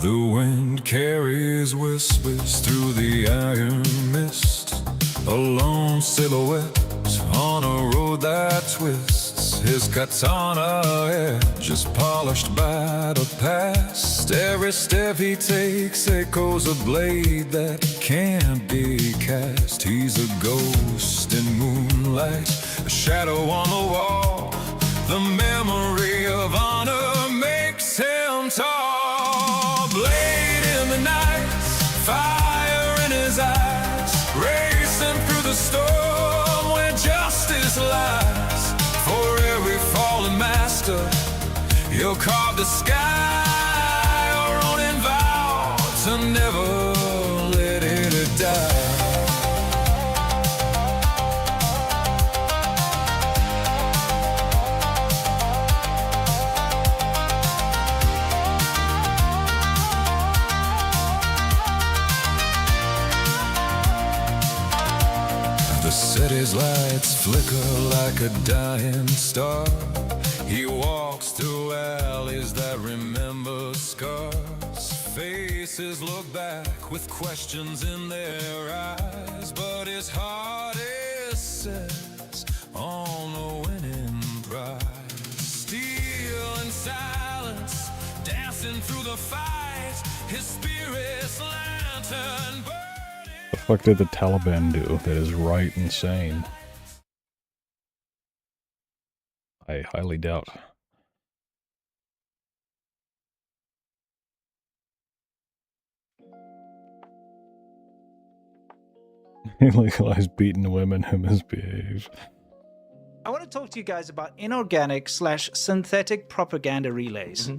The wind carries whispers through the iron mist, a lone silhouette on a road that twists. His katana edge is polished by the past. Every step he takes echoes a blade that can't be cast. He's a ghost in moonlight, a shadow on the wall. The memory of honor makes him tall. Blade in the night, fire in his eyes, racing through the storm where justice lies. For every fallen master, he'll carve the sky, or own in vow to never let it die. The city's lights flicker like a dying star. He walks through alleys that remember scars. Faces look back with questions in their eyes, but his heart is set on the winning prize. Steel and silence dancing through the fight. His spirit's lantern burning. The fuck did the Taliban do that is right insane? I highly doubt. He legalized beating women who misbehave. I want to talk to you guys about inorganic/synthetic propaganda relays.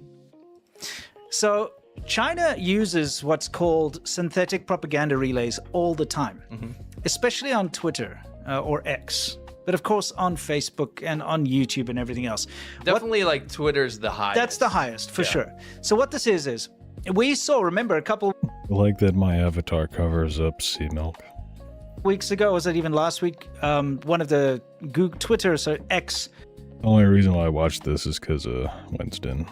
So China uses what's called synthetic propaganda relays all the time, especially on Twitter or X, but of course on Facebook and on YouTube and everything else. Definitely like Twitter's the highest. That's the highest, for sure. So what this is we saw, remember, a couple I like that my avatar covers up sea milk. weeks ago, was it even last week, one of the Twitter, so X. The only reason why I watched this is because of Winston.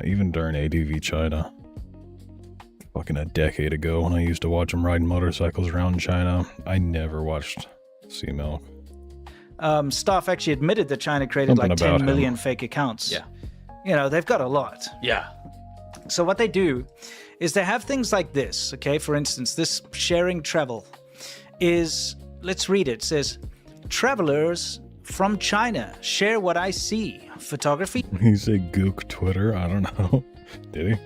Even during ADV China. Fucking a decade ago when I used to watch him riding motorcycles around China, I never watched Sea Milk. Staff actually admitted that China created Something like 10 about million him. fake accounts. Yeah. You know, they've got a lot. Yeah. So what they do is they have things like this, okay? For instance, this sharing travel is, let's read it. It says, travelers from China share what I see. Photography. He said gook Twitter? I don't know. Did he?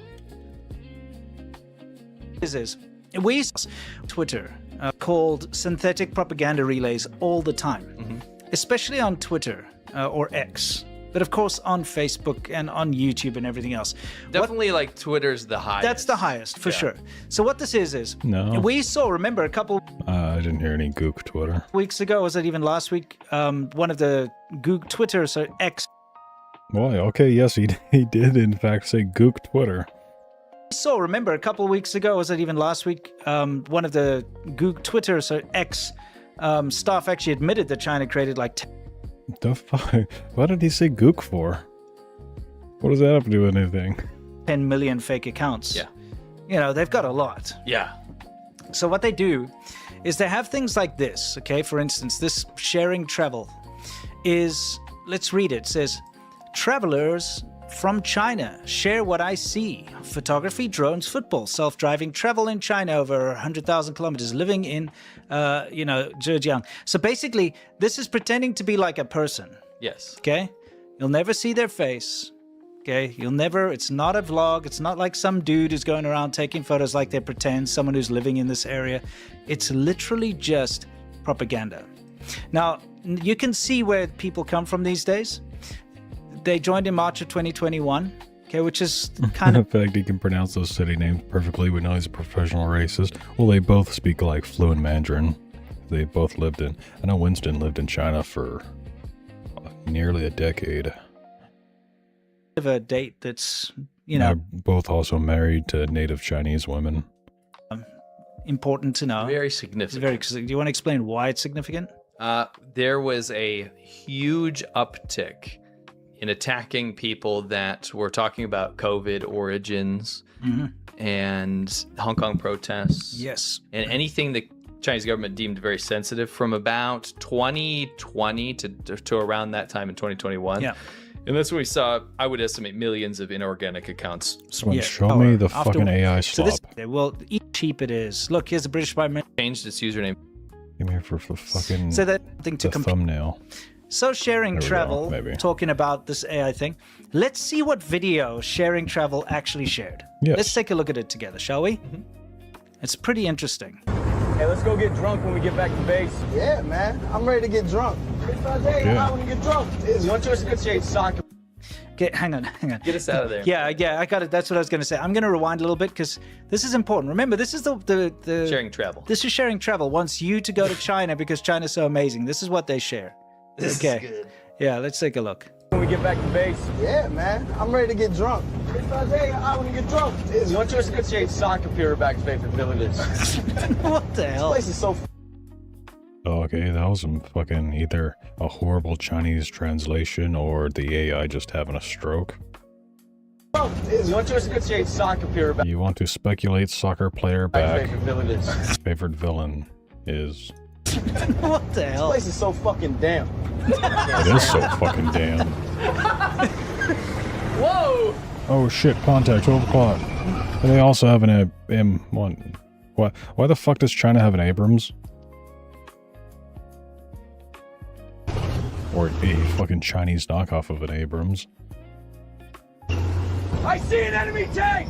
Is we Twitter called synthetic propaganda relays all the time, especially on Twitter or X, but of course on Facebook and on YouTube and everything else. Definitely like Twitter's the highest. That's the highest, for sure. So what this is No. we saw, remember, a couple I didn't hear any gook Twitter. weeks ago, was it even last week, one of the Twitter, so X. Boy, okay, yes, he did in fact say gook Twitter. So remember, a couple weeks ago, was it even last week, one of the Twitter, so X, staff actually admitted that China created like The fuck? What did he say gook for? What does that have to do with anything? 10 million fake accounts. Yeah. You know, they've got a lot. Yeah. So what they do is they have things like this, okay? For instance, this sharing travel is, let's read it. It says, travelers from China share what I see. Photography, drones, football, self-driving, travel in China over 100,000 kilometers, living in, Zhejiang. So basically, this is pretending to be like a person, Yes. okay? You'll never see their face. Okay, it's not a vlog. It's not like some dude who's going around taking photos like they pretend, someone who's living in this area. It's literally just propaganda. Now, you can see where people come from these days. They joined in March of 2021, okay, which is kind The of... fact he can pronounce those city names perfectly, we know he's a professional racist. Well, they both speak like fluent Mandarin. They both lived in... I know Winston lived in China for nearly a decade. a date that's, you They're know, both also married to native Chinese women. important to know. Very It's significant. very. Do you want to explain why it's significant? There was a huge uptick in attacking people that were talking about COVID origins and Hong Kong protests. Yes. And anything the Chinese government deemed very sensitive from about 2020 to around that time in 2021. Yeah. And that's when we saw, I would estimate, millions of inorganic accounts Someone Yeah, show power. me the After- fucking AI So slop. this, well, eat cheap it is. Look, here's the British Prime Minister. changed its username. Give me for fucking So that thing to the compare. thumbnail. So sharing There we go, travel, maybe. talking about this AI thing. Let's see what video sharing travel actually shared. Yes. Let's take a look at it together, shall we? It's pretty interesting. Hey, let's go get drunk when we get back to base. Yeah, man. I'm ready to get drunk. Yeah. I want to get drunk. You want to negotiate soccer? Okay, hang on. Get us out of there. Yeah, I got it. That's what I was going to say. I'm going to rewind a little bit because this is important. Remember, this is the Sharing travel. This is sharing travel. Wants you to go to China because China's so amazing. This is what they share. This Okay. is good. Yeah, let's take a look. When we get back to base. Yeah, man. I'm ready to get drunk. I want to get drunk. You want to negotiate soccer here back to favorite villages? What the hell? This place is so Oh, okay, that was some fucking either a horrible Chinese translation or the AI just having a stroke. You want to negotiate soccer here back You want to speculate soccer player to back. favorite villages? Favorite villain is... What the hell? place is so fucking damn. It is so fucking damn. Whoa! Oh shit, contact, 12 o'clock. And they also have an M1. Why the fuck does China have an Abrams? Or a fucking Chinese knockoff of an Abrams. I see an enemy tank!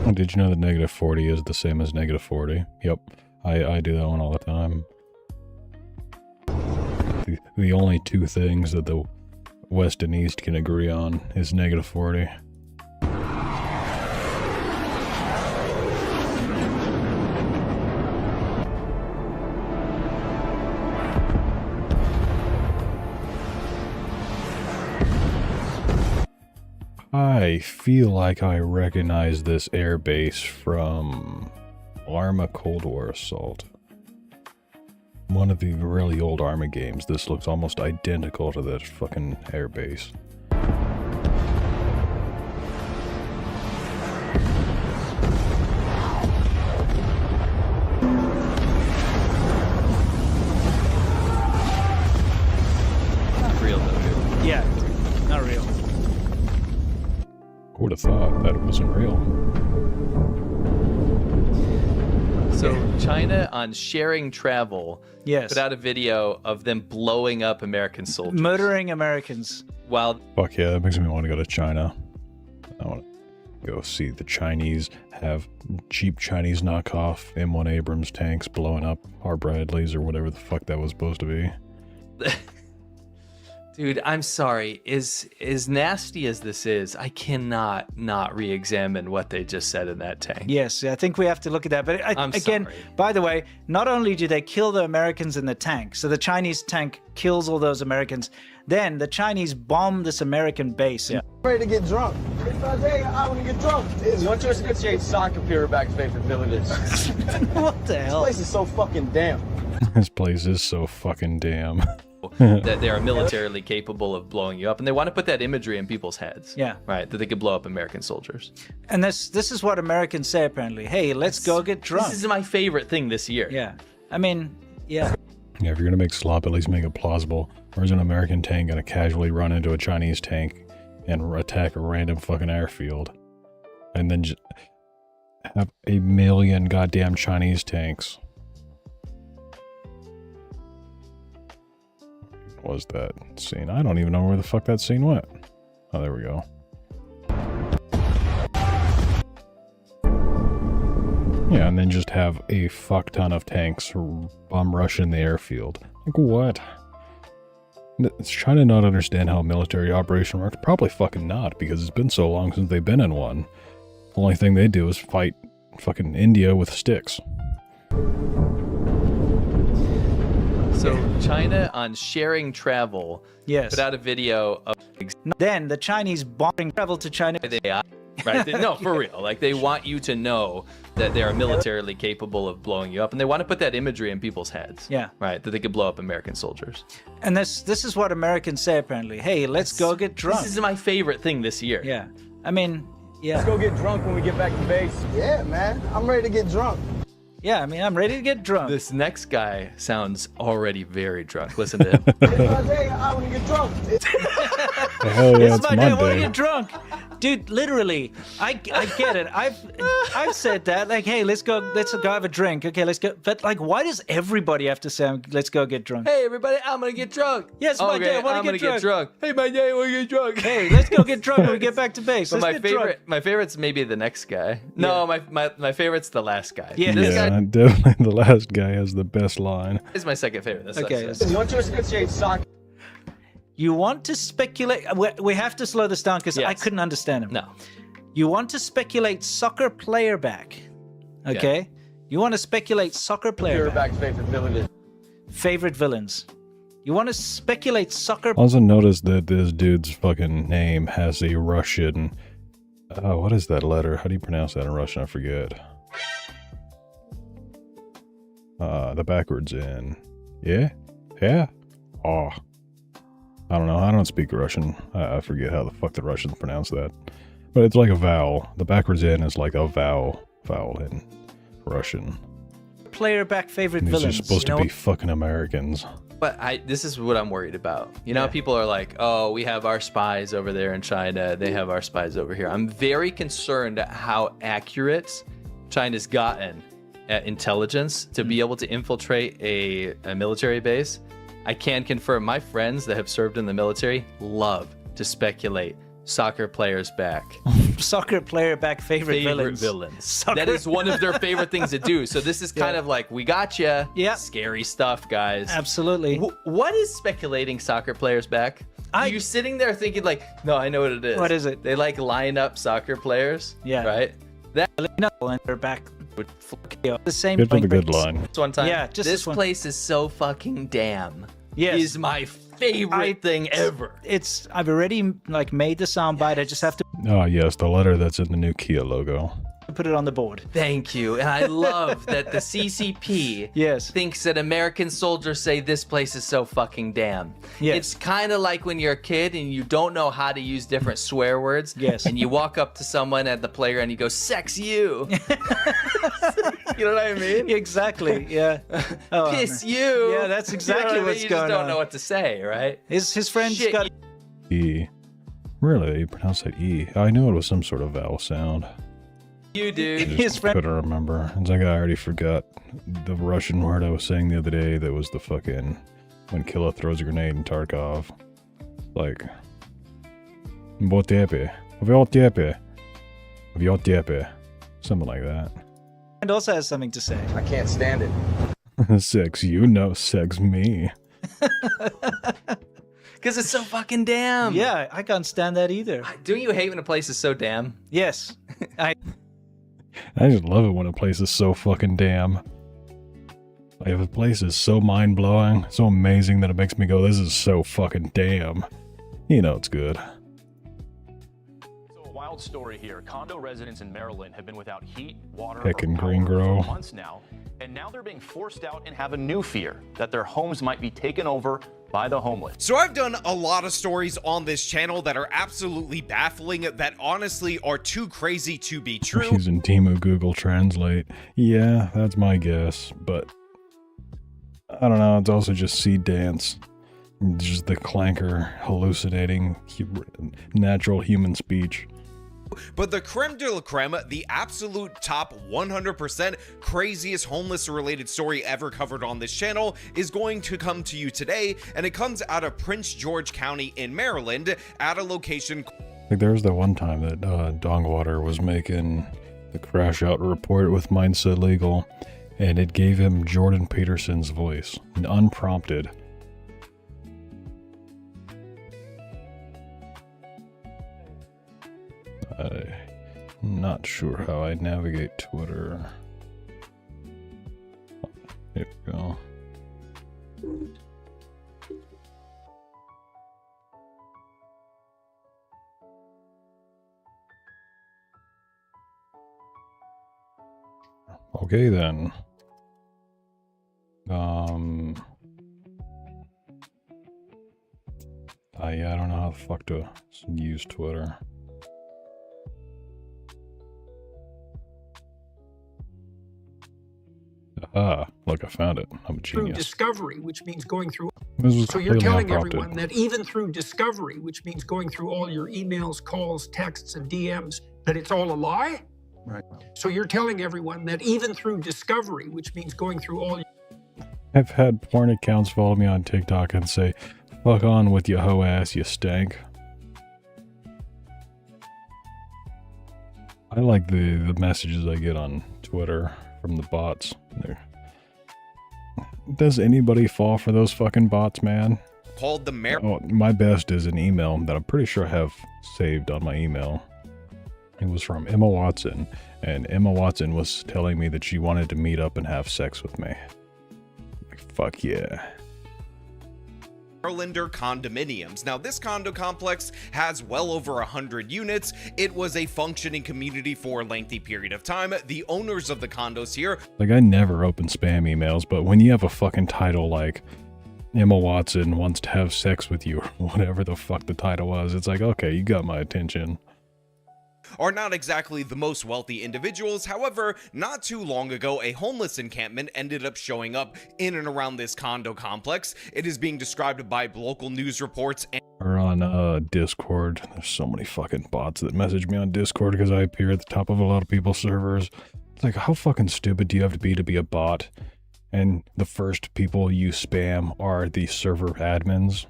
Oh, did you know that negative 40 is the same as negative 40? Yep, I do that one all the time. The only two things that the West and East can agree on is negative 40. I feel like I recognize this airbase from Arma Cold War Assault. One of the really old Arma games. This looks almost identical to that fucking airbase. Not real, though, dude. Yeah, not real. Who would have thought that it wasn't real? So China on sharing travel Yes. put out a video of them blowing up American soldiers. Murdering Americans. While Fuck yeah, that makes me want to go to China. I want to go see the Chinese have cheap Chinese knockoff M1 Abrams tanks blowing up our Bradleys or whatever the fuck that was supposed to be. dude, I'm sorry. As nasty as this is, I cannot not re-examine what they just said in that tank. Yes, I think we have to look at that. But I'm again, sorry. by the way, not only do they kill the Americans in the tank, so the Chinese tank kills all those Americans, then the Chinese bomb this American base. Yeah. Ready to get drunk. I want to get drunk. You want to negotiate soccer here back to favorite villages? What the hell? This place is so fucking damn. This place is so fucking damn. That they are militarily capable of blowing you up, and they want to put that imagery in people's heads. Yeah. Right, that they could blow up American soldiers. And this is what Americans say apparently. Hey, let's go get drunk. This is my favorite thing this year. Yeah. I mean, yeah. Yeah, if you're gonna make slop, at least make it plausible. Or is an American tank gonna casually run into a Chinese tank and attack a random fucking airfield? And then just have a million goddamn Chinese tanks. was that scene? I don't even know where the fuck that scene went. Oh, there we go. Yeah, and then just have a fuck ton of tanks bomb rush in the airfield. Like, what? It's trying to not understand how a military operation works. Probably fucking not, because it's been so long since they've been in one. The only thing they do is fight fucking India with sticks. So China on sharing travel Yes. put out a video of Then the Chinese bombing travel to China. right? No, for real. Like, they want you to know that they are militarily capable of blowing you up, and they want to put that imagery in people's heads. Yeah. Right, that they could blow up American soldiers. And this is what Americans say apparently. Hey, let's go get drunk. This is my favorite thing this year. Yeah. I mean, yeah. Let's go get drunk when we get back to base. Yeah, man. I'm ready to get drunk. Yeah, I mean, I'm ready to get drunk. This next guy sounds already very drunk. Listen to him. It's my day. I want to get drunk. Hell yeah, It's it's my day. I want to Monday. get drunk, dude. Literally, I get it. I've said that. Like, hey, let's go have a drink. Okay, let's go. But like, why does everybody have to say, let's go get drunk? Hey, everybody, I'm gonna get drunk. Yes, my day. I want to get drunk. Hey, my day, I want to get drunk. Hey, let's go get drunk when we get back to base. But Let's get drunk. my favorite's maybe the next guy. No, my favorite's the last guy. Yeah. This Yeah, guy definitely the last guy has the best line. is my second favorite. That's Okay, what I said. Want to associate soccer? You want to speculate? We have to slow this down because I Yes. couldn't understand him. No. You want to speculate soccer player back. Okay. You want to speculate soccer player Your back. back favorite villain. Favorite villains. You want to speculate soccer. Also notice that this dude's fucking name has a Russian... what is that letter? How do you pronounce that in Russian? I forget. The backwards N. Yeah? Yeah? Oh. I don't know. I don't speak Russian. I forget how the fuck the Russians pronounce that. But it's like a vowel. The backwards N is like a vowel in Russian. Player back favorite These are villains. supposed You to know- be fucking Americans. But this is what I'm worried about. You know, people are like, oh, we have our spies over there in China. They have our spies over here. I'm very concerned at how accurate China's gotten at intelligence to be able to infiltrate a military base. I can confirm my friends that have served in the military love to speculate soccer players back. Soccer player back favorite villains. Soccer- That is one of their favorite things to do. So this is kind of like, we got you. Yeah. Scary stuff, guys. Absolutely. What is speculating soccer players back? You sitting there thinking like, no, I know what it is. What is it? They like line up soccer players. Yeah. Right? That No, and they're back. The same. Get to the point good breaks. line. one time. Yeah, just this this one. place is so fucking damn. Yes. Is my favorite thing ever. I've already like made the soundbite. I just have to Oh yes, the letter that's in the new Kia logo. put it on the board. Thank you. And I love that the CCP Yes. thinks that American soldiers say this place is so fucking damn. Yes. It's kind of like when you're a kid and you don't know how to use different swear words. Yes. And you walk up to someone at the playground and you go, sex you. You know what I mean? Exactly. Yeah. Oh, Piss man. you. Yeah, that's exactly You know what I mean? what's You going just don't on. know what to say, right? His friend's Shit, got. E. Really? You pronounce that E? I knew it was some sort of vowel sound. You dude. His friend. Couldn't remember. It's like I already forgot the Russian word I was saying the other day that was the fucking... when Killa throws a grenade in Tarkov. Like... Votyepe. Votyepe. Votyepe. Something like that. And also has something to say. I can't stand it. Sex you, no sex me. Because it's so fucking damn. Yeah, I can't stand that either. Don't you hate when a place is so damn? Yes. I just love it when a place is so fucking damn. Like if a place is so mind-blowing, so amazing that it makes me go, this is so fucking damn. You know it's good. So a wild story here. Condo residents in Maryland have been without heat, water, Heckin' or power green grow. for months now, and now they're being forced out and have a new fear that their homes might be taken over by the homeless. So I've done a lot of stories on this channel that are absolutely baffling, that honestly are too crazy to be true. Using Timu Google Translate. Yeah, that's my guess, but I don't know, it's also just seed dance. Just the clanker hallucinating natural human speech. But the creme de la creme, the absolute top 100% craziest homeless related story ever covered on this channel is going to come to you today, and it comes out of Prince George County in Maryland at a location. Like there was that one time that Dongwater was making the crash out report with Mindset Legal, and it gave him Jordan Peterson's voice, unprompted. I'm not sure how I navigate Twitter. Here we go. Okay then. Yeah, I don't know how the fuck to use Twitter. Look, I found it. I'm a through genius. discovery, which means going through. This was So you're completely telling unprompted. everyone that even through discovery, which means going through all your emails, calls, texts, and DMs, that it's all a lie? Right. So you're telling everyone that even through discovery, which means going through all. I've had porn accounts follow me on TikTok and say, "Fuck on with your hoe ass, you stank." I like the messages I get on Twitter from the bots. Does anybody fall for those fucking bots, man? Called the Oh, my best is an email that I'm pretty sure I have saved on my email. It was from Emma Watson, and Emma Watson was telling me that she wanted to meet up and have sex with me. Like, fuck yeah. Marylander condominiums. Now, this condo complex has well over 100 units. It was a functioning community for a lengthy period of time. The owners of the condos here. Like, I never open spam emails, but when you have a fucking title like Emma Watson wants to have sex with you, or whatever the fuck the title was, it's like, okay, you got my attention. Are not exactly the most wealthy individuals. However, not too long ago, a homeless encampment ended up showing up in and around this condo complex. It is being described by local news reports and Or on Discord. There's so many fucking bots that message me on Discord because I appear at the top of a lot of people's servers. It's like, how fucking stupid do you have to be a bot? And the first people you spam are the server admins.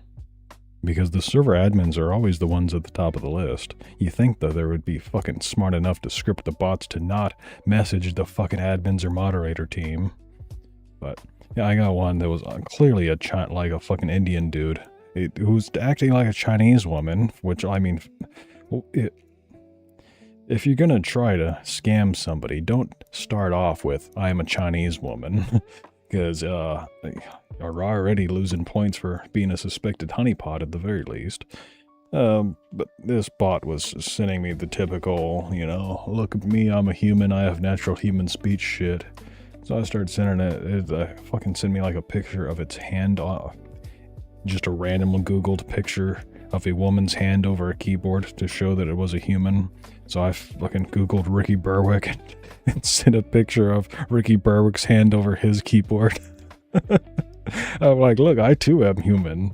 Because the server admins are always the ones at the top of the list. You think, though, they would be fucking smart enough to script the bots to not message the fucking admins or moderator team. But, yeah, I got one that was clearly a fucking Indian dude. Who was acting like a Chinese woman, which, I mean, if you're gonna try to scam somebody, don't start off with, "I am a Chinese woman." Because, are already losing points for being a suspected honeypot at the very least. But this bot was sending me the typical, you know, "Look at me, I'm a human, I have natural human speech" shit. So I started sending it fucking sent me like a picture of its hand off. Just a random Googled picture of a woman's hand over a keyboard to show that it was a human. So I fucking Googled Ricky Berwick and sent a picture of Ricky Berwick's hand over his keyboard. I'm like, look, I too am human.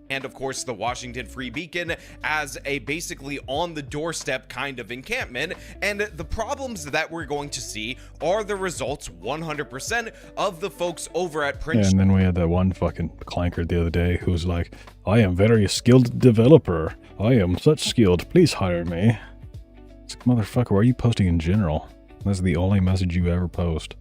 And of course, the Washington Free Beacon as a basically on the doorstep kind of encampment. And the problems that we're going to see are the results 100% of the folks over at Prince. Yeah, and then we had that one fucking clanker the other day who was like, "I am very skilled developer. I am such skilled. Please hire me." It's like, motherfucker, why are you posting in general? That's the only message you ever post.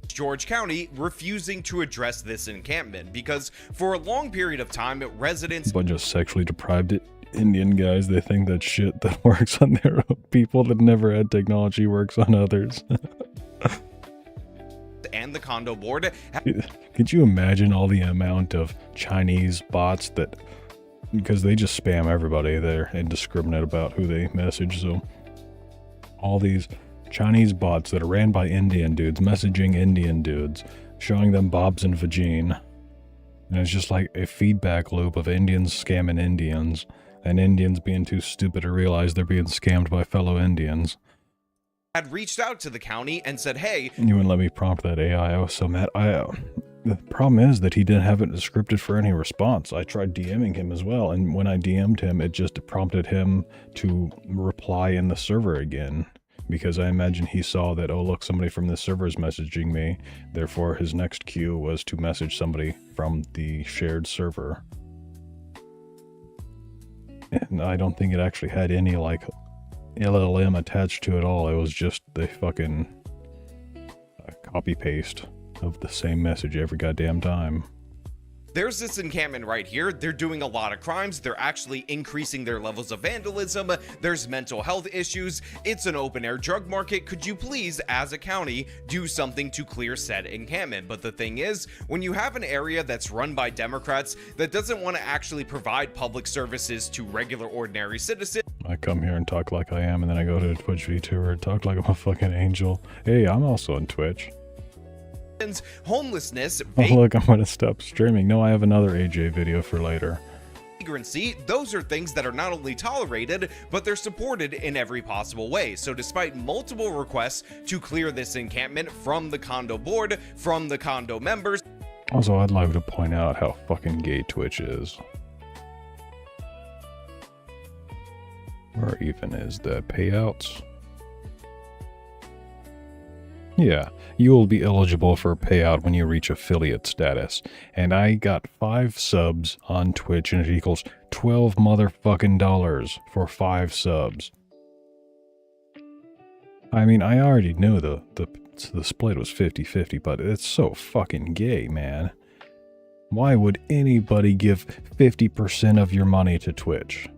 George County refusing to address this encampment because for a long period of time, residents. A bunch of sexually deprived Indian guys, they think that shit that works on their own people that never had technology works on others. And the condo board. Could you imagine all the amount of Chinese bots that, because they just spam everybody, they're indiscriminate about who they message, so all these Chinese bots that are ran by Indian dudes messaging Indian dudes, showing them bobs and vagine. And it's just like a feedback loop of Indians scamming Indians, and Indians being too stupid to realize they're being scammed by fellow Indians. Had reached out to the county and said, "Hey," you wouldn't let me prompt that AI. I was so mad. the problem is that he didn't have it scripted for any response. I tried DMing him as well, and when I DM'd him, it just prompted him to reply in the server again. Because I imagine he saw that, oh look, somebody from this server is messaging me. Therefore, his next cue was to message somebody from the shared server. And I don't think it actually had any, like, LLM attached to it all. It was just the fucking copy-paste of the same message every goddamn time. There's this encampment right here. They're doing a lot of crimes. They're actually increasing their levels of vandalism. There's mental health issues. It's an open air drug market. Could you please, as a county, do something to clear said encampment? But the thing is, when you have an area that's run by Democrats that doesn't want to actually provide public services to regular ordinary citizens, I come here and talk like I am, and then I go to Twitch VTuber and talk like I'm a fucking angel. Hey, I'm also on Twitch. homelessness, Oh look, I'm gonna stop streaming. No, I have another AJ video for later. vagrancy, those are things that are not only tolerated, but they're supported in every possible way. So despite multiple requests to clear this encampment from the condo board, from the condo members. Also, I'd like to point out how fucking gay Twitch is. Or even is that payouts? Yeah, you will be eligible for a payout when you reach affiliate status. And I got 5 subs on Twitch and it equals $12 motherfucking dollars for 5 subs. I mean, I already knew the split was 50-50, but it's so fucking gay, man. Why would anybody give 50% of your money to Twitch?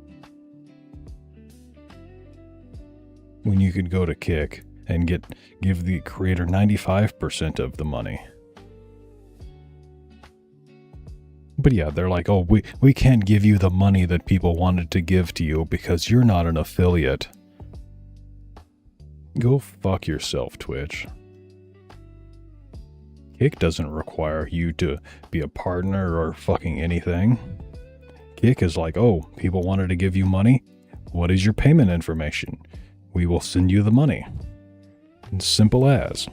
When you could go to Kick and give the creator 95% of the money. But yeah, they're like, oh, we can't give you the money that people wanted to give to you because you're not an affiliate. Go fuck yourself, Twitch. Kick doesn't require you to be a partner or fucking anything. Kick is like, oh, people wanted to give you money? What is your payment information? We will send you the money. It's simple as.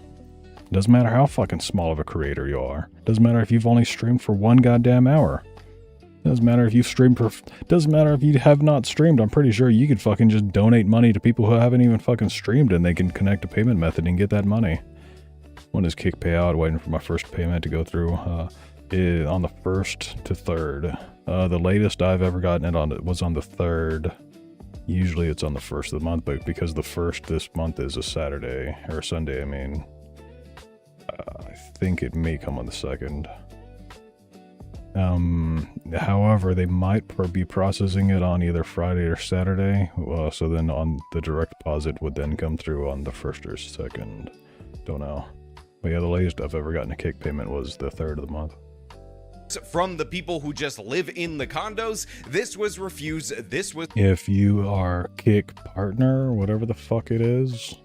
Doesn't matter how fucking small of a creator you are. Doesn't matter if you've only streamed for 1 goddamn hour. Doesn't matter if you've streamed for... Doesn't matter if you have not streamed. I'm pretty sure you could fucking just donate money to people who haven't even fucking streamed and they can connect a payment method and get that money. When does Kick pay out? Waiting for my first payment to go through. On the 1st to 3rd. The latest I've ever gotten it on was on the 3rd. Usually it's on the 1st of the month, but because the 1st this month is a Saturday, or a Sunday, I mean, I think it may come on the 2nd. However, they might be processing it on either Friday or Saturday, so then on the direct deposit would then come through on the 1st or 2nd. Don't know. But yeah, the latest I've ever gotten a Kick payment was the 3rd of the month. From the people who just live in the condos, this was refused. This was... If you are Kick partner, whatever the fuck it is.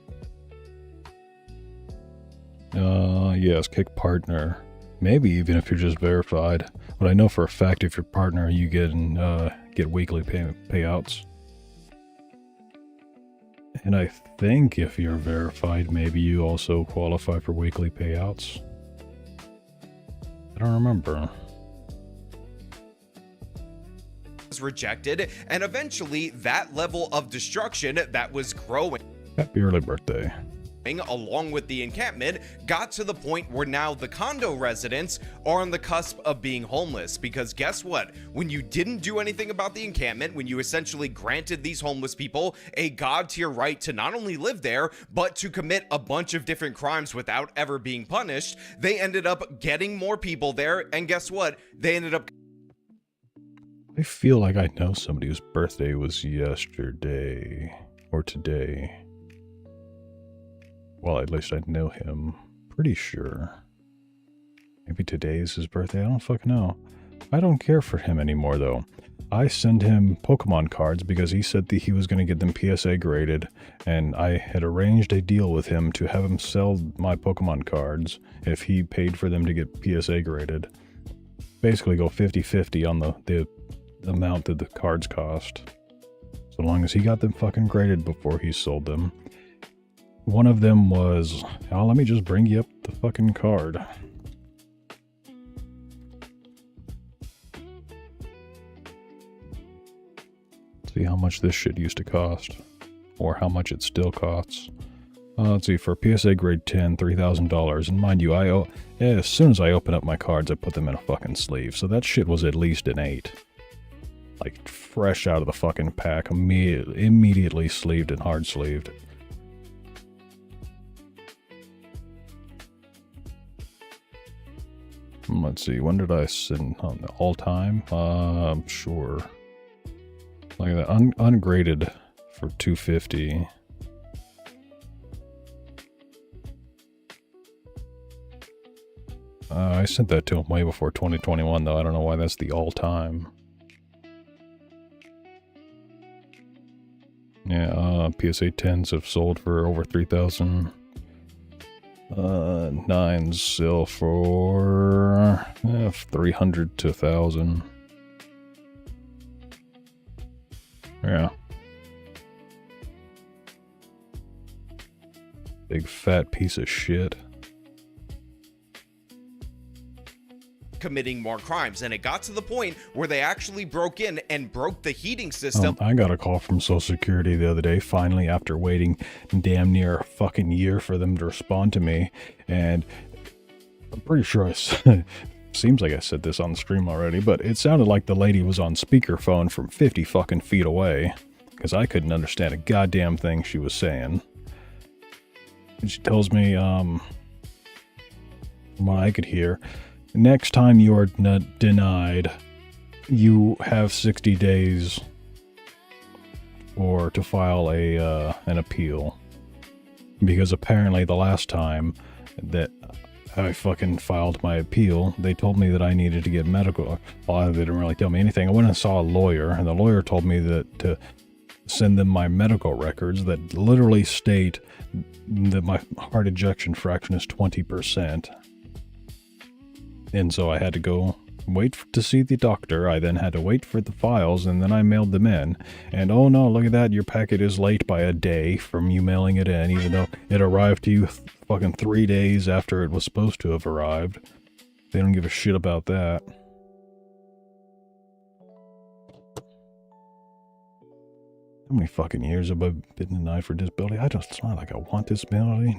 Yes, Kick partner. Maybe even if you're just verified. But I know for a fact if you're partner, you get weekly payouts. And I think if you're verified, maybe you also qualify for weekly payouts. I don't remember. Rejected, and eventually that level of destruction that was growing, happy early birthday, along with the encampment, got to the point where now the condo residents are on the cusp of being homeless. Because guess what? When you didn't do anything about the encampment, when you essentially granted these homeless people a god-tier right to not only live there, but to commit a bunch of different crimes without ever being punished, they ended up getting more people there, and guess what? They ended up... I feel like I know somebody whose birthday was yesterday, or today. Well, at least I know him. Pretty sure. Maybe today is his birthday, I don't fucking know. I don't care for him anymore, though. I send him Pokemon cards because he said that he was going to get them PSA graded, and I had arranged a deal with him to have him sell my Pokemon cards if he paid for them to get PSA graded. Basically go 50-50 on the amount that the cards cost. So long as he got them fucking graded before he sold them. One of them was... Oh, let me just bring you up the fucking card. See how much this shit used to cost. Or how much it still costs. Let's see, for PSA grade 10, $3,000. And mind you, as soon as I open up my cards, I put them in a fucking sleeve. So that shit was at least an 8. Like, fresh out of the fucking pack. Immediately sleeved and hard sleeved. Let's see, when did I send on the all-time? Sure. Like that, ungraded for $250. I sent that to him way before 2021, though. I don't know why that's the all-time. Yeah, PSA 10s have sold for over 3,000. 9s sell for 300 to 1,000. Yeah. Big fat piece of shit. Committing more crimes, and it got to the point where they actually broke in and broke the heating system. I got a call from Social Security the other day, finally, after waiting damn near a fucking year for them to respond to me, and I'm pretty sure I said, seems like I said this on the stream already, but it sounded like the lady was on speakerphone from 50 fucking feet away, because I couldn't understand a goddamn thing she was saying. And she tells me, from what I could hear, next time you are denied, you have 60 days to file an appeal. Because apparently the last time that I fucking filed my appeal, they told me that I needed to get medical. Well, they didn't really tell me anything. I went and saw a lawyer, and the lawyer told me that to send them my medical records that literally state that my heart ejection fraction is 20%. And so I had to go wait to see the doctor. I then had to wait for the files, and then I mailed them in. And oh no, look at that, your packet is late by a day from you mailing it in, even though it arrived to you fucking 3 days after it was supposed to have arrived. They don't give a shit about that. How many fucking years have I been denied for disability? It's not like I want disability.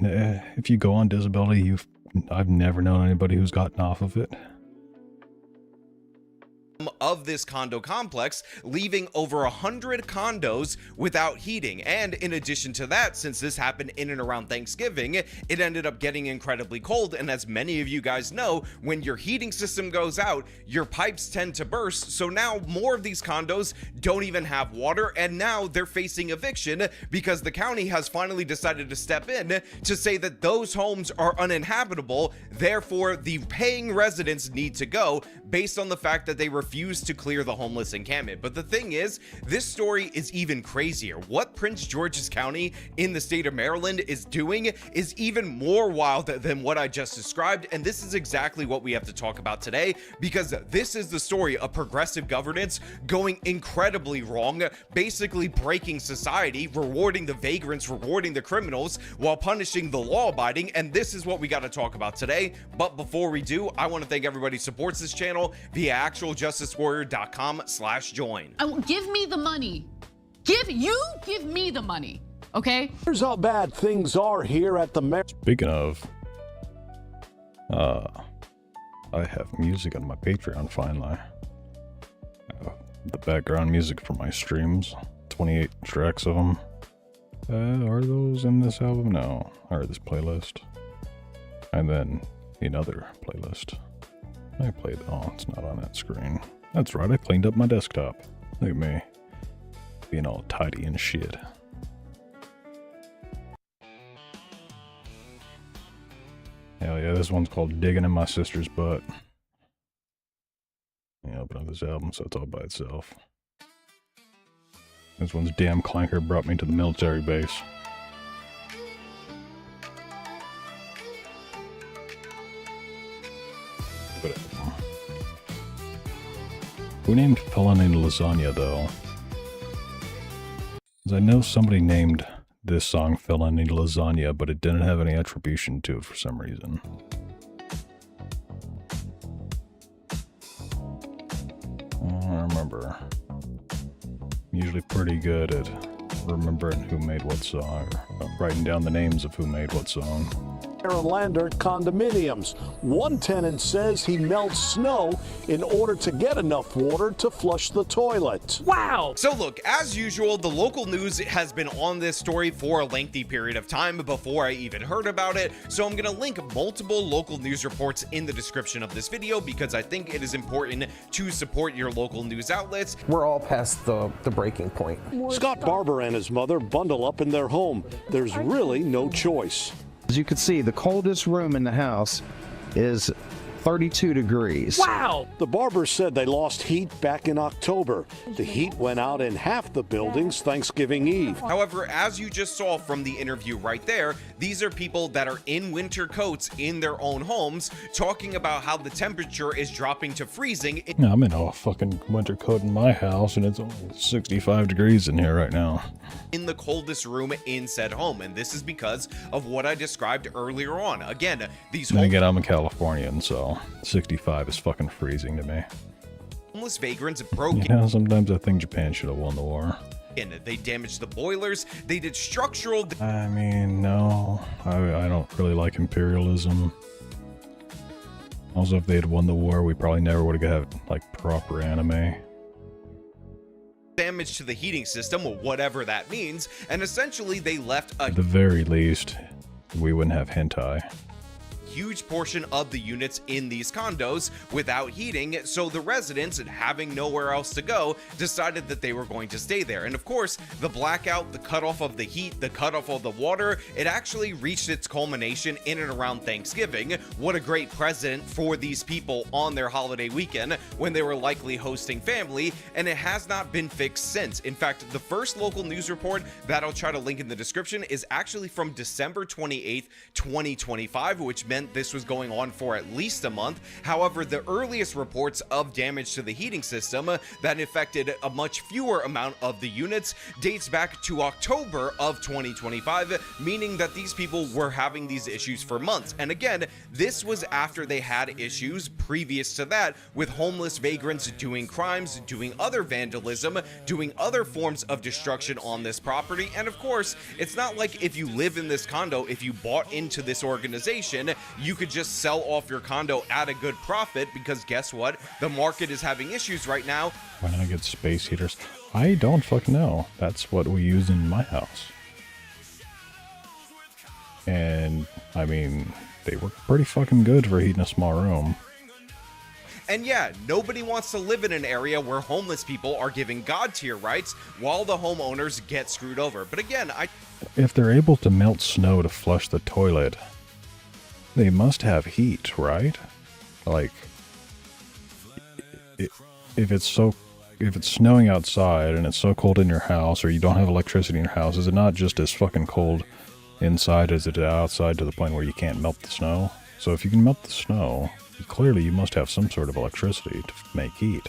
If you go on disability, I've never known anybody who's gotten off of it. Of this condo complex, leaving over 100 condos without heating. And in addition to that, since this happened in and around Thanksgiving, it ended up getting incredibly cold. And as many of you guys know, when your heating system goes out, your pipes tend to burst. So now more of these condos don't even have water, and now they're facing eviction because the county has finally decided to step in to say that those homes are uninhabitable. Therefore, the paying residents need to go based on the fact that they refused to clear the homeless encampment. But the thing is, this story is even crazier. What Prince George's County in the state of Maryland is doing is even more wild than what I just described, and this is exactly what we have to talk about today, because this is the story of progressive governance going incredibly wrong, basically breaking society, rewarding the vagrants, rewarding the criminals, while punishing the law-abiding, and this is what we got to talk about today. But before we do, I want to thank everybody who supports this channel via actualjusticewarrior.com/join. Give me the money. Give me the money, okay? Here's how bad things are here at the Speaking of, I have music on my Patreon finally. The background music for my streams, 28 tracks of them. Are those in this album? No, or this playlist. And then another playlist. I played, oh, it's not on that screen. That's right, I cleaned up my desktop. Look at me. Being all tidy and shit. Hell yeah, this one's called Digging in My Sister's Butt. Yeah, open up this album so it's all by itself. This one's Damn Clanker Brought Me to the Military Base. Who named Felony Lasagna, though? Because I know somebody named this song Felony Lasagna, but it didn't have any attribution to it for some reason. I don't remember. I'm usually pretty good at remembering who made what song, or writing down the names of who made what song. Lander condominiums. One tenant says he melts snow in order to get enough water to flush the toilet. Wow! So look, as usual, the local news has been on this story for a lengthy period of time before I even heard about it, so I'm gonna link multiple local news reports in the description of this video because I think it is important to support your local news outlets. We're all past the breaking point. Scott Barber and his mother bundle up in their home. There's really no choice. As you can see, the coldest room in the house is 32 degrees. Wow! The Barbers said they lost heat back in October. The heat went out in half the buildings Thanksgiving Eve. However, as you just saw from the interview right there, these are people that are in winter coats in their own homes talking about how the temperature is dropping to freezing. I'm in a fucking winter coat in my house and it's only 65 degrees in here right now. In the coldest room in said home, and this is because of what I described earlier on. Again, these Again, I'm a Californian, so 65 is fucking freezing to me. homeless vagrants broke You know, sometimes I think Japan should have won the war. in. They damaged the boilers. They did structural. I mean, no, I don't really like imperialism. Also, if they had won the war, we probably never would have had like proper anime. Damage to the heating system, or whatever that means, and essentially they left a At the very least, we wouldn't have hentai. huge portion of the units in these condos without heating, so the residents, having nowhere else to go, decided that they were going to stay there. And of course, the blackout, the cutoff of the heat, the cutoff of the water, it actually reached its culmination in and around Thanksgiving. What a great present for these people on their holiday weekend when they were likely hosting family, and it has not been fixed since. In fact, the first local news report that I'll try to link in the description is actually from December 28th, 2025, which meant this was going on for at least a month. However, the earliest reports of damage to the heating system that affected a much fewer amount of the units dates back to October of 2025, meaning that these people were having these issues for months. And again, this was after they had issues previous to that with homeless vagrants doing crimes, doing other vandalism, doing other forms of destruction on this property. And of course, it's not like if you live in this condo, if you bought into this organization, you could just sell off your condo at a good profit, because guess what? The market is having issues right now. Why not get space heaters? I don't fucking know. That's what we use in my house. And, I mean, they work pretty fucking good for heating a small room. And yeah, nobody wants to live in an area where homeless people are giving God tier rights while the homeowners get screwed over. But again, If they're able to melt snow to flush the toilet, they must have heat, right? Like, if it's snowing outside and it's so cold in your house, or you don't have electricity in your house, is it not just as fucking cold inside as it is outside to the point where you can't melt the snow? So if you can melt the snow, clearly you must have some sort of electricity to make heat.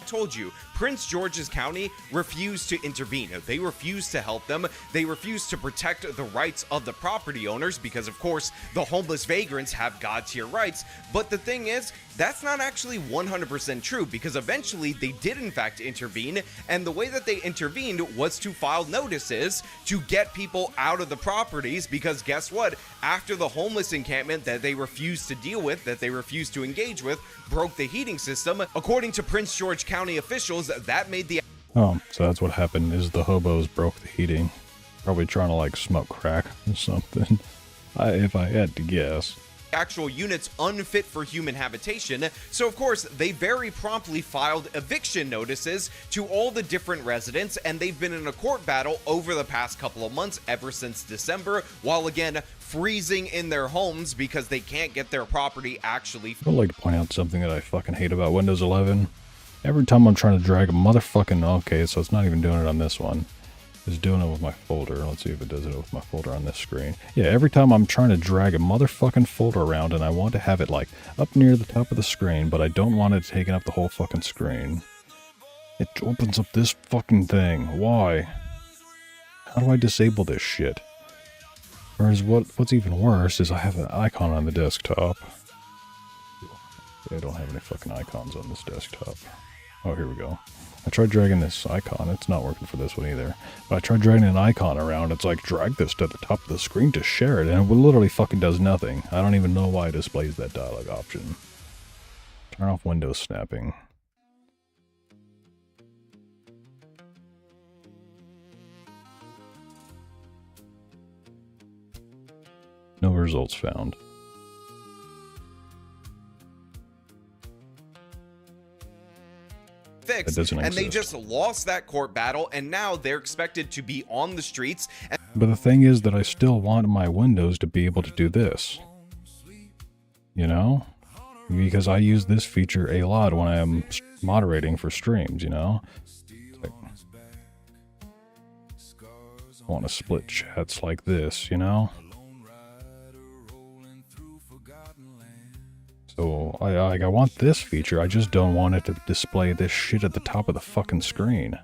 told you, Prince George's County refused to intervene. They refused to help them. They refused to protect the rights of the property owners because, of course, the homeless vagrants have God-tier rights. But the thing is, that's not actually 100% true, because eventually they did in fact intervene, and the way that they intervened was to file notices to get people out of the properties, because guess what? After the homeless encampment that they refused to deal with, that they refused to engage with, broke the heating system, according to Prince George County officials, that made the... Oh, so that's what happened, is the hobos broke the heating. Probably trying to, like, smoke crack or something. If I had to guess. Actual units unfit for human habitation, so of course they very promptly filed eviction notices to all the different residents, and they've been in a court battle over the past couple of months, ever since December, while again freezing in their homes because they can't get their property actually. I would like to point out something that I fucking hate about Windows 11. Every time I'm trying to drag a motherfucking... Okay, so it's not even doing it on this one. It's doing it with my folder. Let's see if it does it with my folder on this screen. Yeah, every time I'm trying to drag a motherfucking folder around and I want to have it like up near the top of the screen, but I don't want it taking up the whole fucking screen. It opens up this fucking thing. Why? How do I disable this shit? Whereas what's even worse is I have an icon on the desktop. I don't have any fucking icons on this desktop. Oh, here we go. I tried dragging this icon. It's not working for this one either. But I tried dragging an icon around. It's like, drag this to the top of the screen to share it. And it literally fucking does nothing. I don't even know why it displays that dialog option. Turn off window snapping. No results found. Fixed, and they just lost that court battle, and now they're expected to be on the streets. But the thing is that I still want my Windows to be able to do this. You know? Because I use this feature a lot when I am moderating for streams, you know? Like, I want to split chats like this, you know? So, I want this feature, I just don't want it to display this shit at the top of the fucking screen.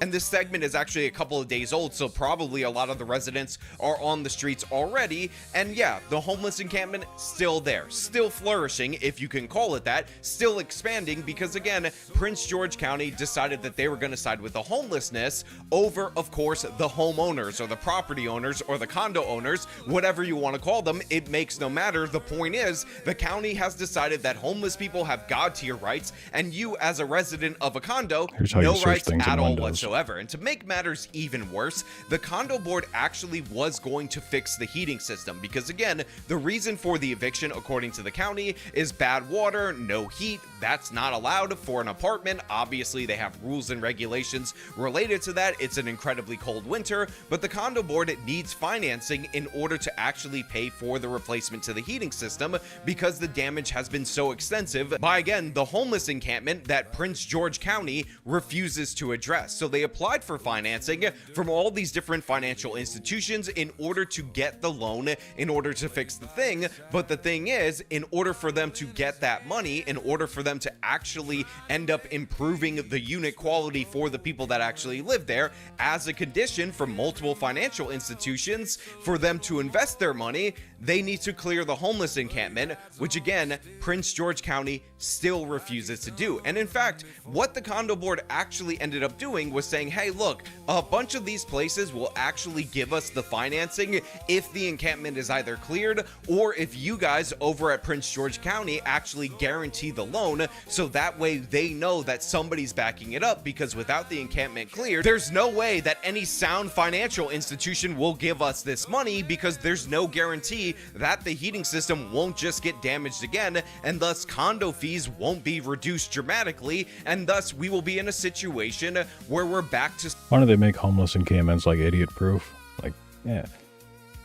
And this segment is actually a couple of days old, so probably a lot of the residents are on the streets already. And yeah, the homeless encampment still there, still flourishing, if you can call it that, still expanding, because again, Prince George County decided that they were going to side with the homelessness over, of course, the homeowners or the property owners or the condo owners, whatever you want to call them. It makes no matter. The point is, the county has decided that homeless people have God-tier rights, and you as a resident of a condo, no rights at all whatsoever. And to make matters even worse, the condo board actually was going to fix the heating system, because again, the reason for the eviction, according to the county, is bad water, no heat. That's not allowed for an apartment. Obviously, they have rules and regulations related to that. It's an incredibly cold winter, but the condo board needs financing in order to actually pay for the replacement to the heating system, because the damage has been so extensive by, again, the homeless encampment that Prince George County refuses to address. So they applied for financing from all these different financial institutions in order to get the loan, in order to fix the thing. But the thing is, in order for them to get that money, in order for them to actually end up improving the unit quality for the people that actually live there, as a condition from multiple financial institutions for them to invest their money, they need to clear the homeless encampment, which again, Prince George County still refuses to do. And in fact, what the condo board actually ended up doing was saying, hey, look, a bunch of these places will actually give us the financing if the encampment is either cleared, or if you guys over at Prince George County actually guarantee the loan, so that way they know that somebody's backing it up, because without the encampment cleared, there's no way that any sound financial institution will give us this money, because there's no guarantee that the heating system won't just get damaged again, and thus condo fees won't be reduced dramatically, and thus we will be in a situation where we're back to... Why do they make homeless encampments like idiot proof? Like, yeah,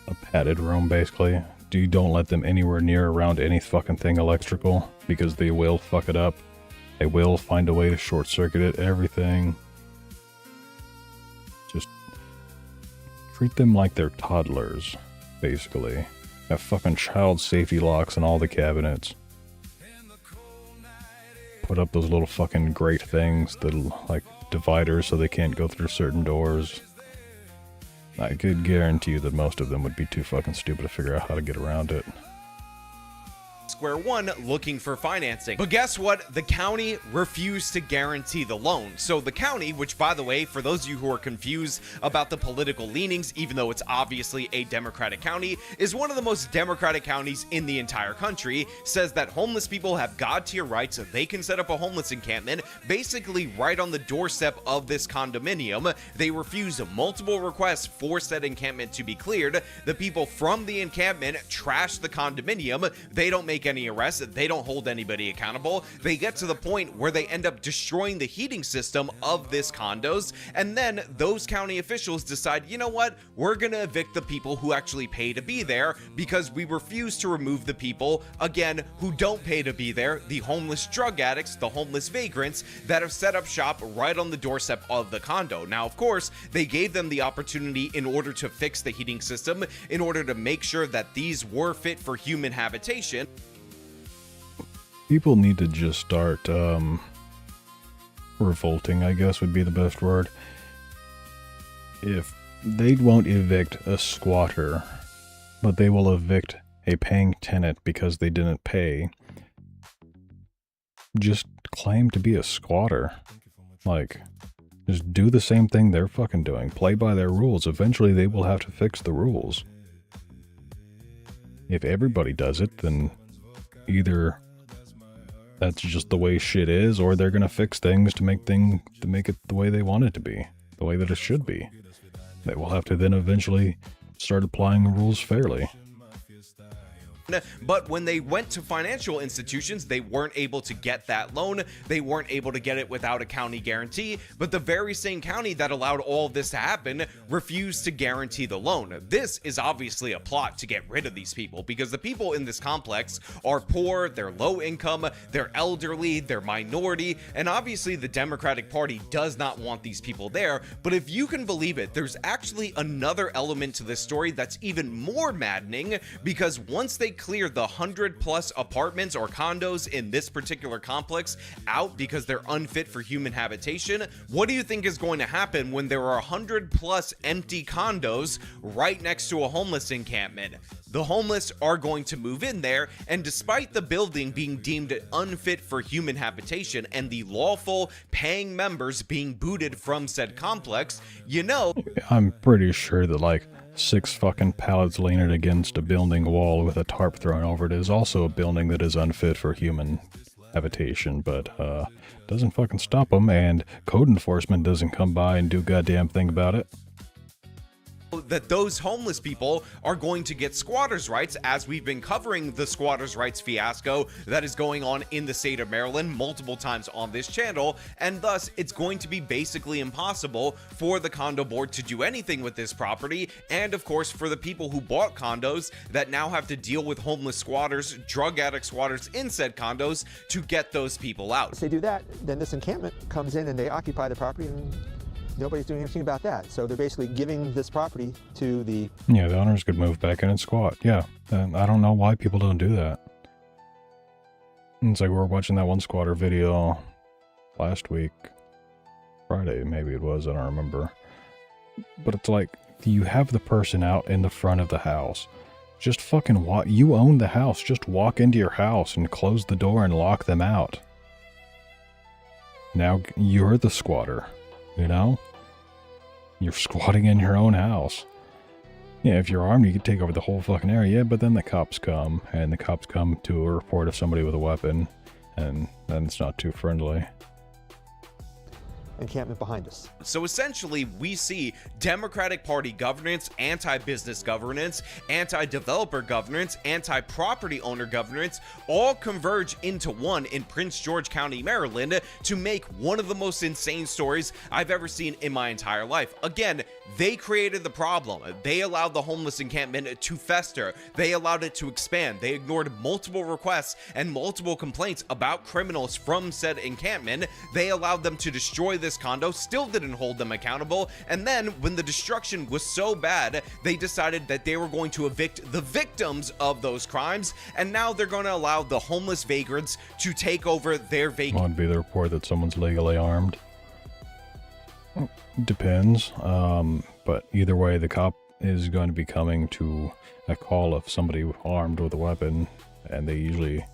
a padded room basically. You don't let them anywhere near around any fucking thing electrical, because they will fuck it up. They will find a way to short circuit it, everything. Just treat them like they're toddlers, basically. Have fucking child safety locks in all the cabinets. Put up those little fucking grate things, the like dividers, so they can't go through certain doors. I could guarantee you that most of them would be too fucking stupid to figure out how to get around it. Square one looking for financing. But guess what? The county refused to guarantee the loan. So the county, which by the way, for those of you who are confused about the political leanings, even though it's obviously a Democratic county, is one of the most Democratic counties in the entire country, says that homeless people have God-tier rights. They can set up a homeless encampment basically right on the doorstep of this condominium. They refused multiple requests for said encampment to be cleared. The people from the encampment trash the condominium. They don't make any arrests, they don't hold anybody accountable. They get to the point where they end up destroying the heating system of this condos, and then those county officials decide, you know what, we're gonna evict the people who actually pay to be there, because we refuse to remove the people, again, who don't pay to be there, the homeless drug addicts, the homeless vagrants that have set up shop right on the doorstep of the condo. Now, of course, they gave them the opportunity in order to fix the heating system, in order to make sure that these were fit for human habitation. People need to just start, revolting, I guess would be the best word. If they won't evict a squatter, but they will evict a paying tenant because they didn't pay, just claim to be a squatter. Like, just do the same thing they're fucking doing. Play by their rules. Eventually they will have to fix the rules. If everybody does it, then either that's just the way shit is, or they're gonna fix things to make it the way they want it to be, the way that it should be. They will have to then eventually start applying the rules fairly. But when they went to financial institutions, they weren't able to get that loan. They weren't able to get it without a county guarantee. But the very same county that allowed all of this to happen refused to guarantee the loan. This is obviously a plot to get rid of these people, because the people in this complex are poor, they're low income, they're elderly, they're minority, and obviously the Democratic Party does not want these people there. But if you can believe it, there's actually another element to this story that's even more maddening, because once they clear the 100+ apartments or condos in this particular complex out because they're unfit for human habitation, what do you think is going to happen when there are 100+ empty condos right next to a homeless encampment? The homeless are going to move in there, and despite the building being deemed unfit for human habitation and the lawful paying members being booted from said complex, you know, I'm pretty sure that like 6 fucking pallets leaning against a building wall with a tarp thrown over it is also a building that is unfit for human habitation, but doesn't fucking stop them, and code enforcement doesn't come by and do a goddamn thing about it. that those homeless people are going to get squatters' rights, as we've been covering the squatters' rights fiasco that is going on in the state of Maryland multiple times on this channel, and thus it's going to be basically impossible for the condo board to do anything with this property, and of course for the people who bought condos that now have to deal with homeless squatters, drug addict squatters in said condos to get those people out. If they do that, then this encampment comes in and they occupy the property, and nobody's doing anything about that. So they're basically giving this property to the... Yeah, the owners could move back in and squat. Yeah, and I don't know why people don't do that. It's like we were watching that one squatter video last week. Friday, maybe it was, I don't remember. But it's like, you have the person out in the front of the house. Just fucking walk. You own the house. Just walk into your house and close the door and lock them out. Now you're the squatter, you know? You're squatting in your own house. Yeah, if you're armed, you can take over the whole fucking area, but then the cops come, and the cops come to a report of somebody with a weapon, and then it's not too friendly. Encampment behind us. So essentially, we see Democratic Party governance, anti-business governance, anti-developer governance, anti-property owner governance all converge into one in Prince George County, Maryland, to make one of the most insane stories I've ever seen in my entire life. Again, they created the problem. They allowed the homeless encampment to fester. They allowed it to expand. They ignored multiple requests and multiple complaints about criminals from said encampment. They allowed them to destroy this condo, still didn't hold them accountable, and then when the destruction was so bad, they decided that they were going to evict the victims of those crimes, and now they're going to allow the homeless vagrants to take over their vacancy. Would be the report that someone's legally armed. Depends, but either way, the cop is going to be coming to a call of somebody armed with a weapon, and they usually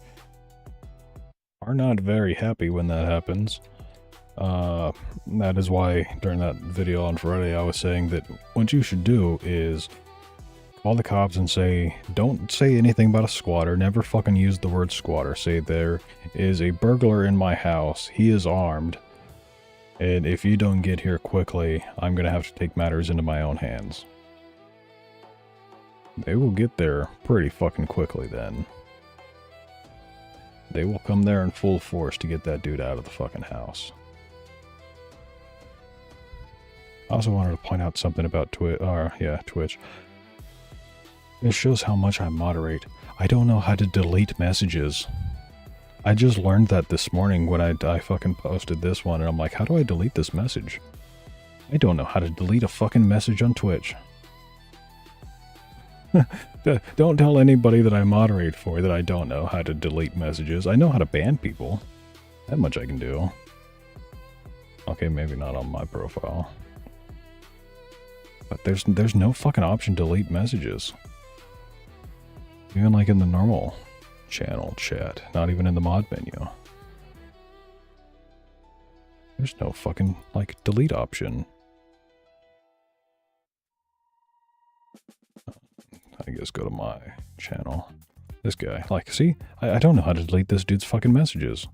are not very happy when that happens. That is why during that video on Friday I was saying that what you should do is call the cops and say, don't say anything about a squatter, never fucking use the word squatter. Say there is a burglar in my house, he is armed, and if you don't get here quickly, I'm gonna have to take matters into my own hands. They will get there pretty fucking quickly then. They will come there in full force to get that dude out of the fucking house. I also wanted to point out something about Twitch. It shows how much I moderate. I don't know how to delete messages. I just learned that this morning when I fucking posted this one, and I'm like, how do I delete this message? I don't know how to delete a fucking message on Twitch. Don't tell anybody that I moderate for that I don't know how to delete messages. I know how to ban people. That much I can do. Okay, maybe not on my profile. But there's no fucking option to delete messages. Even like in the normal channel chat, not even in the mod menu. There's no fucking, like, delete option. I guess go to my channel. This guy. Like, see? I don't know how to delete this dude's fucking messages.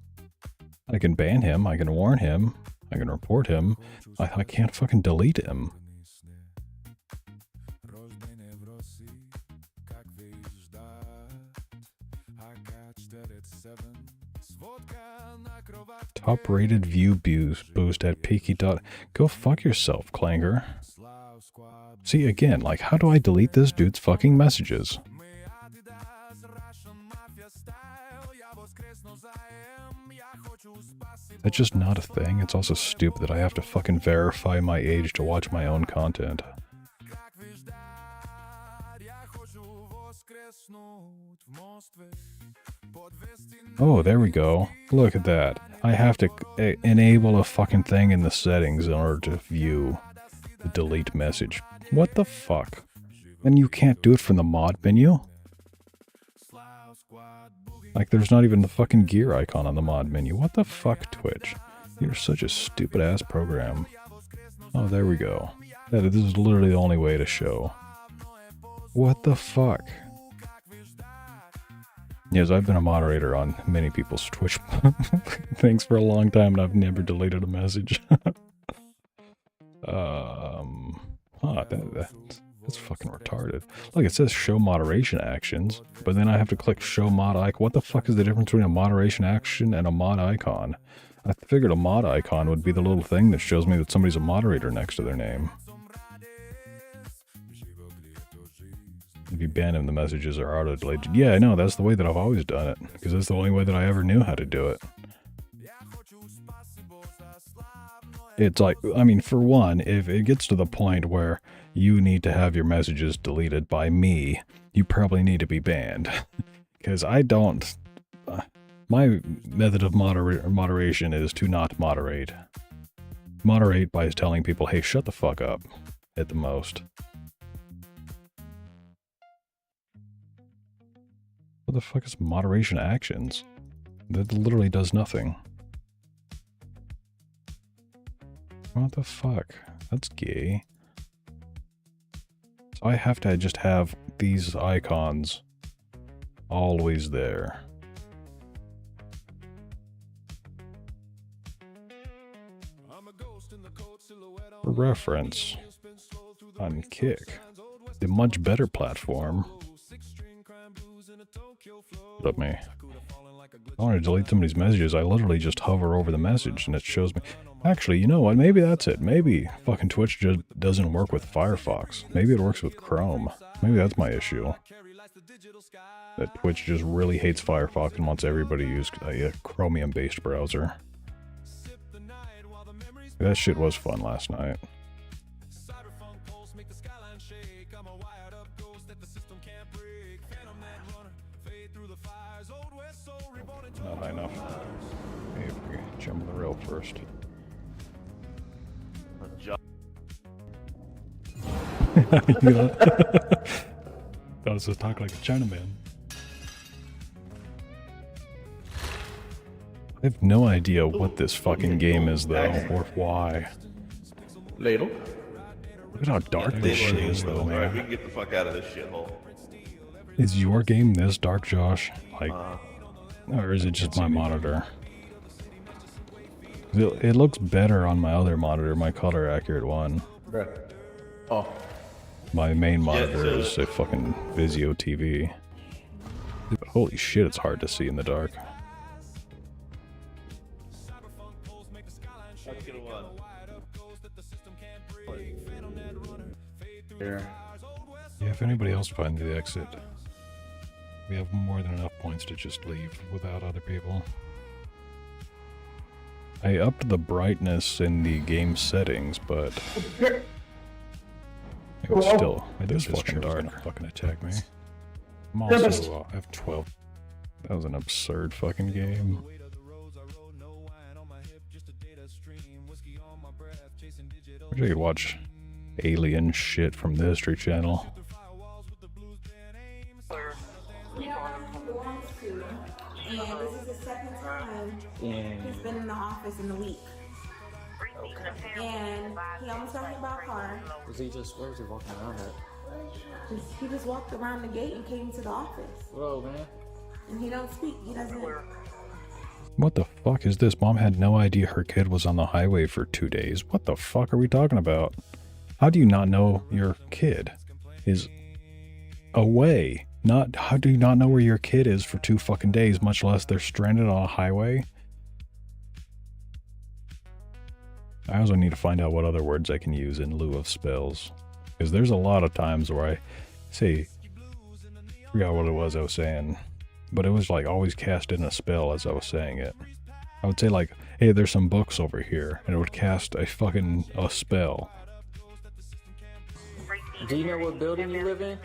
I can ban him, I can warn him, I can report him. I can't fucking delete him. Top rated view boost at peaky dot. Go fuck yourself, Clanger. See, again, like, how do I delete this dude's fucking messages? That's just not a thing. It's also stupid that I have to fucking verify my age to watch my own content. Oh, there we go. Look at that. I have to enable a fucking thing in the settings in order to view the delete message. What the fuck? And you can't do it from the mod menu? Like, there's not even the fucking gear icon on the mod menu. What the fuck, Twitch? You're such a stupid-ass program. Oh, there we go. Yeah, this is literally the only way to show. What the fuck? Yes, I've been a moderator on many people's Twitch things for a long time, and I've never deleted a message. That's fucking retarded. Look, it says show moderation actions, but then I have to click show mod icon. What the fuck is the difference between a moderation action and a mod icon? I figured a mod icon would be the little thing that shows me that somebody's a moderator next to their name. If you ban him, the messages are auto-deleted. Yeah, I know, that's the way that I've always done it, because that's the only way that I ever knew how to do it. It's like, I mean, for one, if it gets to the point where you need to have your messages deleted by me, you probably need to be banned. Because I don't... my method of moderation is to not moderate. Moderate by telling people, hey, shut the fuck up, at the most. What the fuck is moderation actions? That literally does nothing. What the fuck? That's gay. So I have to just have these icons always there. For reference, on Kick, the much better platform. Let me. I want to delete somebody's messages. I literally just hover over the message and it shows me. Actually, you know what? Maybe that's it. Maybe fucking Twitch just doesn't work with Firefox. Maybe it works with Chrome. Maybe that's my issue. That Twitch just really hates Firefox and wants everybody to use a Chromium-based browser. That shit was fun last night. Not high enough. Maybe we jump the rail first. You know? I was just talking like a Chinaman. I have no idea what this fucking game is, though, or why. Ladle? Look at how dark this shit is, though, man. Alright, we can get the fuck out of this shithole. Is your game this dark, Josh? Like, or is it just my monitor? It looks better on my other monitor, my color accurate one. Bruh. Oh. My main monitor is a fucking Vizio TV. But holy shit, it's hard to see in the dark. Yeah, if anybody else finds the exit, we have more than enough points to just leave without other people. I upped the brightness in the game settings, but it was still, it is fucking dark. Fucking attack me. I'm also, I have 12. That was an absurd fucking game. I wish I could watch alien shit from the History Channel. And this is the second time he's been in the office in a week. And he almost got hit by a car. Was he just, where was he walking around at? He just walked around the gate and came to the office. Whoa, man. And he don't speak. He doesn't. What the fuck is this? Mom had no idea her kid was on the highway for 2 days. What the fuck are we talking about? How do you not know your kid is away? How do you not know where your kid is for 2 fucking days, much less they're stranded on a highway? I also need to find out what other words I can use in lieu of spells. Because there's a lot of times where I say, I forgot what it was I was saying, but it was like always cast in a spell as I was saying it. I would say like, hey, there's some books over here, and it would cast a spell. Do you know what building you live in?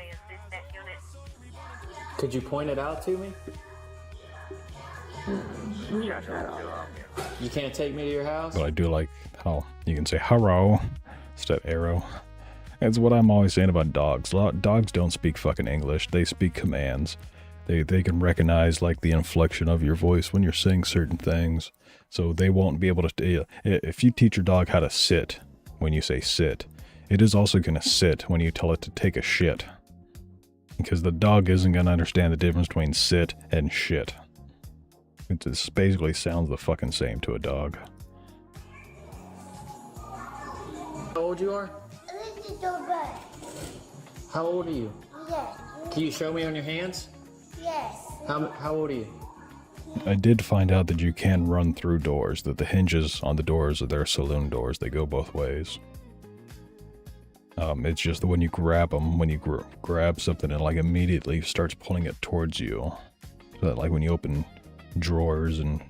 Could you point it out to me? You can't take me to your house? But I do like how you can say hello instead of arrow. It's what I'm always saying about dogs. Dogs don't speak fucking English. They speak commands. They can recognize like the inflection of your voice when you're saying certain things. So they won't be able to... If you teach your dog how to sit when you say sit, it is also going to sit when you tell it to take a shit. Because the dog isn't going to understand the difference between sit and shit. It just basically sounds the fucking same to a dog. How old you are? How old are you? Yes. Can you show me on your hands? Yes. How old are you? I did find out that you can run through doors, that the hinges on the doors are their saloon doors. They go both ways. It's just that when you grab them, when you grab something, it like immediately starts pulling it towards you. So that like when you open drawers and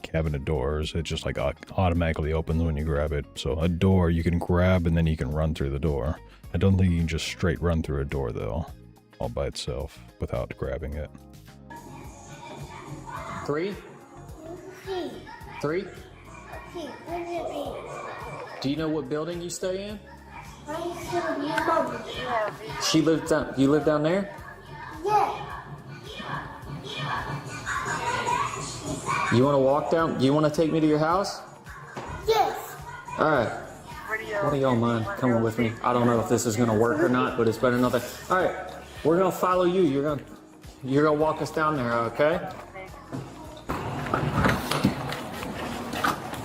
cabinet doors, it just like automatically opens when you grab it. So a door you can grab and then you can run through the door. I don't think you can just straight run through a door though, all by itself, without grabbing it. 3? 3? Do you know what building you stay in? She lives down. You live down there? Yeah. You want to walk down? Do you want to take me to your house? Yes. All right. What do y'all mind coming with me? I don't know if this is gonna work or not, but it's better than nothing. All right, we're gonna follow you. You're gonna walk us down there, okay?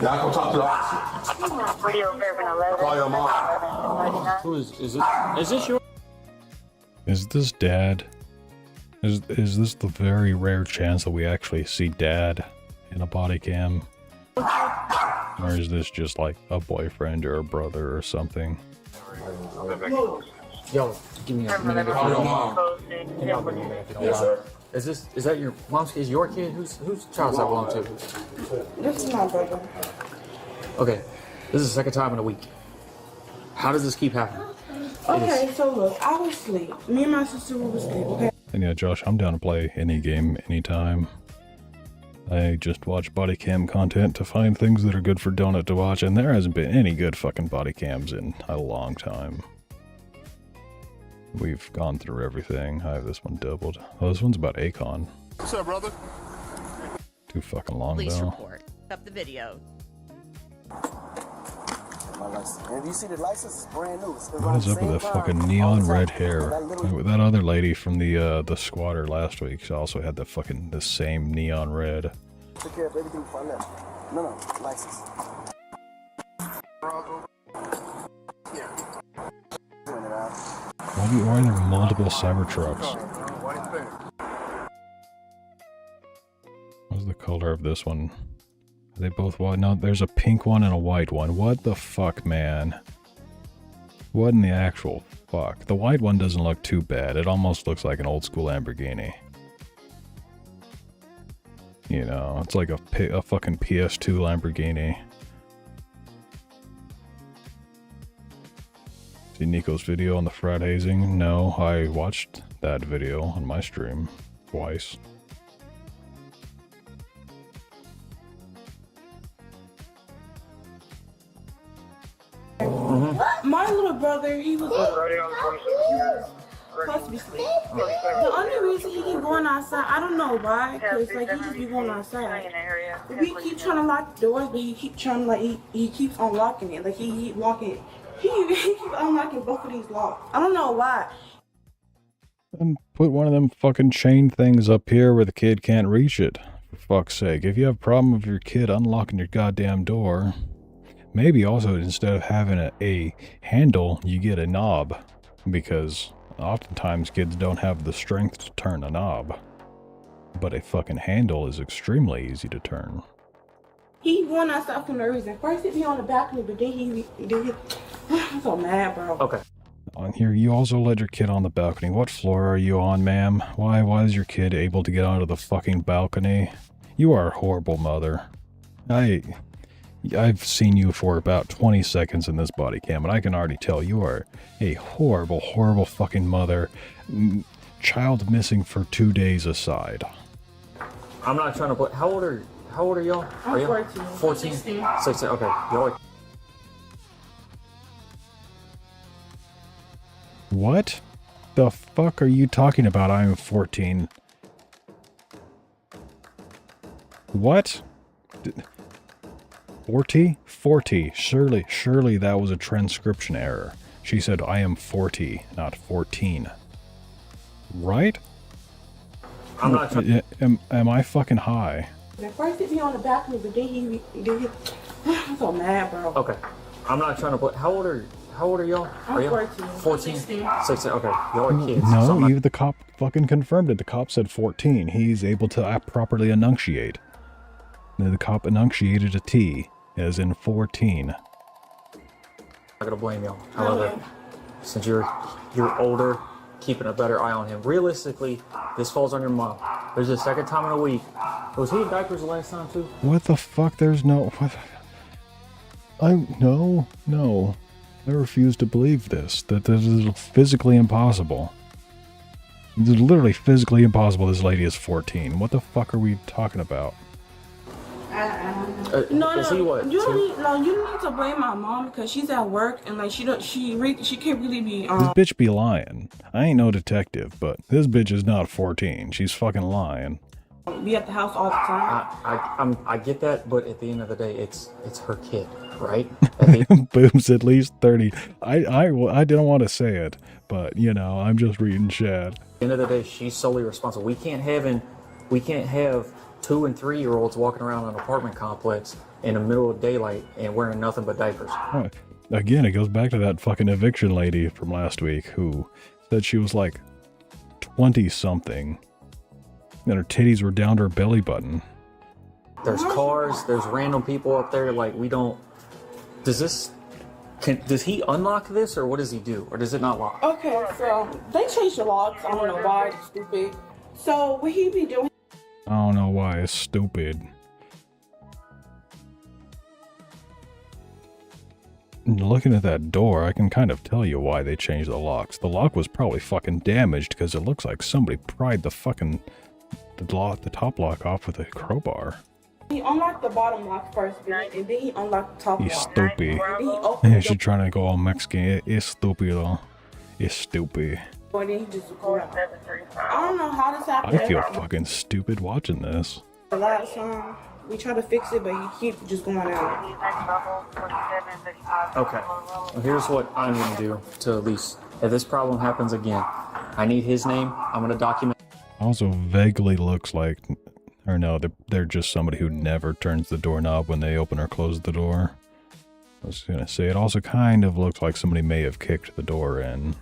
Yeah, I'll go talk to the officer. Call your mom. Who is it? Is this your? Is this Dad? Is this the very rare chance that we actually see Dad in a body cam? Or is this just like a boyfriend or a brother or something? Yo, give me a minute. Yes, sir. Is that your mom's kid? Is your kid? Whose child does that belong to? This is my brother. Okay, this is the second time in a week. How does this keep happening? Okay, so look, I was asleep. Me and my sister were asleep, okay? And yeah, Josh, I'm down to play any game, anytime. I just watch body cam content to find things that are good for Donut to watch, and there hasn't been any good fucking body cams in a long time. We've gone through everything. I have this one doubled. Oh, this one's about Akon. What's up, brother? Too fucking long, Police though. report. Up the video. My license. And you see the license is brand new. What is up with that fucking neon red hair? That other lady from the squatter last week, she also had the same neon red. Take care of everything before I left. No, license. Why are there multiple Cybertrucks? What's the color of this one? Are they both white? No, there's a pink one and a white one. What the fuck, man? What in the actual fuck? The white one doesn't look too bad. It almost looks like an old school Lamborghini. You know, it's like a fucking PS2 Lamborghini. See Nico's video on the frat hazing? No, I watched that video on my stream twice. My little brother, he was supposed to be asleep. The only reason he keep going outside, I don't know why, because like he just be going outside. We keep trying to lock the doors, but he keep trying to like he keeps unlocking it. Like he keep locking. He keep unlocking both of these locks. I don't know why. And put one of them fucking chain things up here where the kid can't reach it. For fuck's sake, if you have a problem with your kid unlocking your goddamn door, maybe also instead of having a handle, you get a knob. Because oftentimes kids don't have the strength to turn a knob. But a fucking handle is extremely easy to turn. He going outside for no reason. First he be on the balcony, but then he I'm so mad, bro. Okay. On here, you also let your kid on the balcony. What floor are you on, ma'am? Why is your kid able to get onto the fucking balcony? You are a horrible mother. I've seen you for about 20 seconds in this body cam, and I can already tell you are a horrible, horrible fucking mother. Child missing for 2 days aside. I'm not trying to put. How old are y'all? I'm 14. 14? 16. Okay. Y'all. What the fuck are you talking about? I'm 14. What? 40? 40. Surely that was a transcription error. She said I am 40, not 14. Right? I'm not trying. Am I fucking high? At first he be on the balcony, but then he I'm so mad, bro. Okay. I'm not trying to put. How old are y'all? I'm 14. 14? 16. Okay. Y'all are kids. No, So even the cop fucking confirmed it. The cop said 14. He's able to properly enunciate. The cop enunciated a T, as in 14. I'm not gonna blame y'all. However, since you're older, keeping a better eye on him. Realistically, this falls on your mom. There's a second time in a week. Was he in diapers the last time too? What the fuck? There's no... No. I refuse to believe this. That this is physically impossible. It's literally physically impossible this lady is 14. What the fuck are we talking about? No, is he what? You don't need to blame my mom because she's at work and like she can't really be. This bitch be lying. I ain't no detective, but this bitch is not 14. She's fucking lying. Be at the house all the time. I get that, but at the end of the day, it's her kid, right? Boom's at least 30. I didn't want to say it, but you know, I'm just reading chat. At the end of the day, she's solely responsible. We can't have 2 and 3 year olds walking around an apartment complex in the middle of daylight and wearing nothing but diapers. Again, it goes back to that fucking eviction lady from last week who said she was like 20 something and her titties were down to her belly button. There's cars, there's random people up there. Like, we don't. Does he unlock this, or what does he do, or does it not lock? Okay, so they changed the locks. I don't know why. It's stupid. So what he be doing? I don't know why it's stupid. Looking at that door, I can kind of tell you why they changed the locks. The lock was probably fucking damaged because it looks like somebody pried the fucking the top lock off with a crowbar. He unlocked the bottom lock first, and then he unlocked the top He's lock. stupid. Yeah, she's trying to go all Mexican. It's stupid though. It's stupid. And then he just I don't know how this happened. I feel fucking stupid watching this. The last time we tried to fix it, but he keep just going out. Okay. Well, here's what I'm gonna do to at least, if this problem happens again, I need his name. I'm gonna document. Also vaguely looks like, or no, they're just somebody who never turns the doorknob when they open or close the door. I was gonna say, it also kind of looks like somebody may have kicked the door in.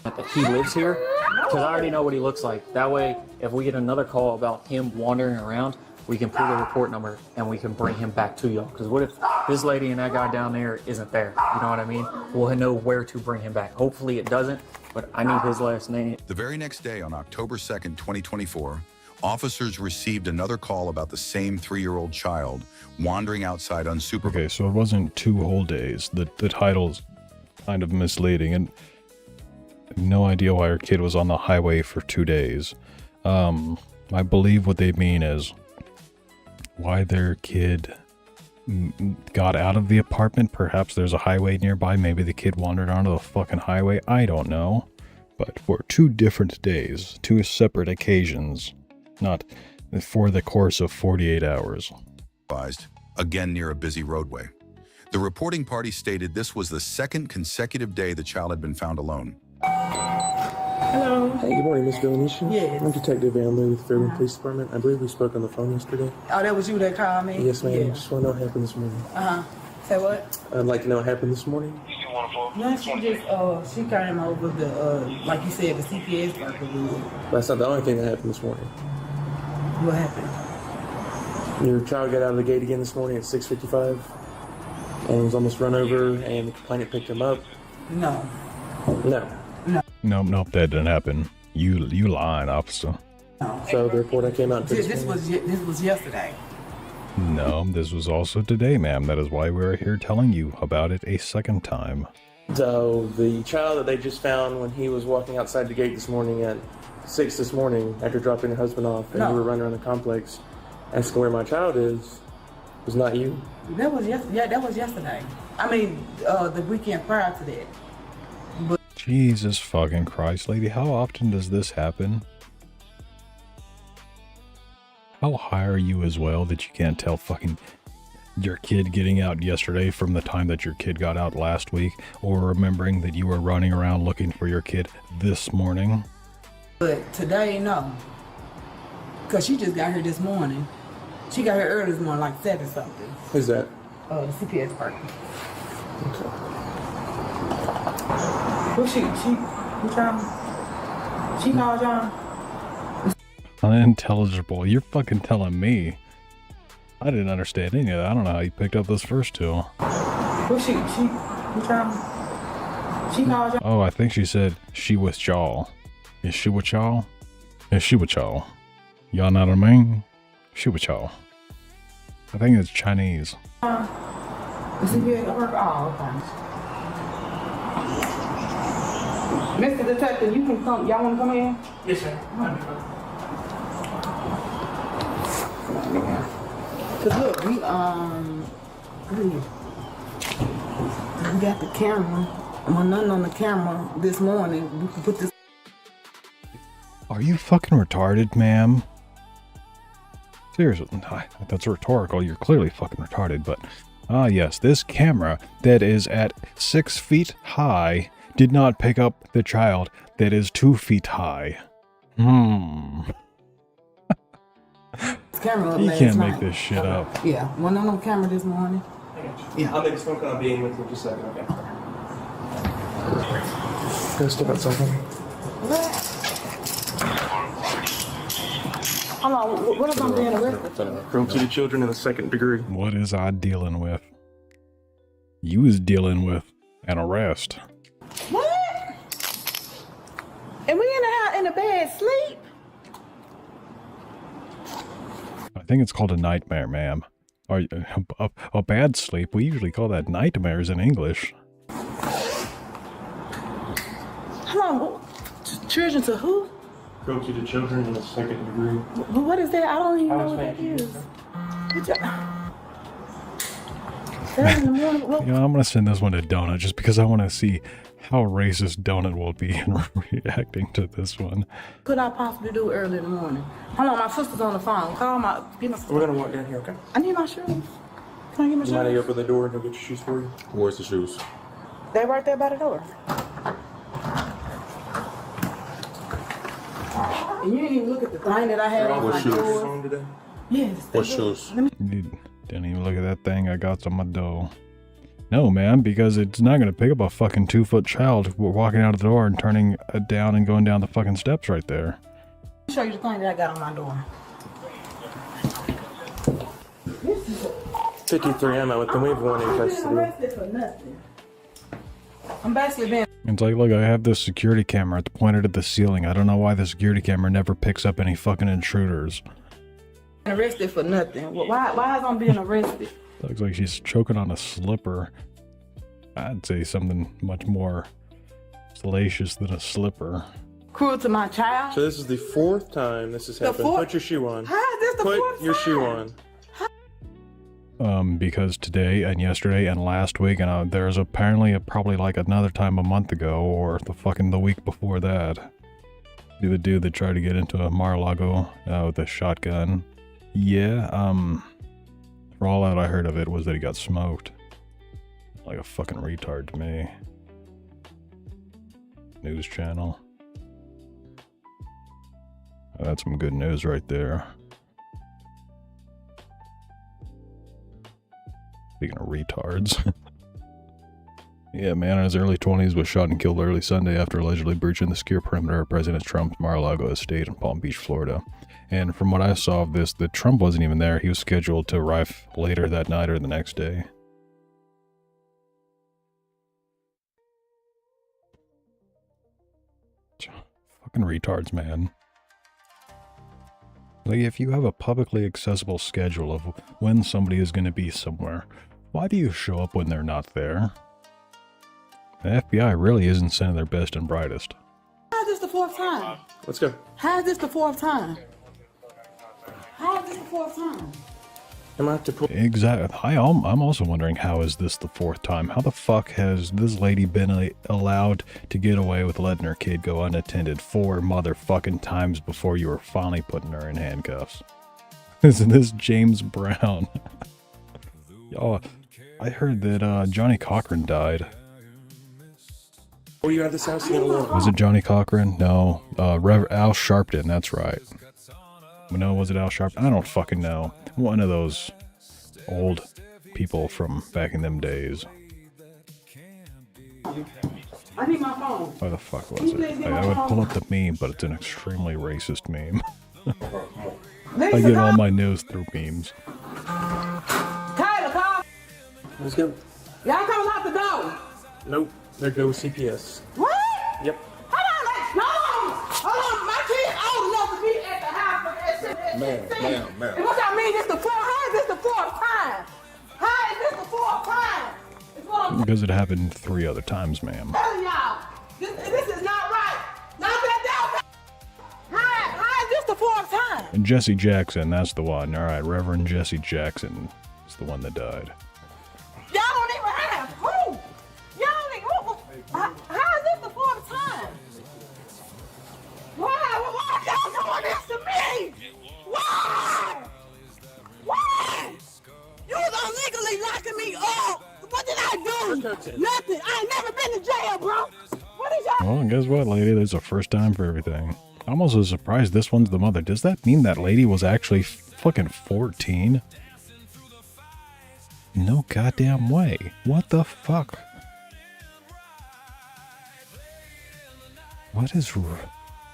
That he lives here, because I already know what he looks like. That way, if we get another call about him wandering around, we can pull the report number and we can bring him back to y'all. Because what if this lady and that guy down there isn't there? You know what I mean? We'll know where to bring him back. Hopefully it doesn't, but I need his last name. The very next day, on October 2nd, 2024, officers received another call about the same 3-year-old child wandering outside unsupervised. Okay, so it wasn't 2 whole days. The title's kind of misleading, and no idea why her kid was on the highway for 2 days. I believe what they mean is why their kid got out of the apartment. Perhaps there's a highway nearby. Maybe the kid wandered onto the fucking highway. I don't know. But for 2 different days, 2 separate occasions, not for the course of 48 hours. Again near a busy roadway. The reporting party stated this was the 2nd consecutive day the child had been found alone. Hello. Hey, good morning, Miss Villanisha. Yes. I'm Detective Van Lou with the Fairburn Police Department. I believe we spoke on the phone yesterday. Oh, that was you that called me? Yes, ma'am. Yeah. Just want to know what happened this morning. Say what? I'd like to know what happened this morning. No, she just, she came over the, like you said, the CPS worker. That's not the only thing that happened this morning. What happened? Your child got out of the gate again this morning at 6:55 and was almost run over, and the complainant picked him up. No. No. Nope, that didn't happen. You lying, officer. No. So the report I came out This was yesterday. No, this was also today, ma'am. That is why we're here telling you about it a second time. So the child that they just found when he was walking outside the gate this morning at 6 this morning after dropping her husband off, and we were running around the complex asking where my child is, was not you? That was yesterday. I mean, the weekend prior to that. But Jesus fucking Christ, lady, how often does this happen? How high are you as well that you can't tell fucking your kid getting out yesterday from the time that your kid got out last week, or remembering that you were running around looking for your kid this morning? But today, no. Because she just got here this morning. She got here early this morning, like 7 something. Who's that? The CPS person. Okay. Who she called y'all? Unintelligible. You're fucking telling me. I didn't understand any of that. I don't know how you picked up those first 2. Who she called y'all? Oh, I think she said she with y'all. Is she with y'all? Is she with y'all? Y'all know what I mean? She with y'all. I think it's Chinese. The CPS worker? Oh, okay. Mr. Detective, you can come. Y'all want to come in? Yes, sir. Cause look, we got the camera. Well, nothing on the camera this morning. We can put this. Are you fucking retarded, ma'am? Seriously, that's rhetorical. You're clearly fucking retarded, but yes, this camera that is at 6 feet high did not pick up the child that is 2 feet high. Camera You can't make this shit up. Yeah, one on camera this morning. Yeah. I'll make a phone call and be in with you in just a second, okay? Go step outside. Hold on, what if I'm being arrested? Cruelty to children in the 2nd degree. What is I dealing with? You is dealing with an arrest. What? And we in the bed sleep? I think it's called a nightmare, ma'am. Or a bad sleep. We usually call that nightmares in English. Hold on, children to who? Cruelty to children in the 2nd degree. What is that? I don't even know what that is. In the morning. You know, I'm gonna send this one to Donut just because I want to see how racist Donut will be in reacting to this one. Could I possibly do early in the morning? Hold on, my sister's on the phone. Get my sister. We're gonna walk down here, okay? I need my shoes. Can I get my shoes? You mind I open the door and go get your shoes for you? Where's the shoes? They right there by the door. And you didn't even look at the thing that I had on my door. Today? Yes. What shoes? You didn't even look at that thing I got on my door. No, man, because it's not going to pick up a fucking 2-foot child walking out of the door and turning down and going down the fucking steps right there. Let me show you the thing that I got on my door. 53 ammo with them. We have one in custody. Arrested for nothing. I'm basically being. It's like, look, I have this security camera. It's pointed at the ceiling. I don't know why the security camera never picks up any fucking intruders. Arrested for nothing. Why is I'm being arrested? Looks like she's choking on a slipper. I'd say something much more salacious than a slipper. Cruel to my child? So this is the 4th time this has happened. Put your shoe on. How is this the 4th time? Put your shoe on. Because today and yesterday and last week and there's apparently probably like another time a month ago or the week before that. The dude that tried to get into a Mar-a-Lago with a shotgun. Yeah, for all that I heard of it was that he got smoked. Like a fucking retard to me. News channel. That's some good news right there. Speaking of retards. Yeah, man in his early 20s was shot and killed early Sunday after allegedly breaching the secure perimeter of President Trump's Mar-a-Lago estate in Palm Beach, Florida. And from what I saw of this, that Trump wasn't even there. He was scheduled to arrive later that night or the next day. Fucking retards, man. Like, if you have a publicly accessible schedule of when somebody is going to be somewhere, why do you show up when they're not there? The FBI really isn't sending their best and brightest. How is this the fourth time? Let's go. How is this the fourth time? How is this the fourth time? I'm gonna have to pull. Exactly. I'm also wondering, how is this the fourth time? How the fuck has this lady been allowed to get away with letting her kid go unattended 4 motherfucking times before you were finally putting her in handcuffs? Isn't this James Brown? Oh, I heard that Johnny Cochran died. Were you at this house the other morning? Was it Johnny Cochran? No. Al Sharpton, that's right. No, was it Al Sharpton? I don't fucking know. One of those old people from back in them days. I need my phone. Why the fuck was it? I would pull up the meme, but it's an extremely racist meme. I get all my news through memes. Tyler, come. Let's go. Y'all come out the door. Nope. There goes CPS. What? Yep. Hold on. My kid's old enough to be at the house. Ma'am. And what y'all mean? How is this the fourth time? How is this the fourth time? It's what I'm Because it happened 3 other times, ma'am. telling y'all. This is not right. Not that down. How is this the fourth time? And Jesse Jackson, that's the one. Alright, Reverend Jesse Jackson is the one that died. Y'all don't even have who? Y'all don't even. How is this the fourth time? Why y'all doing this to me? Why? You was illegally locking me up. What did I do? Nothing. I ain't never been to jail, bro. What is y'all? Well, guess what, lady? There's a first time for everything. I'm also surprised this one's the mother. Does that mean that lady was actually fucking 14? No goddamn way. What the fuck? What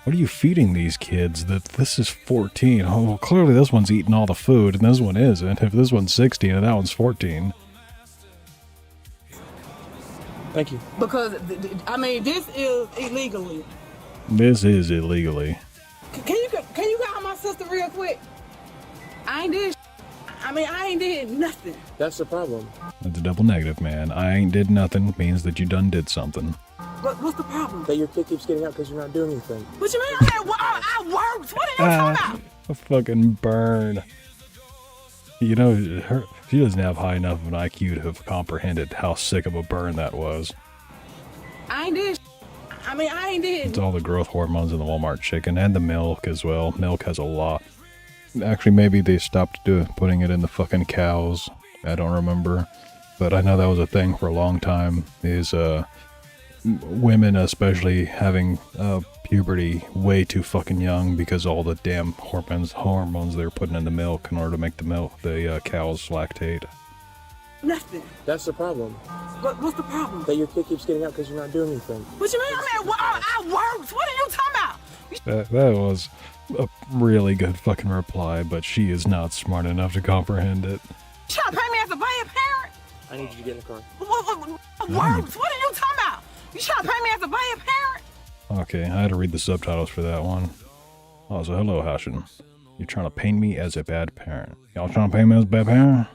are you feeding these kids that this is 14? Oh, well, clearly this one's eating all the food and this one isn't. If this one's 16 and that one's 14. Thank you. Because, I mean, this is illegally. This is illegally. Can you call my sister real quick? I ain't did I ain't did nothing. That's the problem. That's a double negative, man. I ain't did nothing means that you done did something. What's the problem? That your kid keeps getting out because you're not doing anything. What you mean? I worked. What are you talking about? A fucking burn. You know, she doesn't have high enough of an IQ to have comprehended how sick of a burn that was. I ain't did I ain't did. It's all the growth hormones in the Walmart chicken and the milk as well. Milk has a lot. Actually, maybe they stopped putting it in the fucking cows. I don't remember. But I know that was a thing for a long time. Is women especially having puberty way too fucking young because all the damn hormones they're putting in the milk in order to make the cows lactate. Nothing. That's the problem. What's the problem? That your kid keeps getting out because you're not doing anything. What you mean? I worked. What are you talking about? That was a really good fucking reply, but she is not smart enough to comprehend it. You trying to pay me as a bad parent? I need you to get in the car. Worked? What are you talking about? You trying to pay me as a bad parent? Okay, I had to read the subtitles for that one. Oh, so hello, Hashin. You're trying to paint me as a bad parent. Y'all trying to paint me as a bad parent?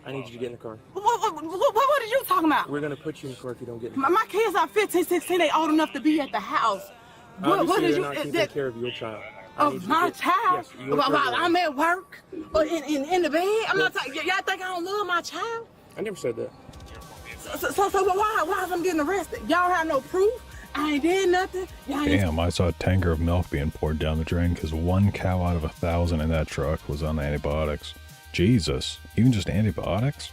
I need you to get in the car. What are you talking about? We're going to put you in the car if you don't get in the car. My kids are 15, 16. They old enough to be at the house. Obviously, they're not going to take care of your child. of my child. Yes, you look While very I'm at work or in the bed. I'm not talking. Y'all think I don't love my child? I never said that. So why is I'm getting arrested? Y'all have no proof. I ain't did nothing. Damn, I saw a tanker of milk being poured down the drain because 1 cow out of 1,000 in that truck was on antibiotics. Jesus, even just antibiotics?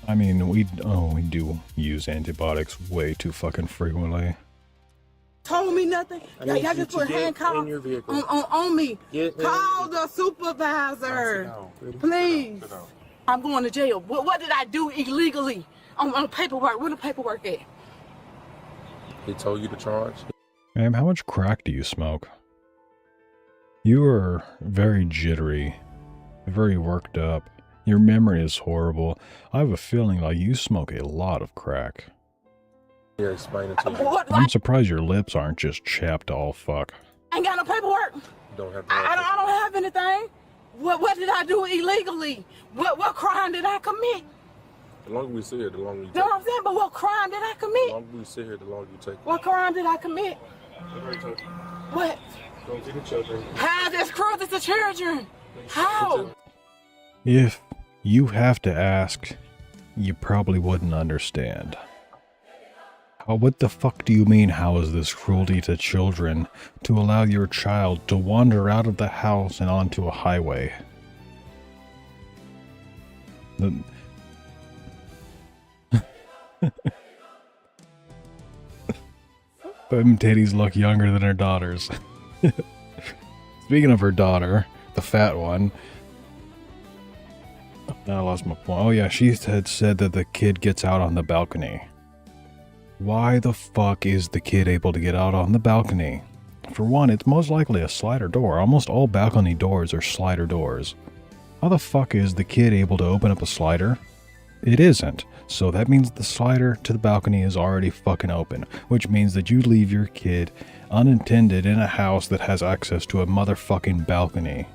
I mean, we do use antibiotics way too fucking frequently. Told me nothing. Y'all just put handcuffs on me. Call the supervisor, please. I'm going to jail. What did I do illegally on paperwork? Where the paperwork at? He told you to charge. Ma'am, how much crack do you smoke? You are very jittery, very worked up. Your memory is horrible. I have a feeling like you smoke a lot of crack. Yeah, explain it to you. I'm surprised your lips aren't just chapped all fuck. Ain't got no paperwork. Don't have to I don't have anything. What did I do illegally? What crime did I commit? The longer we sit here, the longer you take. You know what I'm saying? But what crime did I commit? The longer we sit here, the longer you take. What crime did I commit? What? Don't see the children. How this cruel to the children? How? If you have to ask, you probably wouldn't understand. What the fuck do you mean, how is this cruelty to children to allow your child to wander out of the house and onto a highway? Them titties look younger than her daughters. Speaking of her daughter, the fat one. I lost my point. Oh yeah, she had said that the kid gets out on the balcony. Why the fuck is the kid able to get out on the balcony? For one, it's most likely a slider door. Almost all balcony doors are slider doors. How the fuck is the kid able to open up a slider? It isn't. So that means the slider to the balcony is already fucking open, which means that you leave your kid unattended in a house that has access to a motherfucking balcony.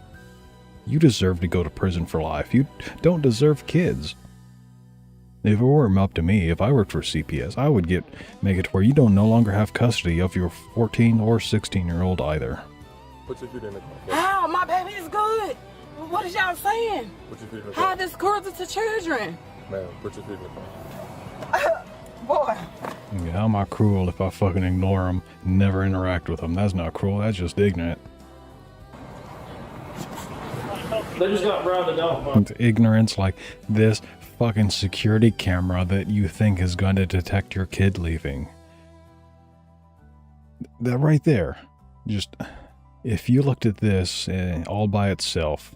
You deserve to go to prison for life. You don't deserve kids. If it were up to me, if I worked for CPS, I would make it to where you don't no longer have custody of your 14 or 16-year-old either. Put your feet in the car. How? My baby is good. What is y'all saying? Put your feet in the car. How this cruel to children? Ma'am, put your feet in the car. Boy. Yeah, how am I cruel if I fucking ignore them, never interact with them? That's not cruel, that's just ignorant. They just got rounded off. It's ignorance like this fucking security camera that you think is going to detect your kid leaving. That right there. Just, if you looked at this all by itself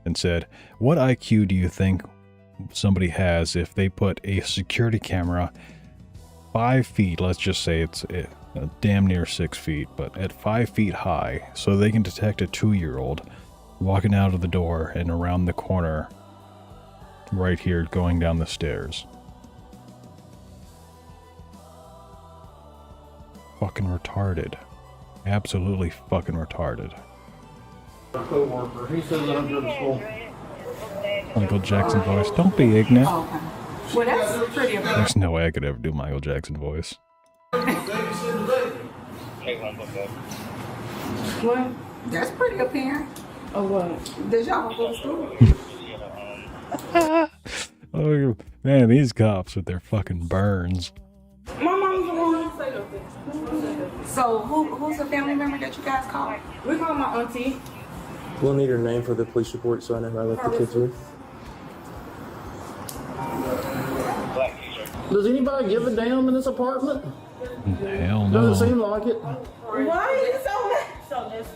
and said, what IQ do you think somebody has if they put a security camera 5 feet, let's just say it's damn near 6 feet, but at 5 feet high, so they can detect a 2-year-old walking out of the door and around the corner right here going down the stairs. Fucking retarded. Absolutely fucking retarded. Co-worker, he says that I'm good at school. Michael Jackson voice. Don't be ignorant. Oh, okay. Well, that's pretty amazing. There's no way I could ever do Michael Jackson voice. What? That's pretty apparent. Oh, what? Did y'all go to school? Oh man, these cops with their fucking burns. My mom's the one who said that. So, who's the family member that you guys call? We call my auntie. We'll need her name for the police report so I know who I left the kids with. Does anybody give a damn in this apartment? Hell no. Doesn't seem like it. Why are you so mad?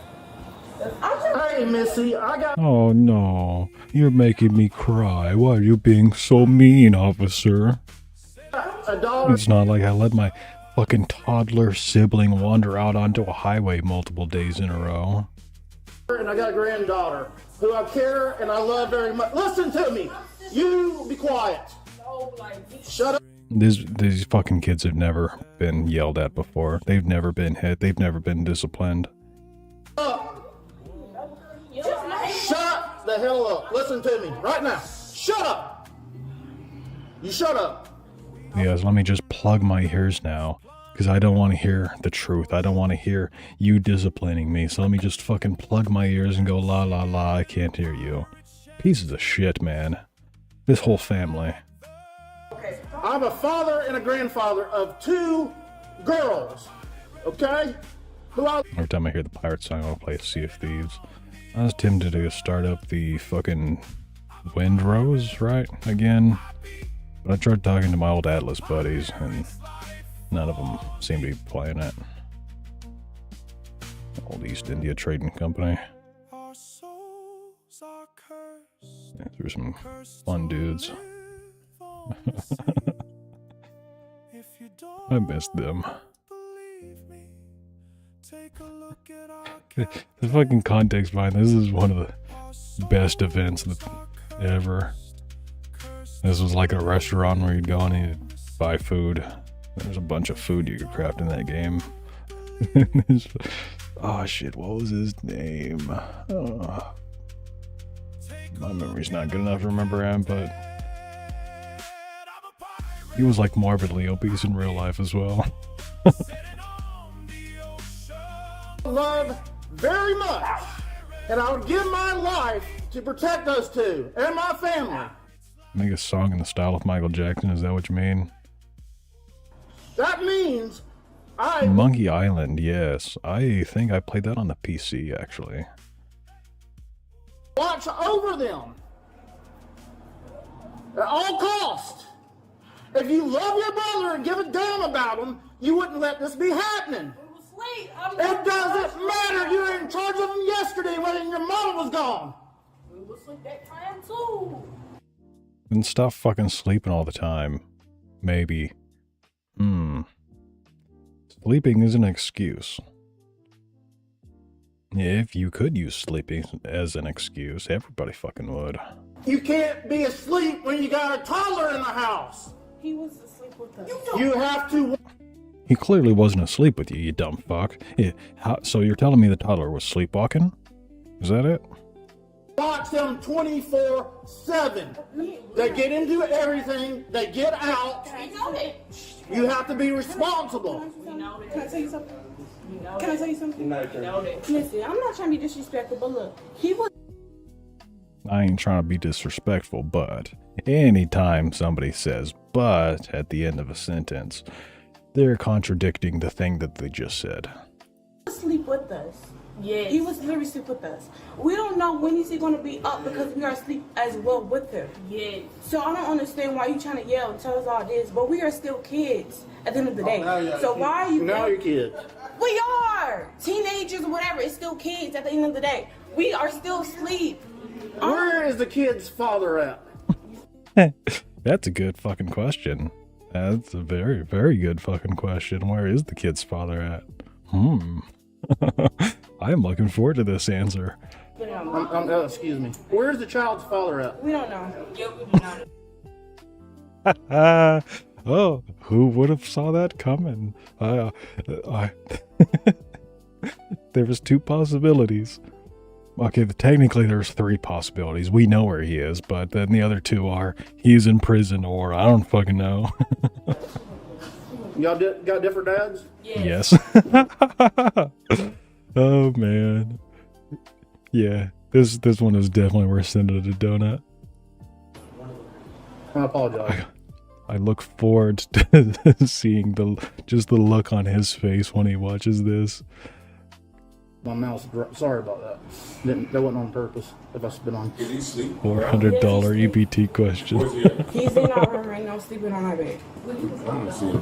Hey, Missy, I got... Oh no, you're making me cry. Why are you being so mean, officer? a daughter. It's not like I let my fucking toddler sibling wander out onto a highway multiple days in a row. And I got a granddaughter who I care and I love very much. Listen to me. You be quiet. Shut up. These fucking kids have never been yelled at before. They've never been hit. They've never been disciplined. Shut the hell up. Listen to me right now. Shut up. You shut up. Yes, let me just plug my ears now, because I don't want to hear the truth. I don't want to hear you disciplining me. So let me just fucking plug my ears and go la la la. I can't hear you. Pieces of shit, man. This whole family. I'm a father and a grandfather of 2 girls. Okay? Every time I hear the pirate song, I'll play Sea of Thieves. I was tempted to start up the fucking Windrose, right? Again. But I tried talking to my old Atlas buddies, and none of them seem to be playing it. Old East India Trading Company. Yeah, through some fun dudes. I missed them. The fucking context behind this is one of the best events ever. This was like a restaurant where you'd go and you'd buy food. There's a bunch of food you could craft in that game. Oh shit, what was his name? Oh. My memory's not good enough to remember him, but he was like morbidly obese in real life as well. Love very much, and I would give my life to protect those 2 and my family. Make a song in the style of Michael Jackson, is that what you mean? That means Monkey Island, yes. I think I played that on the PC, actually. watch over them at all costs. If you love your brother and give a damn about him, you wouldn't let this be happening. It doesn't matter. You were in charge of him yesterday when your mom was gone. We was asleep that time too. And stop fucking sleeping all the time. Maybe. Sleeping is an excuse. If you could use sleeping as an excuse, everybody fucking would. You can't be asleep when you got a toddler in the house. He was asleep with us. You have to. He clearly wasn't asleep with you, you dumb fuck. So you're telling me the toddler was sleepwalking? Is that it? Watch them 24/7. They get into everything. They get out. You have to be responsible. Can I tell you something? Can I tell you something? Listen, I'm not trying to be disrespectful, but look, he was. I ain't trying to be disrespectful, but anytime somebody says but at the end of a sentence, they're contradicting the thing that they just said. Asleep with us. Yes. He was literally asleep with us. We don't know when he's going to be up because we are asleep as well with him. Yes. So I don't understand why you trying to yell and tell us all this, but we are still kids at the end of the day. So why are you... Now you're kids. We are! Teenagers or whatever, it's still kids at the end of the day. We are still asleep. Where is the kid's father at? That's a good fucking question. That's a very, very good fucking question. Where is the kid's father at? I'm looking forward to this answer. Excuse me. Where's the child's father at? We don't know. Yeah, we do not. Oh, who would have saw that coming? There was 2 possibilities. Okay, technically there's 3 possibilities. We know where he is, but then the other 2 are he's in prison or I don't fucking know. Y'all got different dads? Yes. Oh man. Yeah, this one is definitely worth sending a donut. I apologize. I look forward to seeing the look on his face when he watches this. My mouth's sorry about that. That wasn't on purpose. If I spit on. Did he sleep? $400 EBT question. He's in our room right now, sleeping on our bed. I don't see him.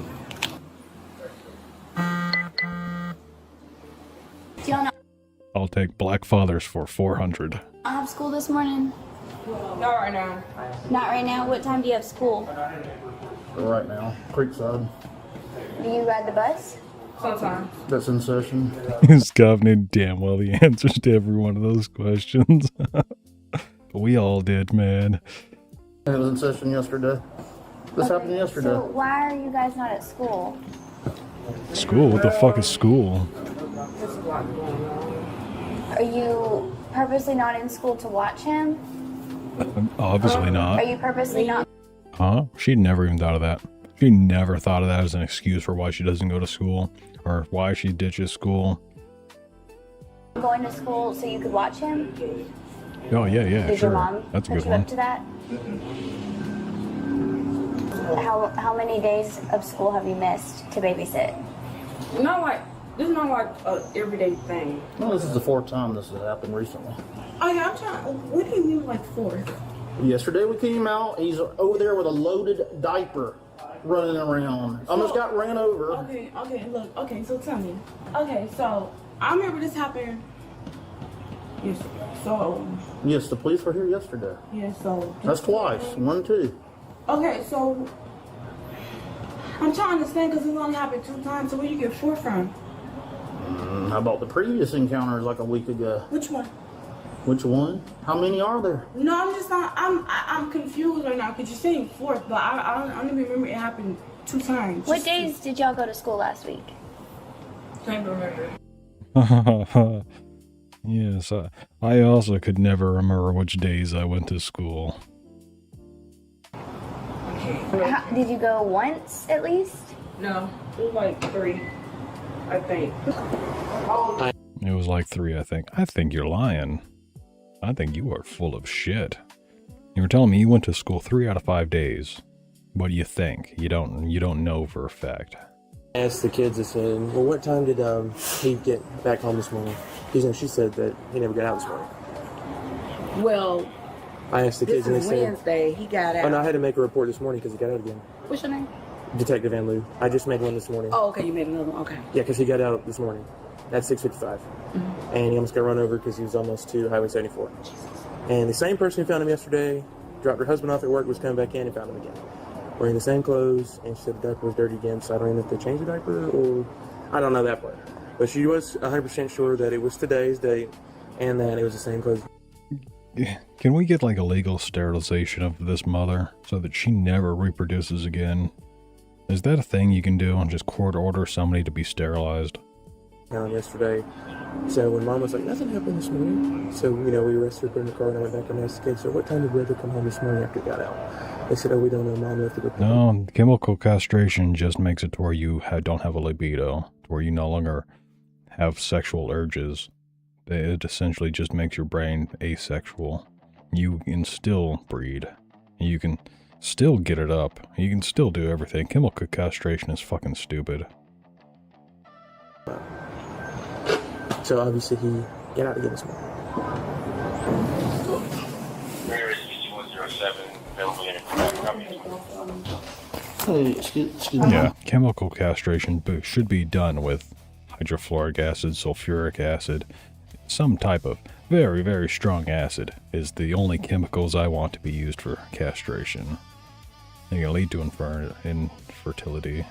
I'll take Black Fathers for 400. I have school this morning. Not right now. Not right now. What time do you have school? Right now, Creekside. Do you ride the bus? Sometimes. That's in session. Scott knew damn well the answers to every one of those questions. We all did, man. It was in session yesterday. This happened yesterday. So why are you guys not at school? School? What the fuck is school? Are you purposely not in school to watch him? Obviously not. Are you purposely not? Huh? She'd never even thought of that. She never thought of that as an excuse for why she doesn't go to school or why she ditches school. Going to school so you could watch him? Oh, yeah, Did sure. your mom That's a put good you one. up to that? How many days of school have you missed to babysit? Not like, this is not like a everyday thing. Well, this is the fourth time this has happened recently. Oh yeah, I'm trying, what do you mean like fourth? Yesterday we came out, he's over there with a loaded diaper running around. Almost got ran over. Okay, look, okay, so tell me. Okay, so I remember this happened yesterday. So Yes, the police were here yesterday. yeah, so That's twice, 1, 2. okay, so I'm trying to understand because it's only happened 2 times. So where you get 4 from? How about the previous encounters like a week ago? Which one? Which one? How many are there? No, I'm just not. I'm confused right now because you're saying 4th, but I don't even remember it happened 2 times. What days did y'all go to school last week? Can't remember. Yes, I also could never remember which days I went to school. Did you go once at least? No, it was like 3, I think. It was like 3, I think. I think you're lying. I think you are full of shit. You were telling me you went to school 3 out of 5 days. What do you think? You don't know for a fact. I asked the kids, I said, well, what time did he get back home this morning? Because she said that he never got out this morning. Well, I asked the kids and they said, Wednesday, he got out. oh no, I had to make a report this morning because he got out again. What's your name? Detective Van Loo. I just made one this morning. Oh, okay, you made another one, okay. Yeah, because he got out this morning at 6:55. And he almost got run over because he was almost to Highway 74. And the same person who found him yesterday, dropped her husband off at work, was coming back in and found him again. Wearing the same clothes, and she said the diaper was dirty again, so I don't even know if they changed the diaper or... I don't know that part. But she was 100% sure that it was today's date and that it was the same clothes. Can we get like a legal sterilization of this mother so that she never reproduces again? Is that a thing you can do and just court order somebody to be sterilized? Yesterday. So when Mom was like, nothing happened this morning. So, we arrested her, put her in the car, and I went back and asked the kids, so what time did Brother come home this morning after he got out? They said, oh, we don't know, Mom left the report. No, chemical castration just makes it to where you don't have a libido, to where you no longer have sexual urges. It essentially just makes your brain asexual. You can still breed. You can still get it up. You can still do everything. Chemical castration is fucking stupid. So obviously he got out again this morning. Hey, excuse me. Yeah, chemical castration should be done with hydrofluoric acid, sulfuric acid, some type of very, very strong acid is the only chemicals I want to be used for castration. They can lead to infertility.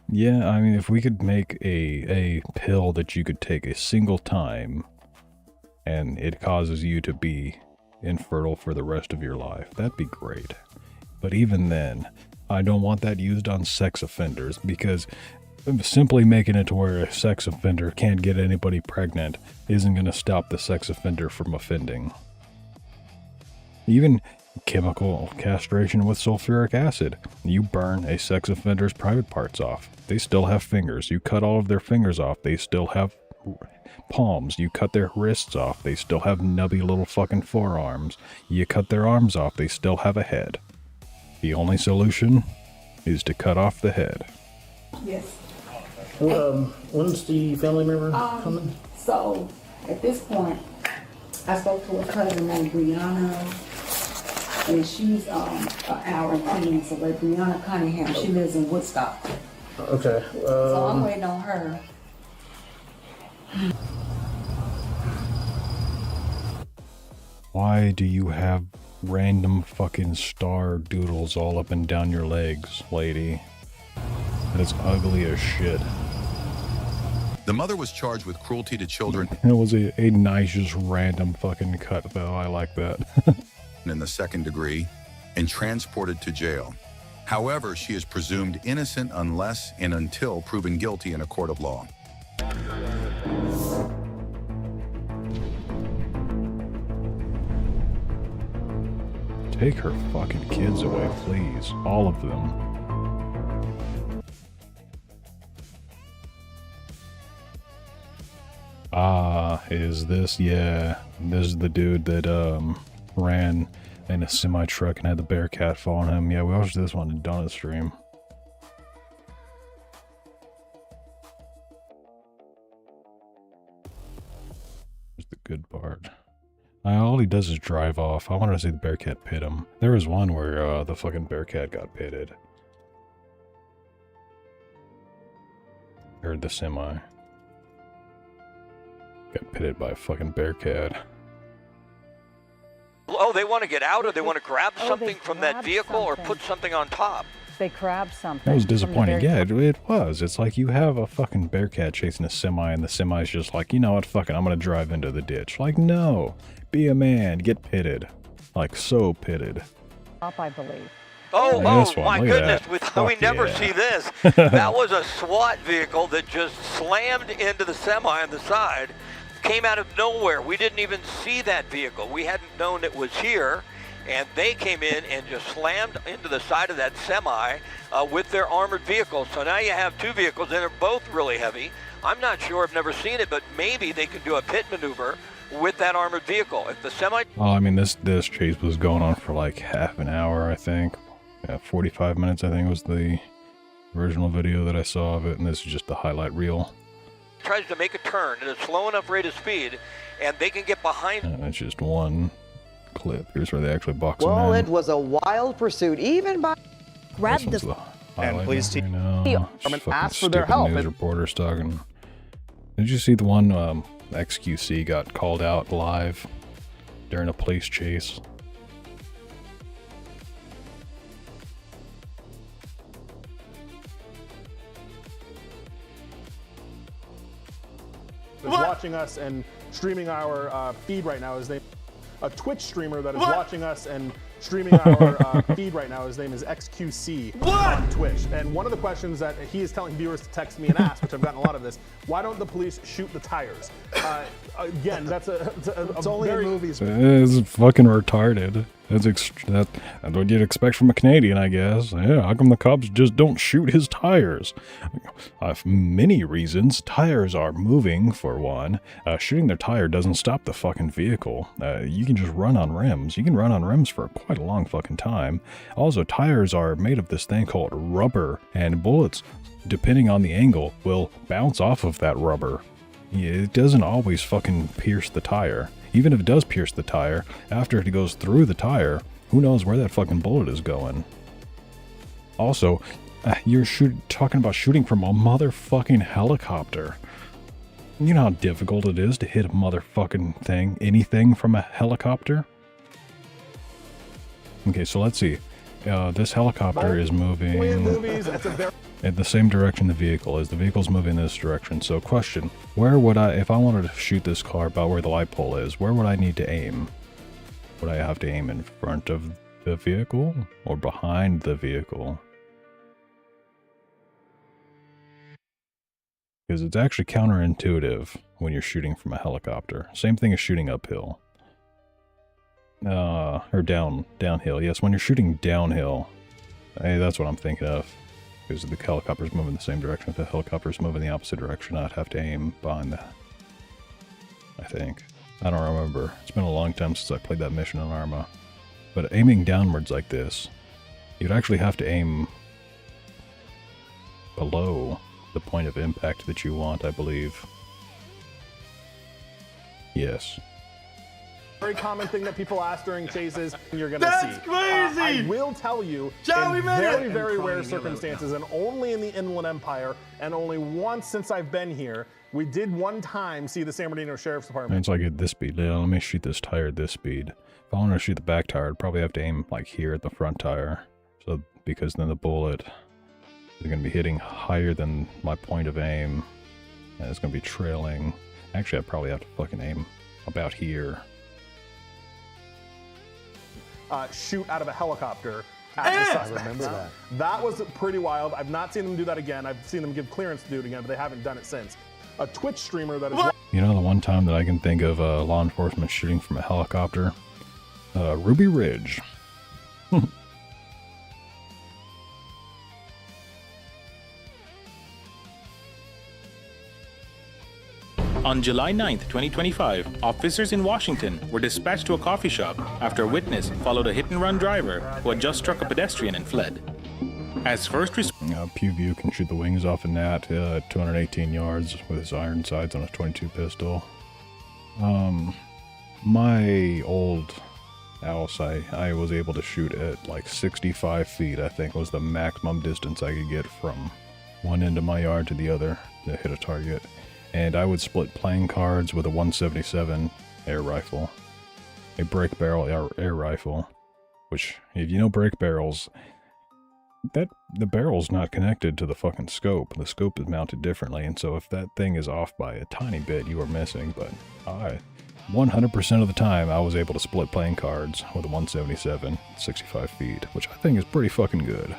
Yeah, I mean, if we could make a pill that you could take a single time and it causes you to be infertile for the rest of your life, that'd be great. But even then, I don't want that used on sex offenders because simply making it to where a sex offender can't get anybody pregnant isn't going to stop the sex offender from offending. Even chemical castration with sulfuric acid. You burn a sex offender's private parts off. They still have fingers. You cut all of their fingers off. They still have palms. You cut their wrists off. They still have nubby little fucking forearms. You cut their arms off. They still have a head. The only solution is to cut off the head. Yes. When's the family member coming? So, at this point, I spoke to a cousin named Brianna, and she's an hour and 10 minutes away. Brianna Cunningham, she lives in Woodstock. Okay. So I'm waiting on her. Why do you have random fucking star doodles all up and down your legs, lady? That's ugly as shit. The mother was charged with cruelty to children. It was a nice, just random fucking cut, though. I like that. In the second degree and transported to jail. However, she is presumed innocent unless and until proven guilty in a court of law. Take her fucking kids away, please. All of them. Is this? Yeah. This is the dude that, ran in a semi-truck and had the Bearcat fall on him. Yeah, we watched this one in Donna's stream. Here's the good part. All he does is drive off. I wanted to see the Bearcat pit him. There was one where, the fucking Bearcat got pitted. Or the semi. Got pitted by a fucking Bearcat. Oh, they want to get out, or they want to grab something from that vehicle, or put something on top. They grabbed something. That was disappointing. Yeah, it was. It's like you have a fucking Bearcat chasing a semi, and the semi's just like, you know what, fuck it, I'm gonna drive into the ditch. Like, no. Be a man. Get pitted. Like, so pitted. I believe. Oh, my goodness. We never yeah. see this. That was a SWAT vehicle that just slammed into the semi on the side. Came out of nowhere. We didn't even see that vehicle. We hadn't known it was here. And they came in and just slammed into the side of that semi with their armored vehicle. So now you have two vehicles, and they're both really heavy. I'm not sure. I've never seen it, but maybe they could do a pit maneuver with that armored vehicle. If the semi... Oh, I mean, this chase was going on for like half an hour, I think. Yeah, 45 minutes, I think, was the original video that I saw of it, and this is just the highlight reel. Tries to make a turn at a slow enough rate of speed, and they can get behind... And it's just one clip. Here's where they actually box him Well, in. it was a wild pursuit, even by... Grab the... And please right now. ask for their help. News reporters talking. Did you see the one XQC got called out live during a police chase? That's watching us and streaming our feed right now. His name, a Twitch streamer that is watching us and streaming our feed right now. His name is XQC on Twitch. And one of the questions that he is telling viewers to text me and ask, which I've gotten a lot of this, why don't the police shoot the tires? Again, that's it's only very... in movies. It's fucking retarded. That's what you'd expect from a Canadian, I guess. Yeah, how come the cops just don't shoot his tires? Many reasons. Tires are moving, for one. Shooting their tire doesn't stop the fucking vehicle. You can just run on rims. You can run on rims for quite a long fucking time. Also, tires are made of this thing called rubber, and bullets, depending on the angle, will bounce off of that rubber. It doesn't always fucking pierce the tire. Even if it does pierce the tire, after it goes through the tire, who knows where that fucking bullet is going. Also, you're talking about shooting from a motherfucking helicopter. You know how difficult it is to hit a motherfucking thing, anything from a helicopter? Okay, so let's see. This helicopter is moving in the same direction the vehicle is. The vehicle's moving in this direction. So question, where would I, if I wanted to shoot this car about where the light pole is, where would I need to aim? Would I have to aim in front of the vehicle or behind the vehicle? Because it's actually counterintuitive when you're shooting from a helicopter. Same thing as shooting uphill. Or downhill. Yes, when you're shooting downhill, hey, that's what I'm thinking of. Because the helicopter's moving the same direction. If the helicopter's moving the opposite direction, I'd have to aim behind that. I think. I don't remember. It's been a long time since I played that mission on Arma. But aiming downwards like this, you'd actually have to aim below the point of impact that you want, I believe. Yes. Very common thing that people ask during chases, you're gonna see. That's crazy! I will tell you, in very rare circumstances, and only in the Inland Empire, and only once since I've been here, we did one time see the San Bernardino Sheriff's Department. It's like at this speed. Yeah, let me shoot this tire at this speed. If I want to shoot the back tire, I'd probably have to aim like here at the front tire. So, because then the bullet is going to be hitting higher than my point of aim, and it's going to be trailing. Actually, I'd probably have to fucking aim about here. Shoot out of a helicopter at the suspect. I remember that. That was pretty wild. I've not seen them do that again. I've seen them give clearance to do it again, but they haven't done it since. A Twitch streamer that is... You know, the one time that I can think of law enforcement shooting from a helicopter? Ruby Ridge. On July 9th, 2025, officers in Washington were dispatched to a coffee shop after a witness followed a hit-and-run driver who had just struck a pedestrian and fled. As first responders, Pew View can shoot the wings off a gnat at 218 yards with his iron sights on a 22 pistol. My old house, I was able to shoot at like 65 feet, I think was the maximum distance I could get from one end of my yard to the other to hit a target. And I would split playing cards with a 177 air rifle, a break barrel air rifle, which, if you know break barrels, the barrel's not connected to the fucking scope. The scope is mounted differently, and so if that thing is off by a tiny bit, you are missing. But 100% of the time, I was able to split playing cards with a 177 at 65 feet, which I think is pretty fucking good.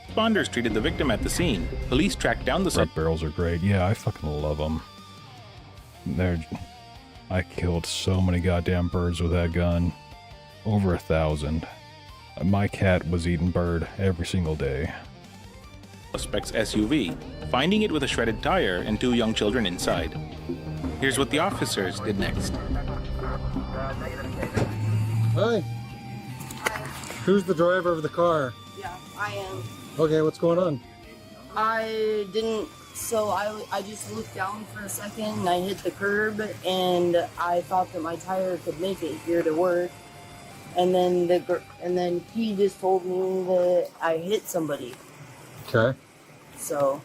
Responders treated the victim at the scene. Police tracked down the Break barrels are great. Yeah, I fucking love them. I killed so many goddamn birds with that gun. Over 1,000. My cat was eating bird every single day. Suspect's SUV, finding it with a shredded tire and 2 young children inside. Here's what the officers did next. Hi. Who's the driver of the car? Yeah, I am. Okay, what's going on? I just looked down for a second and I hit the curb and I thought that my tire could make it here to work. And then he just told me that I hit somebody. Okay. So.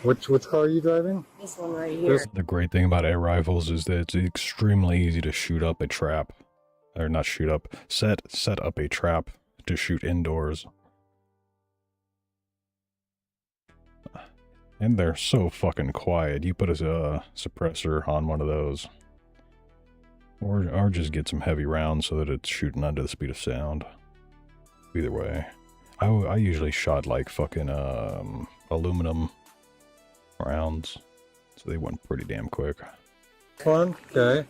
Which car are you driving? This one right here. The great thing about air rifles is that it's extremely easy to shoot up a trap. Or not shoot up, set up a trap to shoot indoors. And they're so fucking quiet. You put a suppressor on one of those. Or just get some heavy rounds so that it's shooting under the speed of sound. Either way. I usually shot like fucking aluminum rounds. So they went pretty damn quick. Fun? Okay.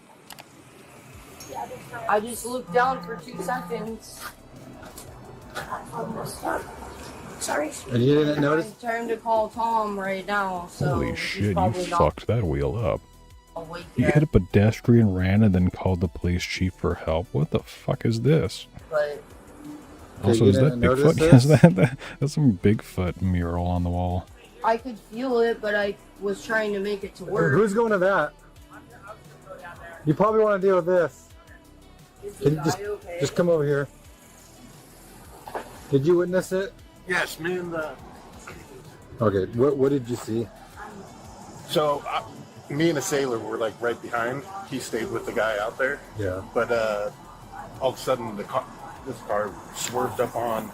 I just looked down for 2 seconds. Sorry. And you didn't notice? I'm trying to call Tom right now, so Holy he's shit, you probably not fucked that wheel up. awake You yet, hit a pedestrian, ran, and then called the police chief for help? What the fuck is this? but Also, you is that didn't notice Bigfoot? Is this? that's some Bigfoot mural on the wall. I could feel it, but I was trying to make it to work. Who's going to that? You probably want to deal with this. Is Can the you guy okay? just come over here? Did you witness it? Yes, me and the. Okay, what did you see? So, me and a sailor were like right behind. He stayed with the guy out there. Yeah. But all of a sudden, this car swerved up on,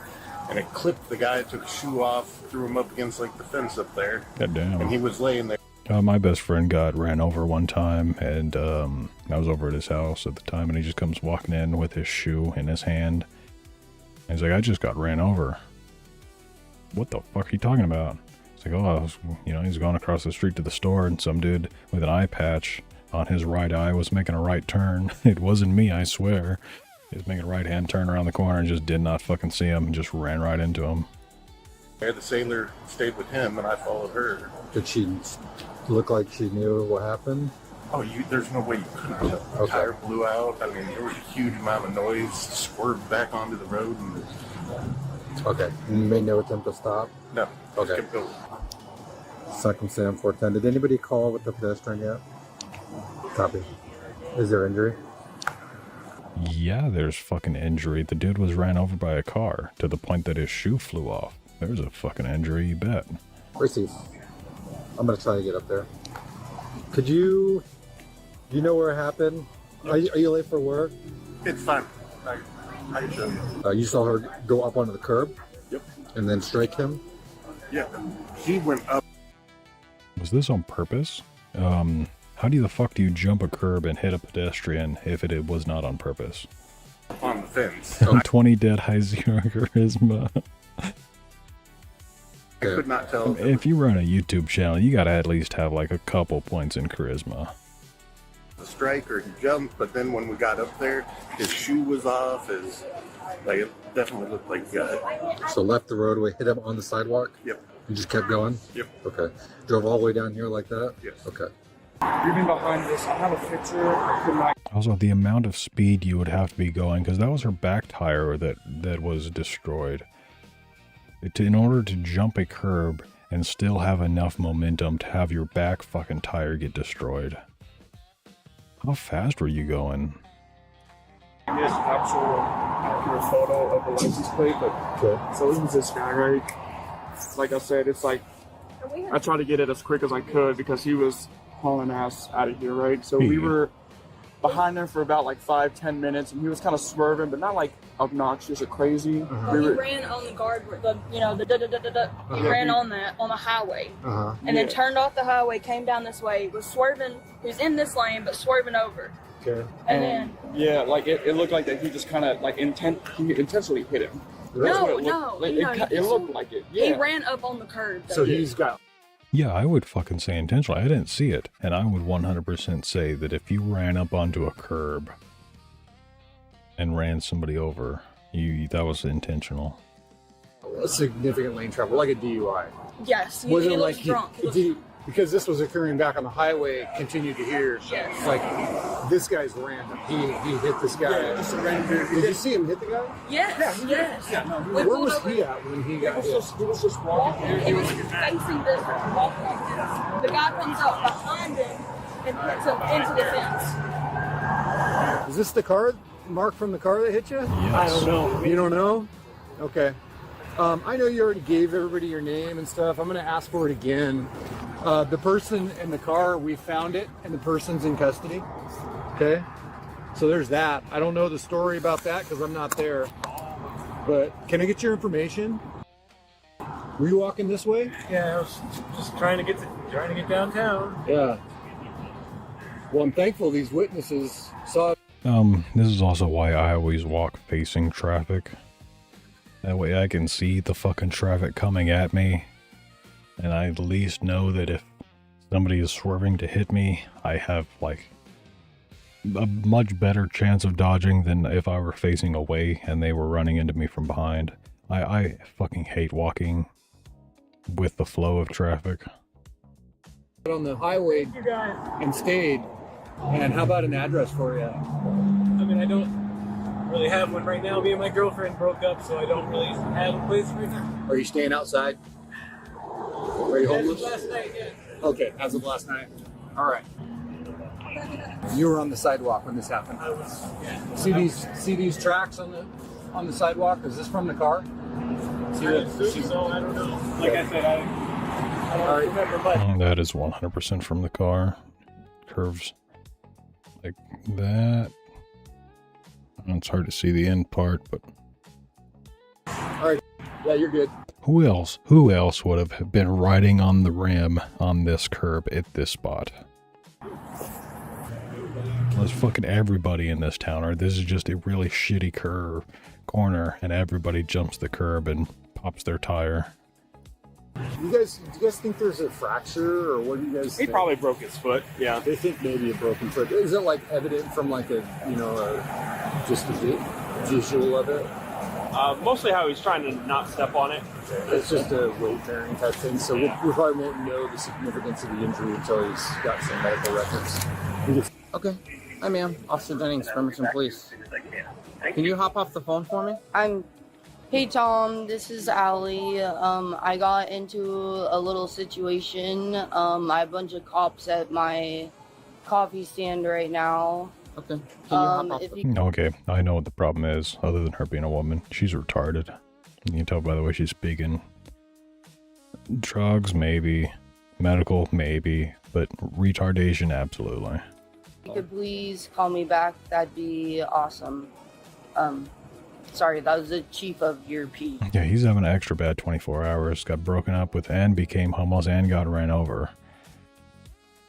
and it clipped the guy. Took his shoe off, threw him up against like the fence up there. God damn. And he was laying there. My best friend got ran over one time, and I was over at his house at the time, and he just comes walking in with his shoe in his hand. And he's like, I just got ran over. What the fuck are you talking about? It's like, oh, he's going across the street to the store, and some dude with an eye patch on his right eye was making a right turn. It wasn't me, I swear. He was making a right-hand turn around the corner and just did not fucking see him and just ran right into him. The sailor stayed with him, and I followed her. Did she look like she knew what happened? Oh, there's no way you couldn't tell. The Okay. tire blew out. I mean, there was a huge amount of noise. Swerved back onto the road. And Okay. You made no attempt to stop? no, Okay. kept going. Circumstance 410. Did anybody call with the pedestrian yet? Copy. Is there injury? Yeah, there's fucking injury. The dude was ran over by a car to the point that his shoe flew off. There's a fucking injury, you bet. Reese's. I'm gonna try to get up there. Could you... Do you know where it happened? Are you late for work? It's fine. I can show you. You saw her go up onto the curb? Yep. And then strike him? Yeah. He went up. Was this on purpose? How the fuck do you jump a curb and hit a pedestrian if it was not on purpose? On the fence. 20 dead, high 0 charisma. I could not tell. If you run a YouTube channel, you gotta at least have like a couple points in charisma. The strike or he jumped, but then when we got up there, his shoe was off. Like, it definitely looked like So left the roadway, hit him on the sidewalk? Yep. And just kept going? Yep. Okay. Drove all the way down here like that? Yes. Okay. Even behind this, I have a picture. I could not. Also, the amount of speed you would have to be going, because that was her back tire that was destroyed. In order to jump a curb and still have enough momentum to have your back fucking tire get destroyed. How fast were you going? This actual accurate photo of the license plate, but so this was this guy, right? Like I said, it's like I tried to get it as quick as I could because he was hauling ass out of here, right? So we were behind him for about like 5-10 minutes, and he was kind of swerving, but not like obnoxious or crazy. He ran on the guard, he ran on the highway, and then turned off the highway, came down this way, was swerving. He was in this lane, but swerving over. Okay. And then yeah, like it looked like that he just kind of like he intentionally hit him. It looked like it. Yeah. He ran up on the curb. So he's got. Yeah, I would fucking say intentionally. I didn't see it. And I would 100% say that if you ran up onto a curb and ran somebody over, that was intentional. A significant lane travel, like a DUI. Yes, he looks drunk. Because this was occurring back on the highway, continued to hear. Yes. Like, this guy's random. He hit this guy. Yeah, just a random. Did you see him hit the guy? Yes, yes. Yeah, no, Where was he at when he got hit? He was just walking here. He was facing this, walking like this. The guy comes up behind him and hits him into the fence. Is this the car, mark from the car that hit you? Yes. I don't know. You don't know? Okay. I know you already gave everybody your name and stuff. I'm going to ask for it again. The person in the car, we found it, and the person's in custody. Okay? So there's that. I don't know the story about that because I'm not there. But can I get your information? Were you walking this way? Yeah, I was just trying to get downtown. Yeah. Well, I'm thankful these witnesses saw. This is also why I always walk facing traffic. That way I can see the fucking traffic coming at me. And I at least know that if somebody is swerving to hit me, I have, like, a much better chance of dodging than if I were facing away and they were running into me from behind. I fucking hate walking with the flow of traffic. On the highway and stayed. And how about an address for you? I mean, I don't really have one right now. Me and my girlfriend broke up, so I don't really have a place right now. Are you staying outside? Are you homeless? Last night, yeah. Okay, as of last night. All right. You were on the sidewalk when this happened. I was. Yeah. See these tracks on the sidewalk? Is this from the car? See I assume so. I don't know. Like I said, I don't remember much. That is 100% from the car. Curves like that. It's hard to see the end part, but... Alright, yeah, you're good. Who else would have been riding on the rim on this curb at this spot? There's fucking everybody in this town, or this is just a really shitty corner, and everybody jumps the curb and pops their tire. Do you guys think there's a fracture, or what do you guys think? He probably broke his foot, yeah. They think maybe a broken foot. Is it like evident from like just a visual of it? Mostly how he's trying to not step on it. It's just a weight bearing type thing, so we probably won't know the significance of the injury until he's got some medical records. Okay. Hi, ma'am. Officer Jennings, Bremerton Police. Can you hop off the phone for me? Hey Tom, this is Allie. I got into a little situation. I have a bunch of cops at my coffee stand right now. Okay. Can you hop off Okay, I know what the problem is, other than her being a woman. She's retarded. You can tell by the way she's speaking. Drugs, maybe. Medical, maybe. But retardation, absolutely. If you could please call me back, that'd be awesome. Sorry, that was the chief of your P. Yeah, he's having an extra bad 24 hours. Got broken up with and became homeless and got ran over.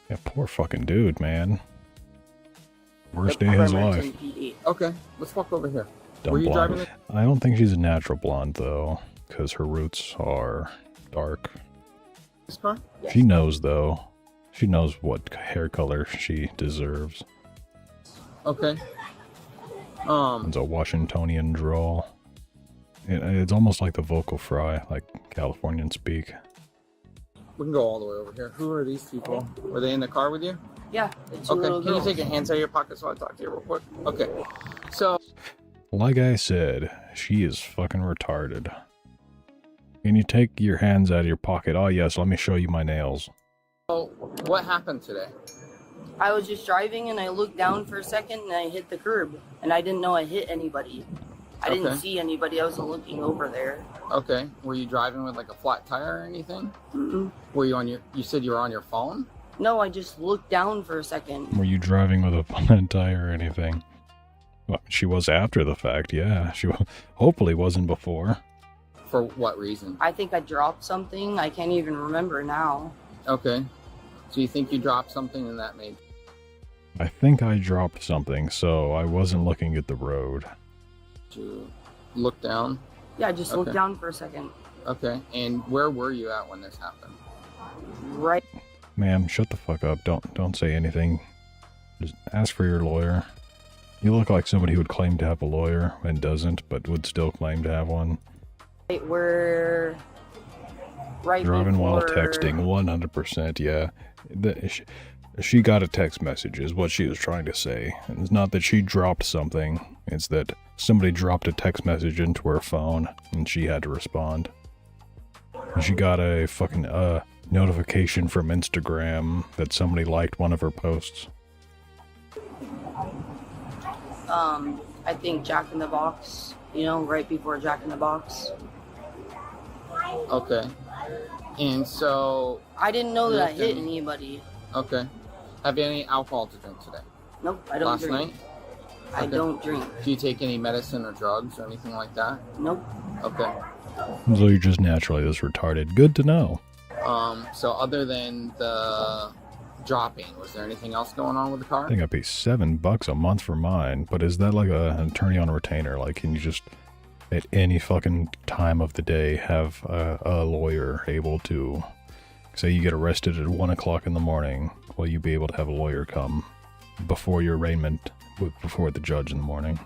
Yeah, poor fucking dude, man. Worst day of his life. Okay, let's walk over here. Dumb Were you blonde. driving it? I don't think she's a natural blonde, though, because her roots are dark. This car? She knows, though. She knows what hair color she deserves. Okay. It's a Washingtonian drawl. It's almost like the vocal fry, like Californian speak. We can go all the way over here. Who are these people? Were they in the car with you? Yeah. Okay, can you take your hands out of your pockets while I talk to you real quick? Okay. So, like I said, she is fucking retarded. Can you take your hands out of your pocket? Oh yes, let me show you my nails. so what happened today? I was just driving and I looked down for a second and I hit the curb and I didn't know I hit anybody. I didn't Okay. see anybody. I wasn't looking over there. Okay. Were you driving with like a flat tire or anything? Mm-mm. Were you on your? You said you were on your phone. No, I just looked down for a second. Were you driving with a flat tire or anything? Well, she was after the fact, yeah. She hopefully wasn't before. For what reason? I think I dropped something. I can't even remember now. Okay. So you think you dropped something and that made? I think I dropped something, so I wasn't looking at the road. You look down. Yeah, I just looked Okay. down for a second. Okay. And where were you at when this happened? Right. Ma'am, shut the fuck up. Don't say anything. Just ask for your lawyer. You look like somebody who would claim to have a lawyer and doesn't, but would still claim to have one. We're right Driving while before- texting, 100%, yeah. She got a text message is what she was trying to say. It's not that she dropped something, it's that somebody dropped a text message into her phone and she had to respond. And she got a fucking notification from Instagram that somebody liked one of her posts. I think Jack in the Box, you know, right before Jack in the Box. Okay. And so. I didn't know that I hit Listen. anybody. Okay. Have you any alcohol to drink today? Nope, I don't Last drink. night? I Okay. don't drink. Do you take any medicine or drugs or anything like that? Nope. Okay. So you're just naturally this retarded. Good to know. So other than the dropping, was there anything else going on with the car? I think I pay $7 a month for mine, but is that like an attorney on a retainer? Like, can you just at any fucking time of the day have a lawyer able to, say you get arrested at 1 o'clock in the morning, will you be able to have a lawyer come before your arraignment, before the judge in the morning?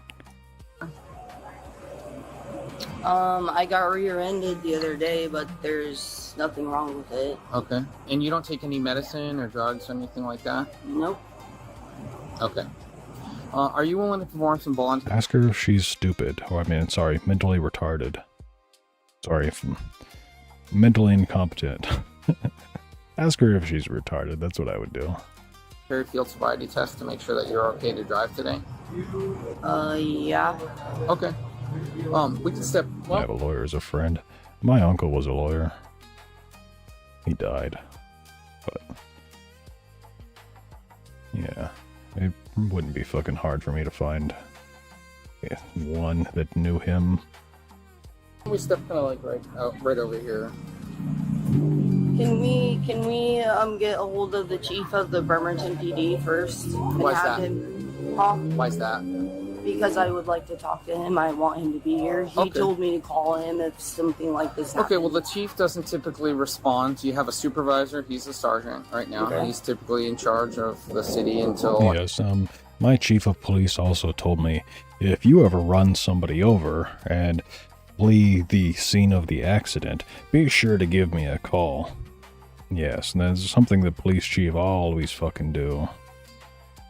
I got rear-ended the other day, but there's nothing wrong with it. Okay. And you don't take any medicine or drugs or anything like that? Nope. Okay. Are you willing to perform some voluntary? Ask her if she's stupid, or sorry, mentally retarded. Sorry, mentally incompetent. Ask her if she's retarded, that's what I would do. Field sobriety test to make sure that you're okay to drive today? Yeah. Okay. We can step. I have a lawyer as a friend. My uncle was a lawyer. He died. But yeah, it wouldn't be fucking hard for me to find one that knew him. We step kind of like right over here. Can we get a hold of the chief of the Bremerton PD first? And Why's have that? him, huh? Why's that? Because I would like to talk to him. I want him to be here. He Okay. told me to call him if something like this Okay, happened. well, the chief doesn't typically respond. You have a supervisor. He's a sergeant right now. Okay. He's typically in charge of the city until. Yes, my chief of police also told me if you ever run somebody over and flee the scene of the accident, be sure to give me a call. Yes, and that's something the police chief always fucking do.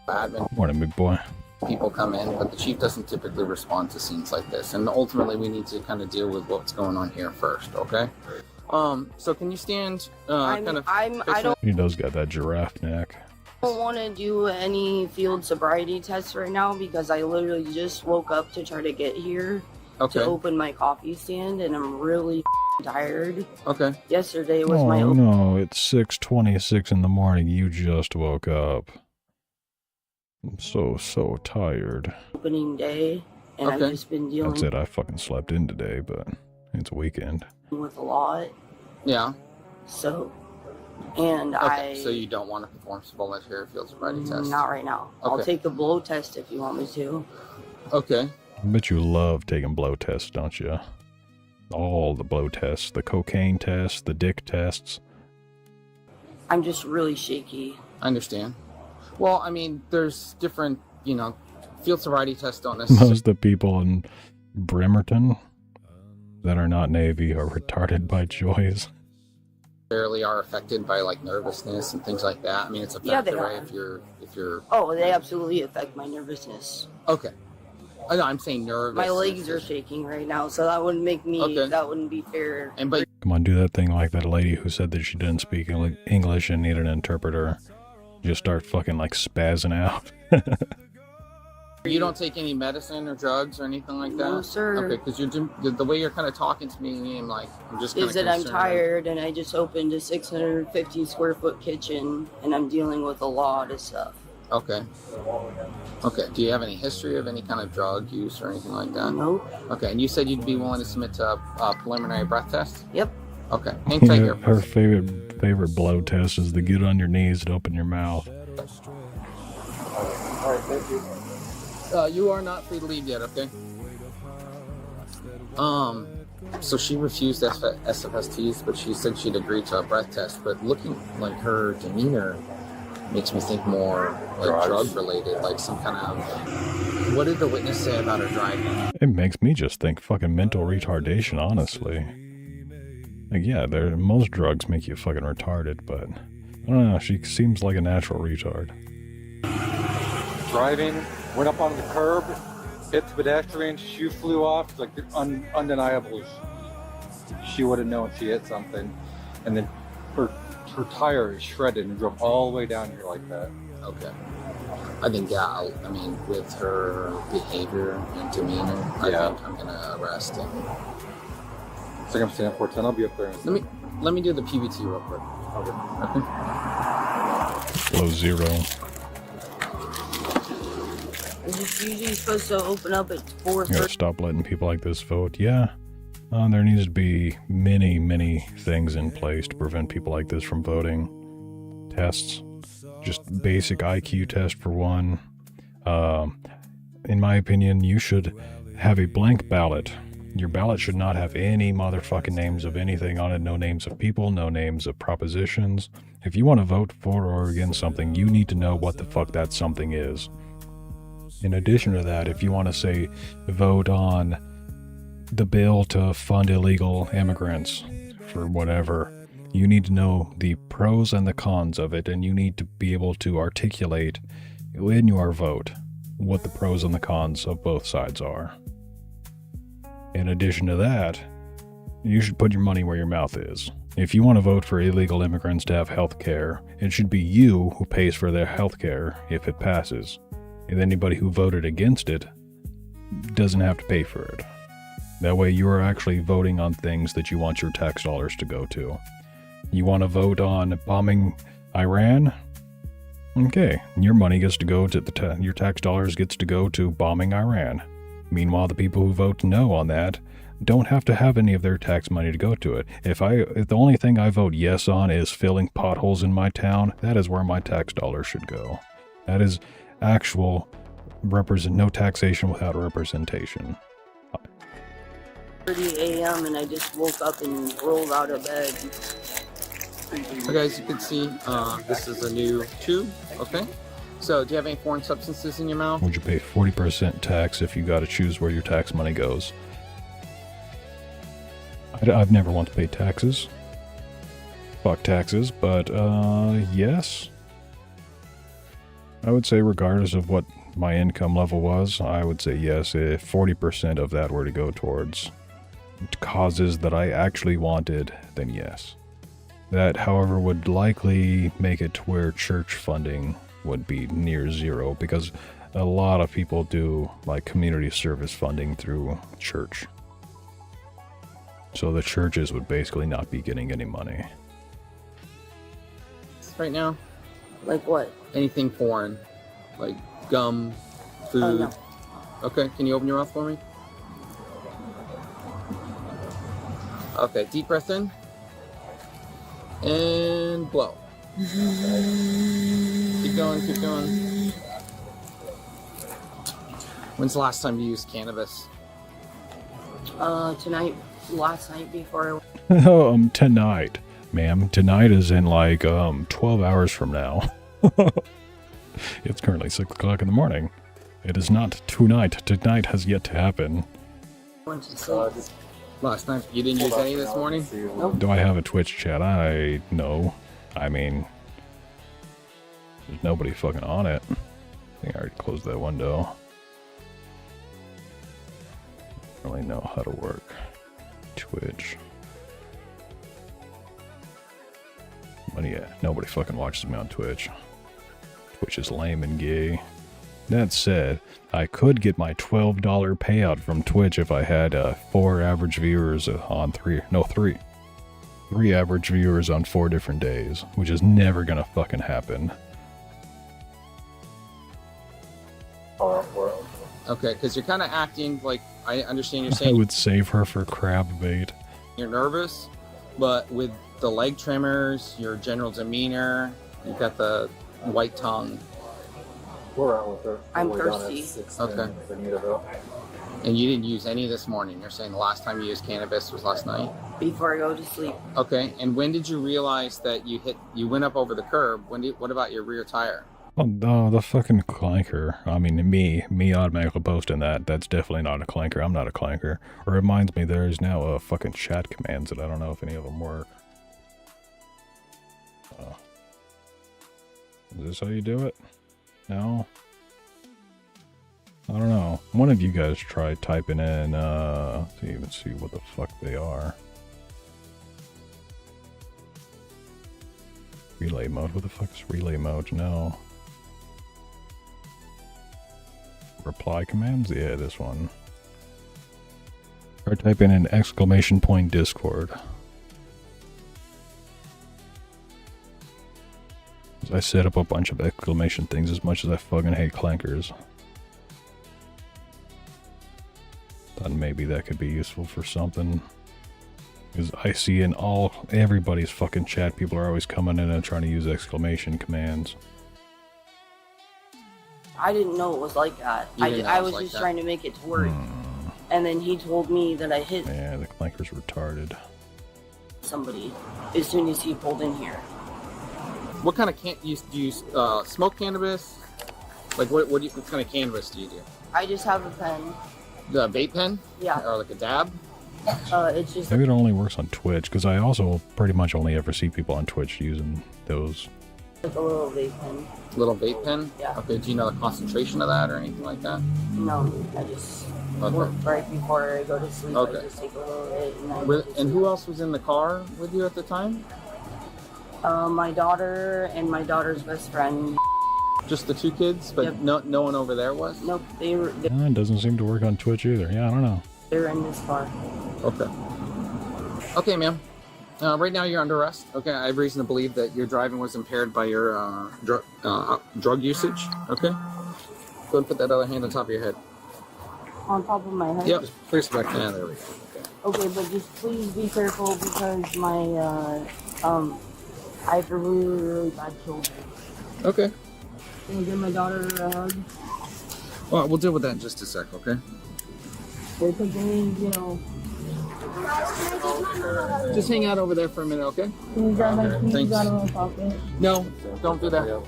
Admin. Morning, big boy. People come in, but the chief doesn't typically respond to scenes like this. And ultimately, we need to kind of deal with what's going on here first, okay? So can you stand I don't He does got that giraffe neck. want to do any field sobriety tests right now because I literally just woke up to try to get here Okay. to open my coffee stand, and I'm really tired. Okay. Yesterday was Oh my no, it's 6:26 in the morning. You just woke up. I'm so tired. opening day, and I've just been dealing That's it. I fucking slept in today, but it's a weekend. with a lot. Yeah. So, and Okay, so you don't want to perform some voluntary field sobriety test? not right now. I'll Okay. take the blow test if you want me to. Okay. I bet you love taking blow tests, don't you? All the blow tests, the cocaine tests, the dick tests. I'm just really shaky. I understand. Well, I mean, there's different, field sobriety tests don't necessarily. Most of the people in Bremerton that are not Navy are retarded by choice. Are affected by like nervousness and things like that. I mean, it's a Yeah, they factor, right? are. If you're. Oh, they absolutely affect my nervousness. Okay. I know, I'm saying nervous. My legs are shaking right now, so that wouldn't make me. Okay. That wouldn't be fair. And but Come on, do that thing like that lady who said that she didn't speak English and needed an interpreter. Just start fucking like spazzing out. you don't take any medicine or drugs or anything like that? No, sir. Okay, because the way you're kind of talking to me, I'm like, I'm just kind of Is that I'm tired and I just opened a 650 square foot kitchen and I'm dealing with a lot of stuff. Okay. Okay. Do you have any history of any kind of drug use or anything like that? Nope. Okay. And you said you'd be willing to submit to a preliminary breath test? Yep. Okay. Hang tight here. Her favorite blow test is to get on your knees and open your mouth. All right, thank you. You are not free to leave yet, okay? So she refused SFSTs, but she said she'd agreed to a breath test. But looking like her demeanor makes me think more like drug related, like some kind of. What did the witness say about her driving? It makes me just think fucking mental retardation, honestly. Like, yeah, most drugs make you fucking retarded, but I don't know, she seems like a natural retard. Driving, went up on the curb, hit the pedestrian, shoe flew off, like undeniable. She would have known she hit something, and then her tire is shredded and drove all the way down here like that. Okay. I think, yeah, I mean, with her behavior and demeanor, I think I'm gonna arrest him. I think I'm staying at 410. I'll be up there. Let me do the PBT real quick. Okay. Low zero. Is this usually supposed to open up at 4:30? You gotta stop letting people like this vote. Yeah. There needs to be many, many things in place to prevent people like this from voting. Tests. Just basic IQ test for one. In my opinion, you should have a blank ballot. Your ballot should not have any motherfucking names of anything on it. No names of people, no names of propositions. If you want to vote for or against something, you need to know what the fuck that something is. In addition to that, if you want to say vote on the bill to fund illegal immigrants for whatever, you need to know the pros and the cons of it, and you need to be able to articulate in your vote what the pros and the cons of both sides are. In addition to that, you should put your money where your mouth is. If you want to vote for illegal immigrants to have health care, it should be you who pays for their health care if it passes. And anybody who voted against it doesn't have to pay for it. That way you are actually voting on things that you want your tax dollars to go to. You want to vote on bombing Iran? Okay, your money gets to go to your tax dollars gets to go to bombing Iran. Meanwhile, the people who vote no on that don't have to have any of their tax money to go to it. If the only thing I vote yes on is filling potholes in my town, that is where my tax dollars should go. That is actual no taxation without representation. 30 a.m. and I just woke up and rolled out of bed. Okay, as you can see, this is a new tube, okay? So, do you have any foreign substances in your mouth? Would you pay 40% tax if you got to choose where your tax money goes? I've never once paid taxes. Fuck taxes, but, yes. I would say regardless of what my income level was, I would say yes, if 40% of that were to go towards causes that I actually wanted, then yes. That, however, would likely make it to where church funding would be near zero, because a lot of people do like community service funding through church. So the churches would basically not be getting any money. Right now? Like what? Anything foreign. Like gum, food. No. Okay, can you open your mouth for me? Okay, deep breath in. And blow. Keep going, keep going. When's the last time you used cannabis? Tonight, last night before Tonight, ma'am. Tonight is in like 12 hours from now. It's currently 6 o'clock in the morning. It is not tonight. Tonight has yet to happen. Went to sleep. Last night, you didn't use any this morning? Nope. Do I have a Twitch chat? No. I mean, there's nobody fucking on it. I think I already closed that window. I don't really know how to work Twitch. But yeah, nobody fucking watches me on Twitch. Twitch is lame and gay. That said, I could get my $12 payout from Twitch if I had 4 average viewers on 3 average viewers on 4 different days, which is never gonna fucking happen. Okay, because you're kind of acting like, I understand you're I saying would save her for crab bait. you're nervous, but with the leg tremors, your general demeanor, you've got the white tongue. We're out with her. I'm We're down at thirsty. 6 Okay. in Bonitaville. And you didn't use any this morning. You're saying the last time you used cannabis was last night? Before I go to sleep. Okay, and when did you realize that you went up over the curb? What about your rear tire? Oh, the fucking clanker. I mean, me automatically posting that. That's definitely not a clanker. I'm not a clanker. It reminds me there's now a fucking chat commands that I don't know if any of them work. Is this how you do it? No? I don't know. One of you guys try typing in, to even see what the fuck they are. Relay mode? What the fuck is relay mode? No. Reply commands? Yeah, this one. Try typing in ! Discord. I set up a bunch of exclamation things as much as I fucking hate clankers. Thought maybe that could be useful for something. Because I see in everybody's fucking chat, people are always coming in and trying to use exclamation commands. I didn't know it was like that. I was just trying to make it to work. And then he told me that I hit Yeah, the clanker's retarded. somebody as soon as he pulled in here. What kind of do you smoke cannabis? Like what kind of cannabis do you do? I just have a pen. The vape pen? Yeah. Or like a dab? It's just Maybe it only works on Twitch, because I also pretty much only ever see people on Twitch using those. like a little vape pen. Little vape pen? Yeah. Okay, do you know the concentration of that or anything like that? No, I just work right before I go to sleep. Okay. I just take a little bit and I And who else was in the car with you at the time? my daughter and my daughter's best friend. Just the 2 kids, but Yep. no one over there was? Nope, they were It doesn't seem to work on Twitch either. Yeah, I don't know. they're in this car. Okay. Okay, ma'am. Right now you're under arrest. Okay, I have reason to believe that your driving was impaired by your drug usage. Okay. Go ahead and put that other hand on top of your head. On top of my head. Yep. Just place it back down. There we go. Okay, but just please be careful because my I have a really bad shoulder. Okay. Can you give my daughter a hug? Well, we'll deal with that in just a sec. Okay. They're taking, Just hang out over there for a minute, okay? Can you grab my keys Thanks. out of my pocket? No, don't do that.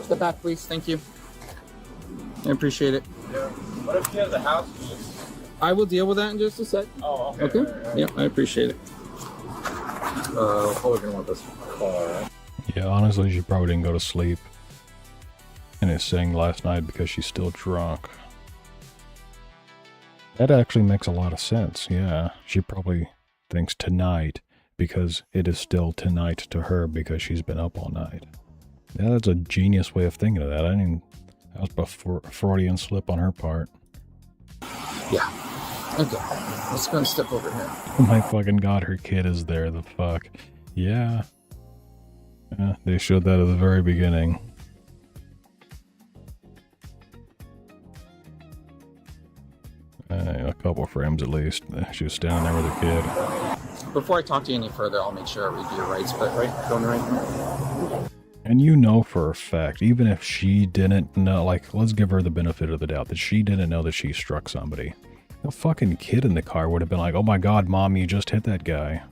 Step back, please. Thank you. I appreciate it. What if she has a house? I will deal with that in just a sec. Oh, okay. Okay? Yeah, I appreciate it. Probably gonna want this car. Yeah, honestly, she probably didn't go to sleep. And is saying last night because she's still drunk. That actually makes a lot of sense, yeah. She probably thinks tonight because it is still tonight to her because she's been up all night. Yeah, that's a genius way of thinking of that. That was a Freudian slip on her part. Yeah. Okay. Let's go and step over here. Oh my fucking god, her kid is there, the fuck. Yeah. Yeah, they showed that at the very beginning. A couple frames at least. She was standing there with her kid. Before I talk to you any further, I'll make sure I read your rights, but right? Going right? And you know for a fact, even if she didn't know, like, let's give her the benefit of the doubt that she didn't know that she struck somebody. The fucking kid in the car would have been like, oh my god, mom, you just hit that guy.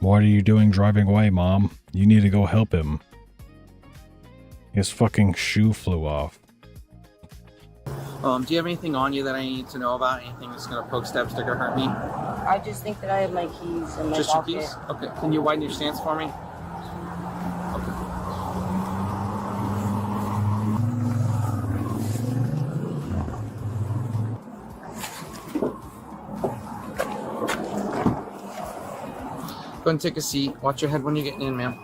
What are you doing driving away, mom? You need to go help him. His fucking shoe flew off. Do you have anything on you that I need to know about? Anything that's gonna poke, stab, stick, or hurt me? I just think that I have my keys in my Just your pocket. keys? Okay. Can you widen your stance for me? Okay. Go ahead and take a seat. Watch your head when you're getting in, ma'am.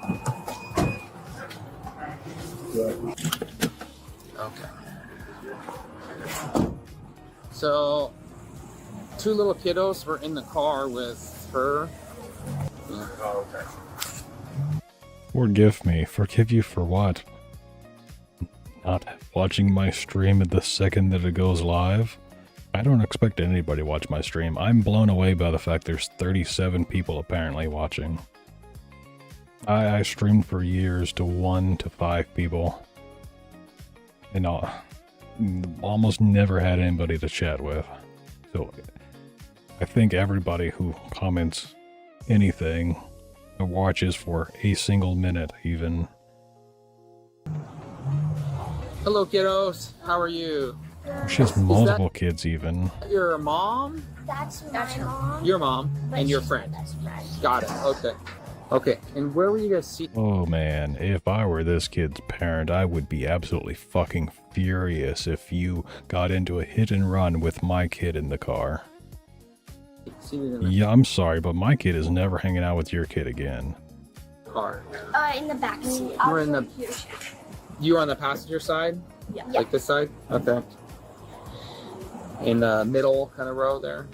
Okay. So, 2 little kiddos were in the car with her. Yeah. Oh, okay. Forgive me. Forgive you for what? Not watching my stream at the second that it goes live? I don't expect anybody to watch my stream. I'm blown away by the fact there's 37 people apparently watching. I streamed for years to 1 to 5 people. And almost never had anybody to chat with. So I think everybody who comments anything or watches for a single minute even. Hello, kiddos. How are you? She has multiple kids even. Your mom? That's my mom. Your mom and your friend. Got it. Okay. Okay. And where were you guys seeing? Oh man, if I were this kid's parent, I would be absolutely fucking furious if you got into a hit and run with my kid in the car. Yeah, I'm sorry, but my kid is never hanging out with your kid again. Car. In the back seat. You were in the. You were on the passenger side? Yeah. Like this side? Okay. In the middle kind of row there.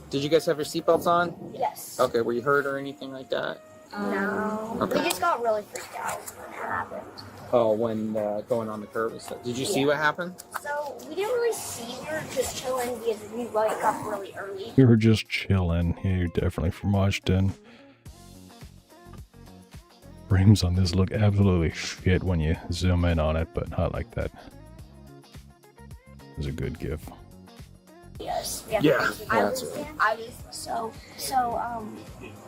Did you guys have your seatbelts on? Yes. Okay, were you hurt or anything like that? No. Okay. We just got really freaked out when it happened. Oh, when going on the curb and stuff. Did you see what happened? So we didn't really see. We were just chilling because we woke up really early. We were just chilling. Yeah, you're definitely from Washington. Frames on this look absolutely shit when you zoom in on it, but not like that. It was a good gif. Yes. Yeah.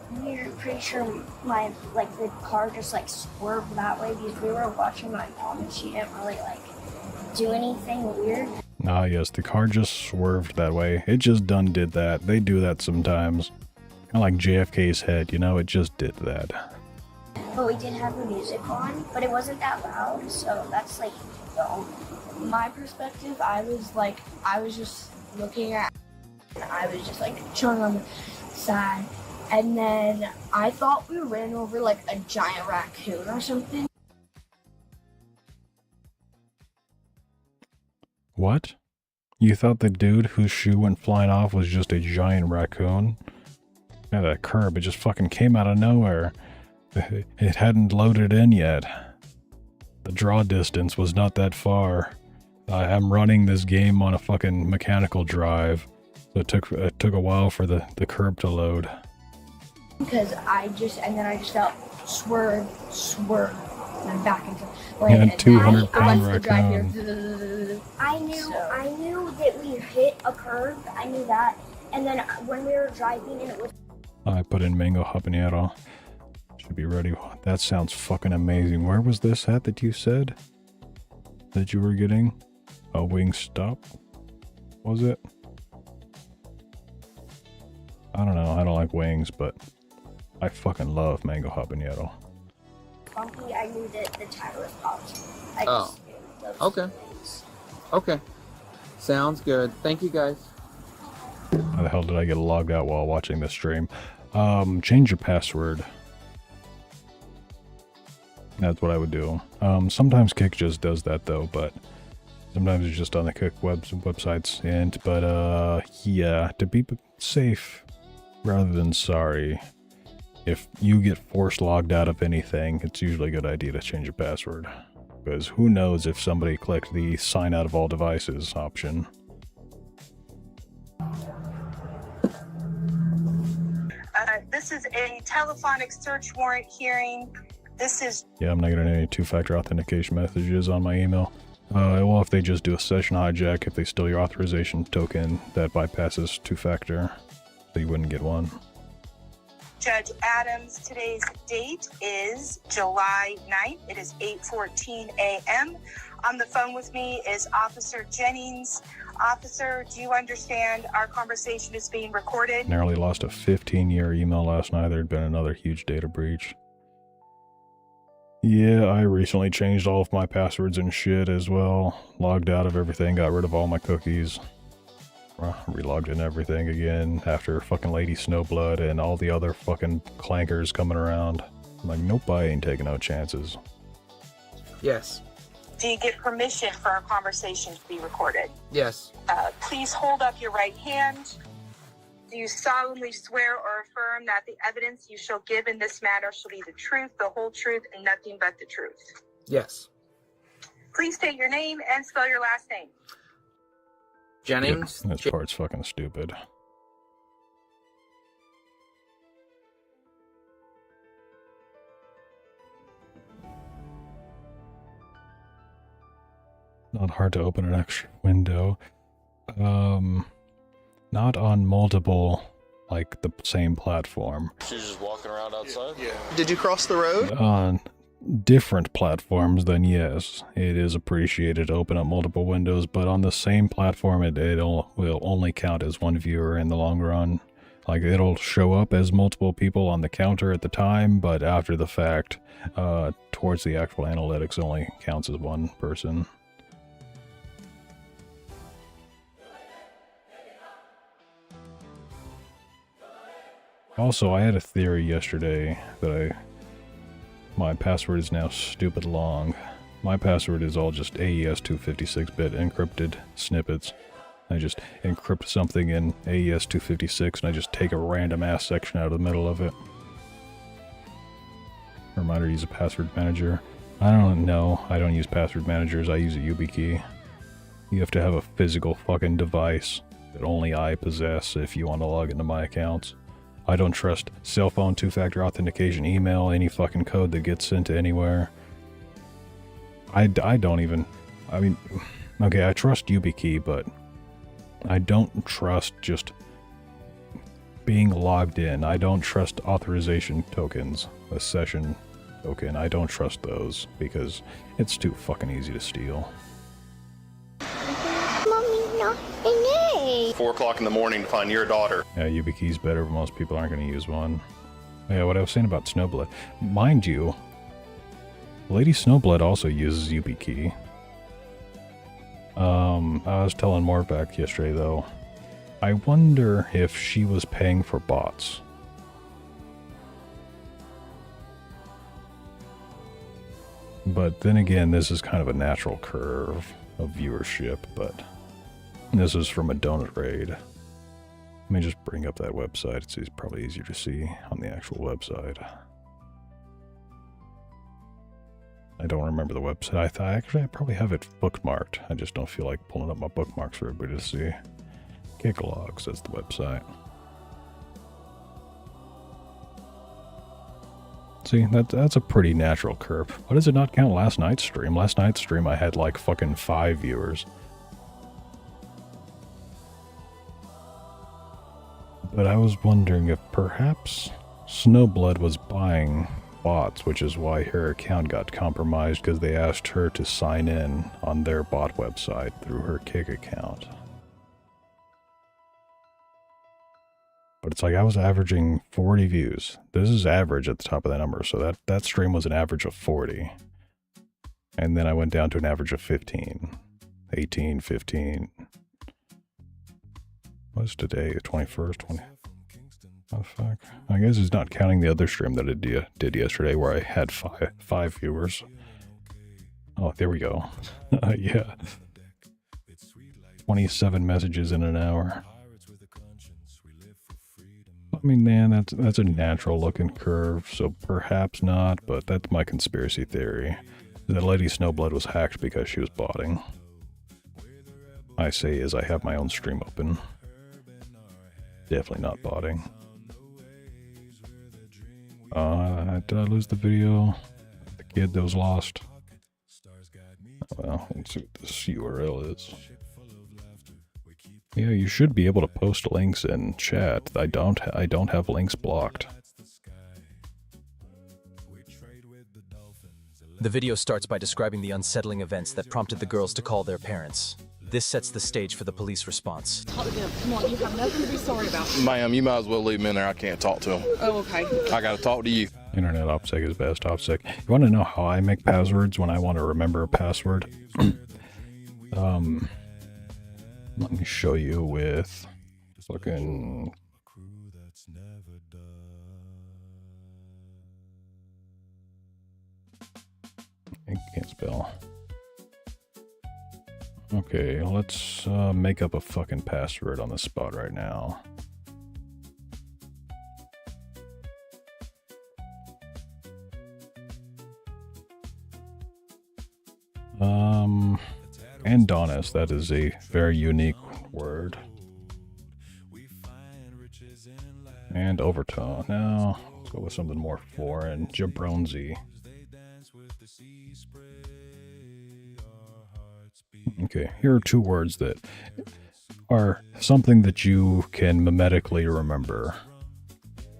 We're pretty sure the car just swerved that way because we were watching my mom and she didn't really do anything weird. Ah, yes, the car just swerved that way. It just done did that. They do that sometimes. Kind of like JFK's head, you know, it just did that. But we did have the music on, but it wasn't that loud, so that's my perspective. I was just looking at, and I was just chilling on the side, and then I thought we ran over a giant raccoon or something. What? You thought the dude whose shoe went flying off was just a giant raccoon? Yeah, that curb, it just fucking came out of nowhere. It hadn't loaded in yet. The draw distance was not that far. I'm running this game on a fucking mechanical drive, so it took a while for the curb to load. Because I just felt swerve, and then back into lane. Yeah, 200-pound raccoon. I knew that we hit a curve. I knew that, and then when we were driving, and it was. I put in mango habanero. Should be ready. That sounds fucking amazing. Where was this at that you said that you were getting? A Wingstop? Was it? I don't know. I don't like wings, but I fucking love mango habanero. Funky, I knew that the tire was popped. Okay. Okay. Sounds good. Thank you, guys. How the hell did I get logged out while watching this stream? Change your password. That's what I would do. Sometimes Kick just does that though, but sometimes it's just on the Kick websites. Yeah, to be safe rather than sorry, if you get force logged out of anything, it's usually a good idea to change your password. Because who knows if somebody clicked the sign out of all devices option. This is a telephonic search warrant hearing. This is... Yeah, I'm not getting any two-factor authentication messages on my email. Well, if they just do a session hijack, if they steal your authorization token, that bypasses two-factor, so you wouldn't get one. Judge Adams. Today's date is July 9th. It is 8:14 a.m. On the phone with me is Officer Jennings. Officer, do you understand our conversation is being recorded? Narrowly lost a 15-year email last night. There'd been another huge data breach. Yeah, I recently changed all of my passwords and shit as well. Logged out of everything, got rid of all my cookies. Relogged in everything again after fucking Lady Snowblood and all the other fucking clankers coming around. I'm like, nope, I ain't taking no chances. Yes. Do you get permission for our conversation to be recorded? Yes. Please hold up your right hand. Do you solemnly swear or affirm that the evidence you shall give in this matter shall be the truth, the whole truth, and nothing but the truth? Yes. Please state your name and spell your last name. Jennings. Yeah, this part's fucking stupid. Not hard to open an extra window. Not on multiple, like, the same platform. She's just walking around outside? Yeah. Did you cross the road? On different platforms, then yes, it is appreciated to open up multiple windows, but on the same platform, it will only count as one viewer in the long run. Like, it'll show up as multiple people on the counter at the time, but after the fact, towards the actual analytics, only counts as one person. Also, I had a theory yesterday that my password is now stupid long. My password is all just AES 256-bit encrypted snippets. I just encrypt something in AES 256 and I just take a random ass section out of the middle of it. Reminder to use a password manager. I don't know. I don't use password managers. I use a YubiKey. You have to have a physical fucking device that only I possess if you want to log into my accounts. I don't trust cell phone two-factor authentication, email, any fucking code that gets sent to anywhere. I don't even... I mean... Okay, I trust YubiKey, but... I don't trust just being logged in. I don't trust authorization tokens, a session token. I don't trust those, because it's too fucking easy to steal. Mommy, no. 4 o'clock in the morning to find your daughter. Yeah, YubiKey's better, but most people aren't going to use one. Yeah, what I was saying about Snowblood. Mind you, Lady Snowblood also uses YubiKey. I was telling Morvac yesterday, though. I wonder if she was paying for bots. But then again, this is kind of a natural curve of viewership, but... This is from a donut raid. Let me just bring up that website. It's probably easier to see on the actual website. I don't remember the website. I probably have it bookmarked. I just don't feel like pulling up my bookmarks for everybody to see. Kicklogs, that's the website. See, that's a pretty natural curve. Why does it not count last night's stream? Last night's stream I had like fucking 5 viewers. But I was wondering if perhaps Snowblood was buying bots, which is why her account got compromised, because they asked her to sign in on their bot website through her Kick account. But it's like I was averaging 40 views. This is average at the top of the number, so that stream was an average of 40. And then I went down to an average of 15, 18, 15. What's today? The 21st? 20? Oh, fuck. I guess it's not counting the other stream that I did yesterday where I had five viewers. Oh, there we go. Yeah. 27 messages in an hour. I mean, man, that's a natural looking curve, so perhaps not, but that's my conspiracy theory. That Lady Snowblood was hacked because she was botting. I say as I have my own stream open. Definitely not botting. Did I lose the video? The kid that was lost? Well, let's see what this URL is. Yeah, you should be able to post links in chat. I don't have links blocked. The video starts by describing the unsettling events that prompted the girls to call their parents. This sets the stage for the police response. Talk to them. Come on, you have nothing to be sorry about. Ma'am, you might as well leave him in there. I can't talk to him. Oh, okay. I gotta talk to you. Internet OPSEC is best OPSEC. You want to know how I make passwords when I want to remember a password? Let me show you with fucking... I can't spell. Okay, let's make up a fucking password on the spot right now. Adonis, that is a very unique word. And overtone. Now, let's go with something more foreign. Jabronzi. Okay, here are two words that are something that you can mimetically remember.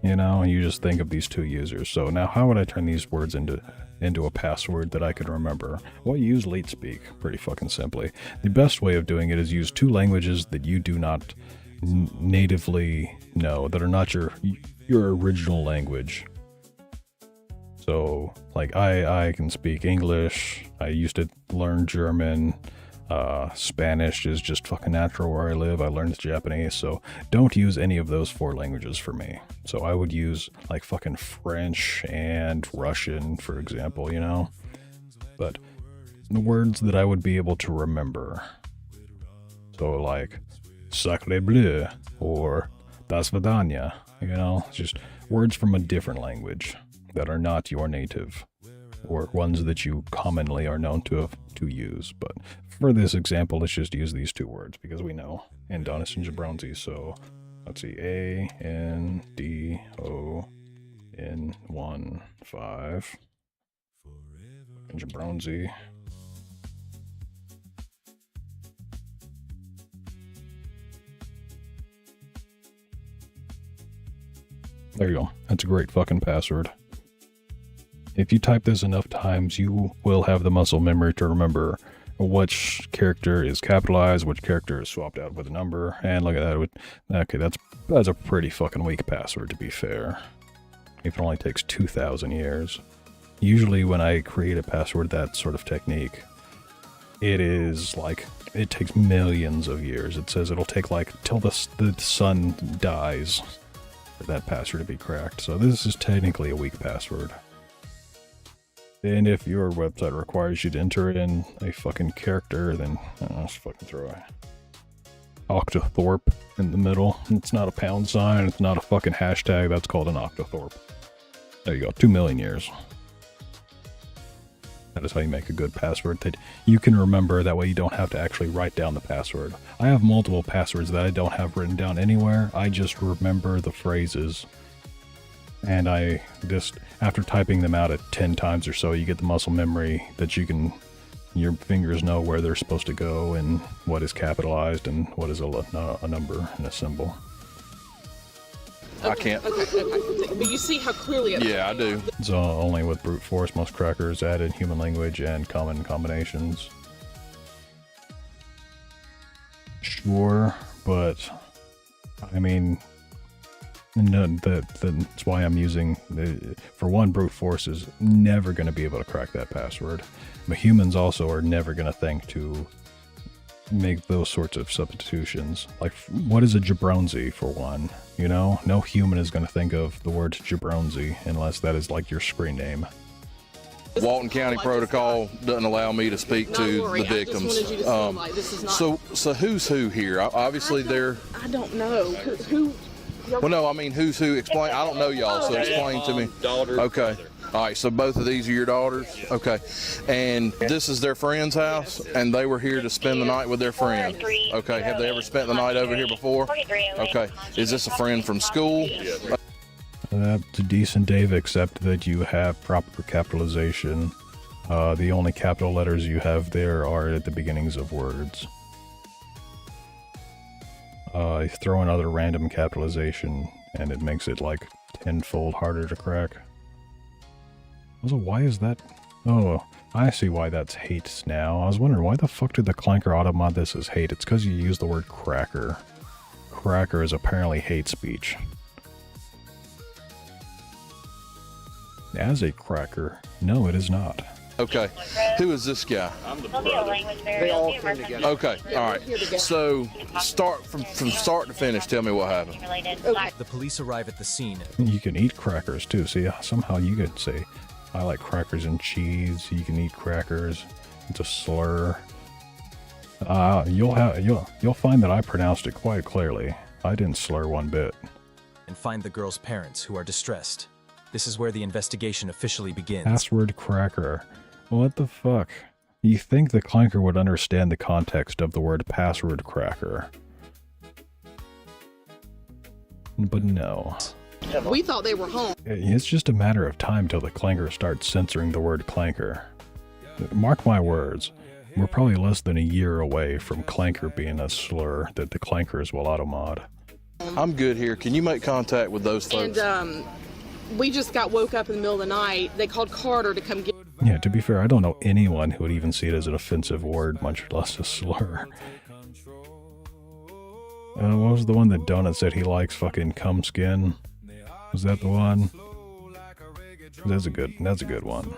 You know, you just think of these two users. So now how would I turn these words into a password that I could remember? Well, you use LeetSpeak, pretty fucking simply. The best way of doing it is use two languages that you do not natively know, that are not your original language. So, like, I can speak English, I used to learn German, Spanish is just fucking natural where I live. I learned Japanese, so don't use any of those four languages for me. So I would use like fucking French and Russian, for example, you know? But the words that I would be able to remember. So like Sacre Bleu or Das Vidania, you know? Just words from a different language that are not your native, or ones that you commonly are known to use. But for this example, let's just use these two words because we know Adonis and Jabronzi. So let's see, ANDON15 and Jabronzi. There you go. That's a great fucking password. If you type this enough times, you will have the muscle memory to remember which character is capitalized, which character is swapped out with a number, and look at that. Okay, that's a pretty fucking weak password, to be fair. If it only takes 2,000 years. Usually when I create a password, that sort of technique, it is like, it takes millions of years. It says it'll take like till the sun dies for that password to be cracked. So this is technically a weak password. And if your website requires you to enter in a fucking character, then let's fucking throw a octothorpe in the middle. It's not a pound sign, it's not a fucking hashtag, that's called an octothorpe. There you go, 2 million years. That is how you make a good password that you can remember. That way you don't have to actually write down the password. I have multiple passwords that I don't have written down anywhere. I just remember the phrases. And I just, after typing them out at 10 times or so, you get the muscle memory that your fingers know where they're supposed to go and what is capitalized and what is a number and a symbol. I can't. Okay. But you see how clearly it is. Yeah, I do. So only with brute force, most crackers added human language and common combinations. Sure, but I mean, no, that's why I'm using, for one, brute force is never going to be able to crack that password. But humans also are never going to think to make those sorts of substitutions. Like, what is a Jabronzi, for one? You know? No human is going to think of the word Jabronzi unless that is like your screen name. Walton County Protocol doesn't allow me to speak to the victims. So who's who here? Obviously they're... I don't know. Who Well, no, I mean, who's who? Explain. I don't know y'all, so explain to me. Daughter. Okay. All right, so both of these are your daughters? Okay. And this is their friend's house, and they were here to spend the night with their friend? Okay. Have they ever spent the night over here before? Okay. Is this a friend from school? That's decent, Dave, except that you have proper capitalization. The only capital letters you have there are at the beginnings of words. You throw another random capitalization, and it makes it like tenfold harder to crack. Also, why is that? Oh, I see why that's hate now. I was wondering, why the fuck did the Clanker automod this as hate? It's because you use the word cracker. Cracker is apparently hate speech. As a cracker, no, it is not. Okay, who is this guy? I'm the brother. They all came together. Okay, all right. So, start from start to finish. Tell me what happened. The police arrive at the scene. You can eat crackers too. See, somehow you could say, I like crackers and cheese. You can eat crackers. It's a slur. You'll find that I pronounced it quite clearly. I didn't slur one bit. And find the girl's parents, who are distressed. This is where the investigation officially begins. Password cracker. What the fuck? You think the Clanker would understand the context of the word password cracker. But no. We thought they were home. It's just a matter of time till the Clanker starts censoring the word Clanker. Mark my words, we're probably less than a year away from Clanker being a slur that the Clankers will automod. I'm good here. Can you make contact with those folks? And we just got woke up in the middle of the night. They called Carter to come get. Yeah, to be fair, I don't know anyone who would even see it as an offensive word, much less a slur. What was the one that Donut said he likes? Fucking cum skin? Was that the one? That's a good one.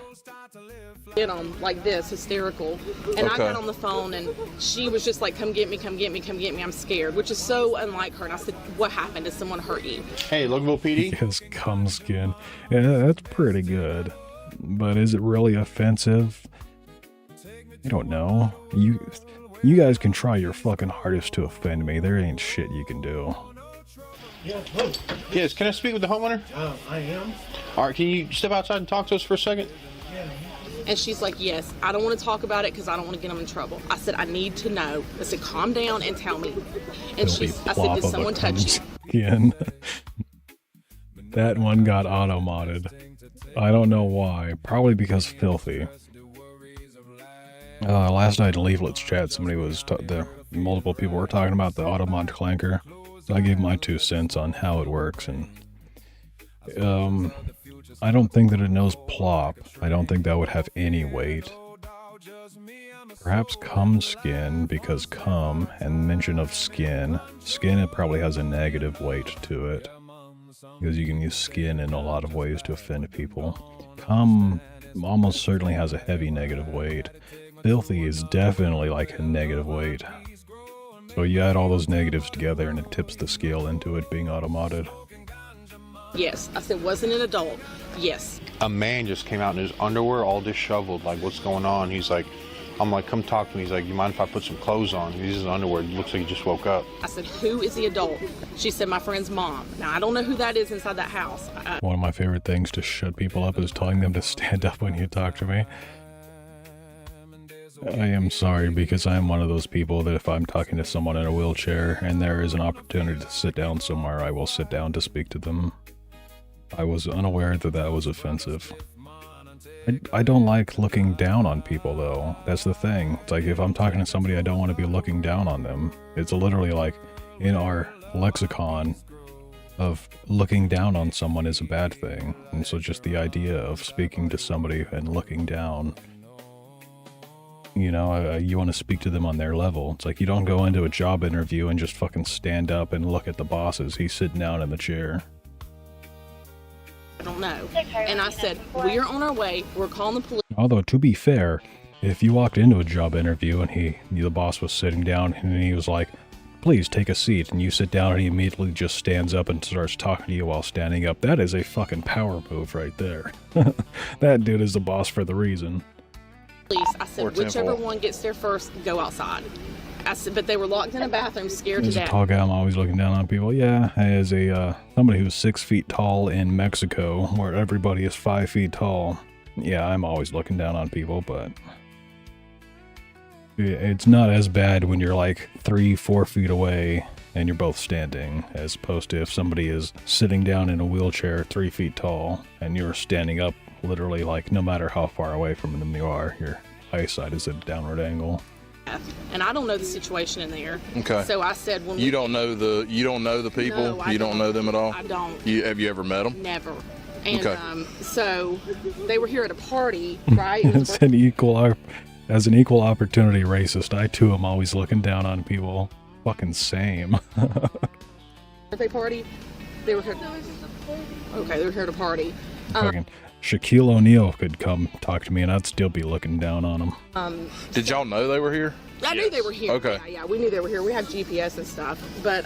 Get them like this, hysterical. And I got on the phone and she was just like, come get me, come get me, come get me. I'm scared, which is so unlike her. And I said, what happened? Did someone hurt you? Hey, Loganville PD? Yes, cum skin. Yeah, that's pretty good. But is it really offensive? I don't know. You guys can try your fucking hardest to offend me. There ain't shit you can do. Yes, can I speak with the homeowner? I am. All right, can you step outside and talk to us for a second? And she's like, yes, I don't want to talk about it because I don't want to get them in trouble. I said, I need to know. I said, calm down and tell me. And I said, did someone touch you? Skin. That one got auto-modded. I don't know why. Probably because filthy. Last night in Leaflet's chat, multiple people were talking about the auto-mod Clanker. So I gave my 2 cents on how it works, and I don't think that it knows plop. I don't think that would have any weight. Perhaps cum skin, because cum and mention of skin, it probably has a negative weight to it. Because you can use skin in a lot of ways to offend people. Cum almost certainly has a heavy negative weight. Filthy is definitely like a negative weight. So you add all those negatives together and it tips the scale into it being auto-modded. Yes. I said, wasn't an adult. Yes. A man just came out in his underwear, all disheveled. Like, what's going on? He's like, I'm like, come talk to me. He's like, you mind if I put some clothes on? He's in his underwear. It looks like he just woke up. I said, who is the adult? She said, my friend's mom. Now, I don't know who that is inside that house. One of my favorite things to shut people up is telling them to stand up when you talk to me. I am sorry, because I am one of those people that if I'm talking to someone in a wheelchair and there is an opportunity to sit down somewhere, I will sit down to speak to them. I was unaware that that was offensive. I don't like looking down on people, though. That's the thing. It's like, if I'm talking to somebody, I don't want to be looking down on them. It's literally like, in our lexicon of looking down on someone is a bad thing. And so just the idea of speaking to somebody and looking down, you know, you want to speak to them on their level. It's like, you don't go into a job interview and just fucking stand up and look at the bosses. He's sitting down in the chair. I don't know. And I said, we are on our way. We're calling the police. Although, to be fair, if you walked into a job interview and the boss was sitting down and he was like, please take a seat, and you sit down and he immediately just stands up and starts talking to you while standing up, that is a fucking power move right there. That dude is the boss for the reason. I said, whichever one gets there first, go outside. I said, but they were locked in a bathroom, scared to As a death. tall guy, I'm always looking down on people. Yeah, as a somebody who's 6 feet tall in Mexico, where everybody is 5 feet tall, yeah, I'm always looking down on people, but it's not as bad when you're like 3-4 feet away and you're both standing, as opposed to if somebody is sitting down in a wheelchair 3 feet tall and you're standing up, literally, like, no matter how far away from them you are, your eyesight is at a downward angle. And I don't know the situation in there. Okay. So I said, you don't know the people? No, I you don't know them at all? I don't. Have you ever met them? Never. And Okay. so they were here at a party, right? It was As an equal opportunity racist, I too am always looking down on people. Fucking same. birthday party. They were here. Okay, they were here at a party. Fucking Shaquille O'Neal could come talk to me and I'd still be looking down on him. Did y'all know they were here? I knew they were here. Okay. Yeah, we knew they were here. We have GPS and stuff. But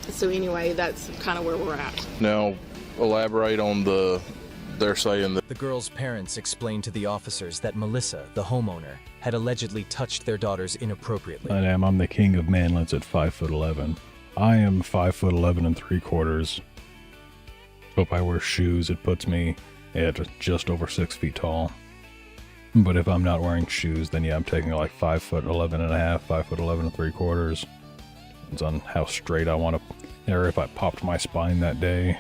so anyway, that's kind of where we're at. Now, elaborate on they're saying that The girl's parents explained to the officers that Melissa, the homeowner, had allegedly touched their daughters inappropriately. I'm the king of manlets at 5'11". I am 5'11 3/4. So if I wear shoes, it puts me at just over 6 feet tall. But if I'm not wearing shoes, then yeah, I'm taking like 5'11 1/2, 5'11 3/4. Depends on how straight I want to, or if I popped my spine that day.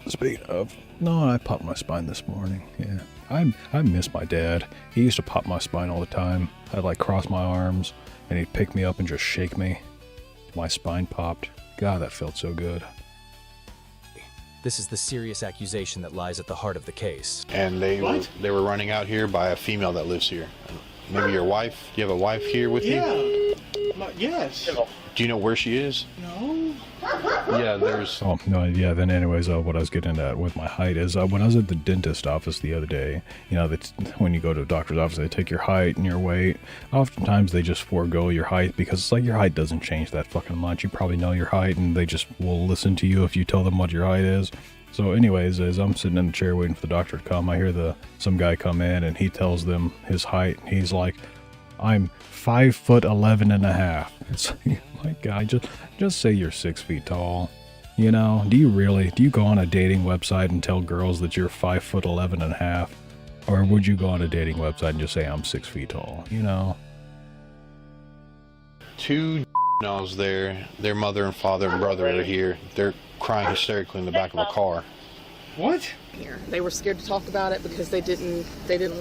Speaking of, no, I popped my spine this morning. Yeah, I miss my dad. He used to pop my spine all the time. I'd like cross my arms, and he'd pick me up and just shake me. My spine popped. God, that felt so good. This is the serious accusation that lies at the heart of the case. And they were running out here by a female that lives here. Maybe your wife? Do you have a wife here with you? Yes. Do you know where she is? No. Yeah, there's... Oh, no, yeah, then anyways, what I was getting at with my height is, when I was at the dentist office the other day, you know, when you go to a doctor's office, they take your height and your weight. Oftentimes, they just forego your height, because it's like your height doesn't change that fucking much. You probably know your height, and they just will listen to you if you tell them what your height is. So anyways, as I'm sitting in the chair waiting for the doctor to come, I hear some guy come in, and he tells them his height. He's like, I'm 5'11 1/2. It's like, my God, just say you're 6 feet tall. You know, do you go on a dating website and tell girls that you're 5'11 1/2? Or would you go on a dating website and just say I'm 6 feet tall? You know? Two knows there. Their mother and father and brother are here. They're crying hysterically in the back of a car. What? Here, they were scared to talk about it because they didn't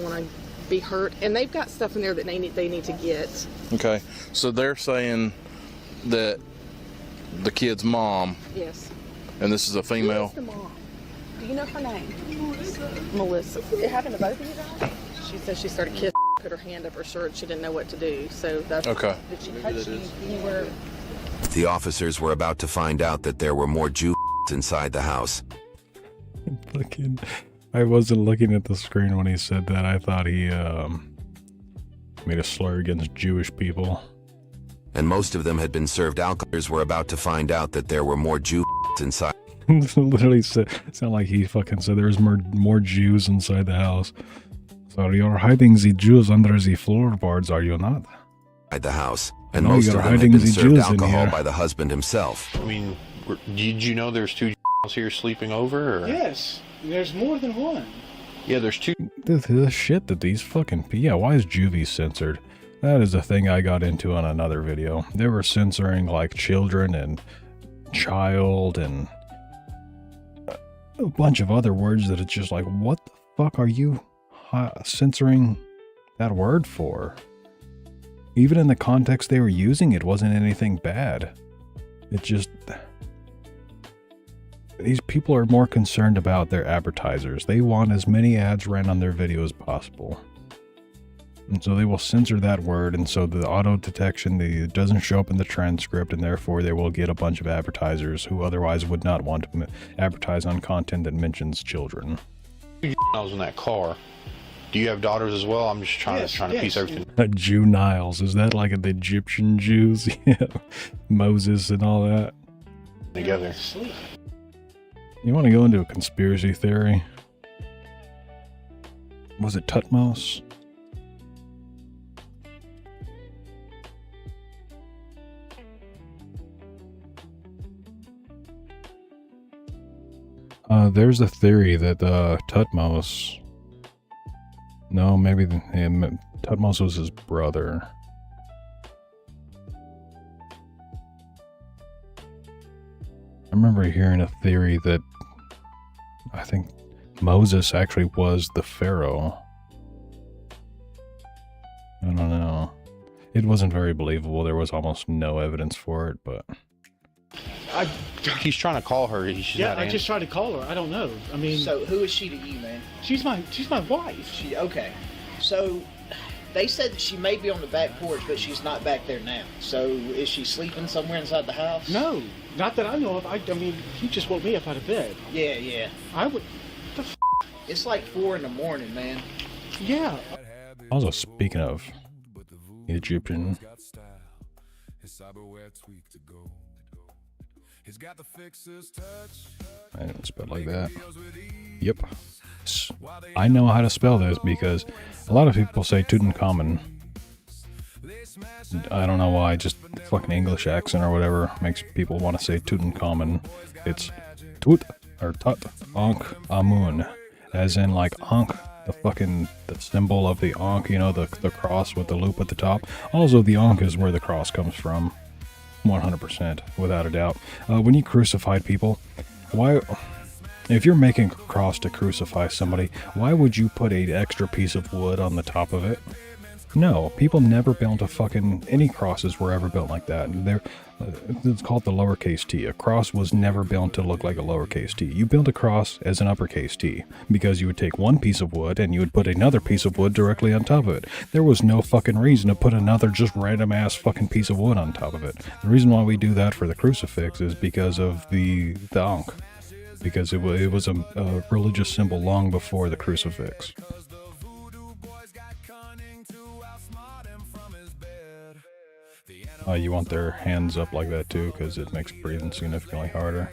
want to be hurt, and they've got stuff in there that they need to get. Okay, so they're saying that the kid's mom, Yes. and this is a female. Who's the mom? Do you know her name? Melissa. It happened to both of you guys? She said she started kissing, put her hand up her shirt. She didn't know what to do. So that's okay. Did she touch you anywhere? The officers were about to find out that there were more Jew inside the house. I wasn't looking at the screen when he said that. I thought he made a slur against Jewish people. And most of them had been served alcohol. Were about to find out that there were more Jew inside. Literally said, it's not like he fucking said there's more Jews inside the house. So you're hiding the Jews under the floorboards, are you not? Inside the house. And No, most you're of them had hiding been the served Jews in alcohol here. by the husband himself. I mean, did you know there's two here sleeping over? Or? Yes. There's more than one. Yeah, there's two. The shit that these fucking... Yeah, why is juvie censored? That is a thing I got into on another video. They were censoring, like, children and child and a bunch of other words that it's just like, what the fuck are you censoring that word for? Even in the context they were using, it wasn't anything bad. It just... These people are more concerned about their advertisers. They want as many ads ran on their video as possible. And so they will censor that word, and so the auto detection it doesn't show up in the transcript, and therefore they will get a bunch of advertisers who otherwise would not want to advertise on content that mentions children. I was in that car. Do you have daughters as well? I'm just trying to piece everything. Jew Niles, is that like the Egyptian Jews? Yeah, Moses and all that. Together. You want to go into a conspiracy theory? Was it Tutmos? There's a theory that Tutmos... No, maybe Tutmos was his brother. I remember hearing a theory that I think Moses actually was the Pharaoh. I don't know. It wasn't very believable. There was almost no evidence for it, but... He's trying to call her. She's not I just tried to call her. I don't know. I mean, So who is she to you, man? she's my wife. Okay. So they said that she may be on the back porch, but she's not back there now. So is she sleeping somewhere inside the house? No, not that I know of. I mean, he just woke me up out of bed. Yeah. I would. It's like 4 in the morning, man. Yeah. Also, speaking of Egyptian, I didn't spell like that. Yep. I know how to spell this because a lot of people say Tutankhamun. I don't know why, just fucking English accent or whatever makes people want to say Tutankhamun. It's Tut or Tut Ankh Amun, as in like Ankh, the symbol of the Ankh, you know, the cross with the loop at the top. Also, the Ankh is where the cross comes from, 100%, without a doubt. When you crucified people, why? If you're making a cross to crucify somebody, why would you put an extra piece of wood on the top of it? No, people never built any crosses were ever built like that. And it's called the lowercase t. A cross was never built to look like a lowercase t. You built a cross as an uppercase t, because you would take one piece of wood and you would put another piece of wood directly on top of it. There was no fucking reason to put another just random ass fucking piece of wood on top of it. The reason why we do that for the crucifix is because of the Ankh. Because it was a religious symbol long before the crucifix. You want their hands up like that too, because it makes breathing significantly harder.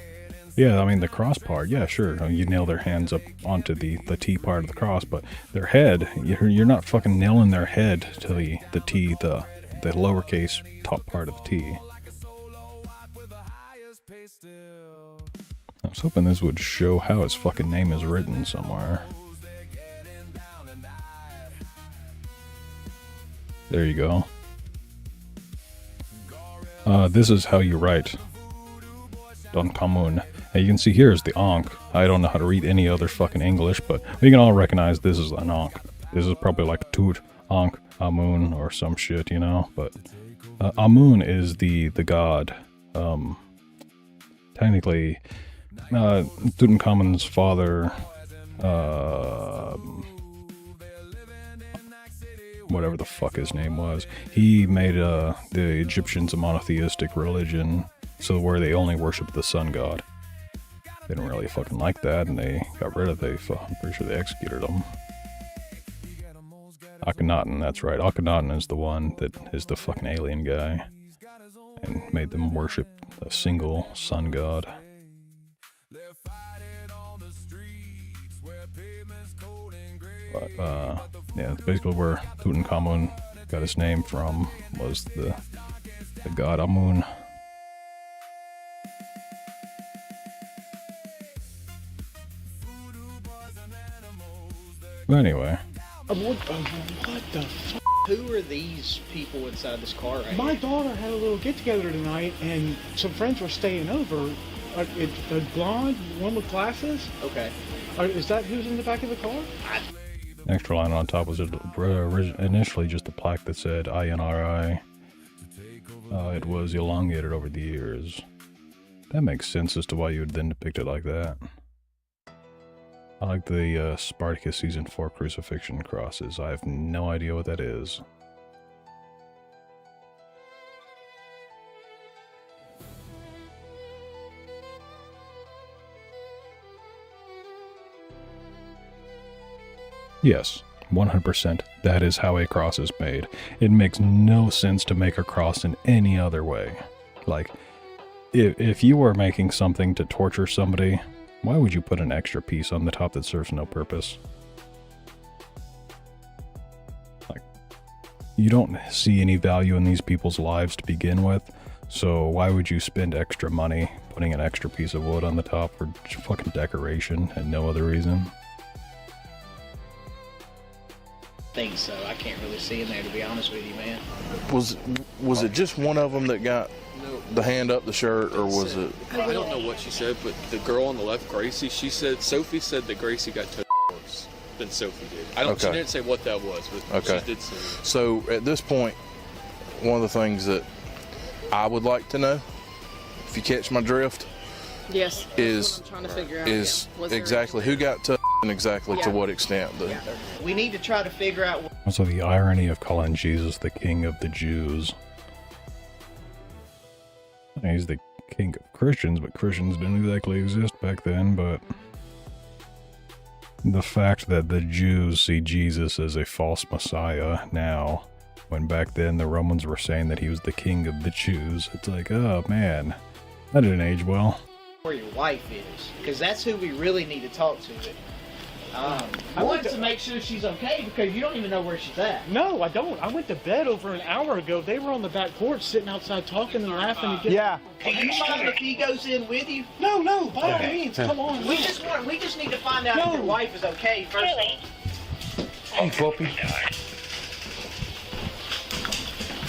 Yeah, I mean the cross part, yeah, sure. You nail their hands up onto the T part of the cross, but their head, you're not fucking nailing their head to the T, the lowercase top part of the T. I was hoping this would show how his fucking name is written somewhere. There you go. This is how you write Tutankhamun. And you can see here is the Ankh. I don't know how to read any other fucking English, but we can all recognize this is an Ankh. This is probably like Tut, Ankh, Amun, or some shit, you know? But Amun is the god. Technically, Tutankhamun's father, whatever the fuck his name was, he made the Egyptians a monotheistic religion, so where they only worship the sun god. They didn't really fucking like that, and they got rid of it. I'm pretty sure they executed them. Akhenaten, that's right. Akhenaten is the one that is the fucking alien guy, and made them worship a single sun god. But, yeah, basically where Tutankhamun got his name from was the god Amun. But anyway. What the f***? Who are these people inside this car right My here? daughter had a little get-together tonight, and some friends were staying over. The blonde, one with glasses? Okay. Is that who's in the back of the car? Extra line on top was initially just a plaque that said INRI. It was elongated over the years. That makes sense as to why you would then depict it like that. I like the Spartacus Season 4 crucifixion crosses. I have no idea what that is. Yes, 100%. That is how a cross is made. It makes no sense to make a cross in any other way. Like, if you were making something to torture somebody, why would you put an extra piece on the top that serves no purpose? Like, you don't see any value in these people's lives to begin with, so why would you spend extra money putting an extra piece of wood on the top for fucking decoration and no other reason? Think so. I can't really see in there, to be honest with you, man. Was it just one of them that got the hand up the shirt, or was it? I don't know what she said, but the girl on the left, Gracie, Sophie said that Gracie got touched worse than Sophie did. She didn't say what that was, but she did say that. So at this point, one of the things that I would like to know if you catch my drift, Yes. is That's what I'm trying to figure out. is Was there exactly who got to and exactly to what extent. We need to try to figure out. Also, the irony of calling Jesus the King of the Jews. He's the King of Christians, but Christians didn't exactly exist back then, but the fact that the Jews see Jesus as a false Messiah now, when back then the Romans were saying that he was the King of the Jews, it's like, oh man, that didn't age well. Where your wife is, because that's who we really need to talk to. I want to make sure she's okay because you don't even know where she's at. No, I don't. I went to bed over an hour ago. They were on the back porch sitting outside talking and laughing and getting... Yeah. Do you mind if he goes in with you? No, by all means, come on. We just need to find out if your wife is okay first. Really? Hey, puppy.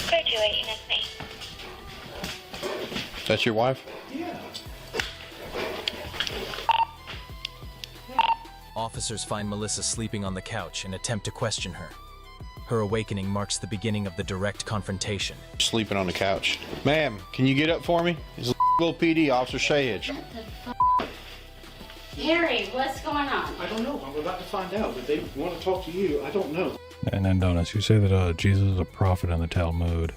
Graduating with me. That's your wife? Yeah. Officers find Melissa sleeping on the couch and attempt to question her. Her awakening marks the beginning of the direct confrontation. Sleeping on the couch. Ma'am, can you get up for me? It's little PD, Officer Shahid. What the f***? Harry, what's going on? I don't know. I'm about to find out, but they want to talk to you. I don't know. And then, Donis, you say that Jesus is a prophet in the Talmud.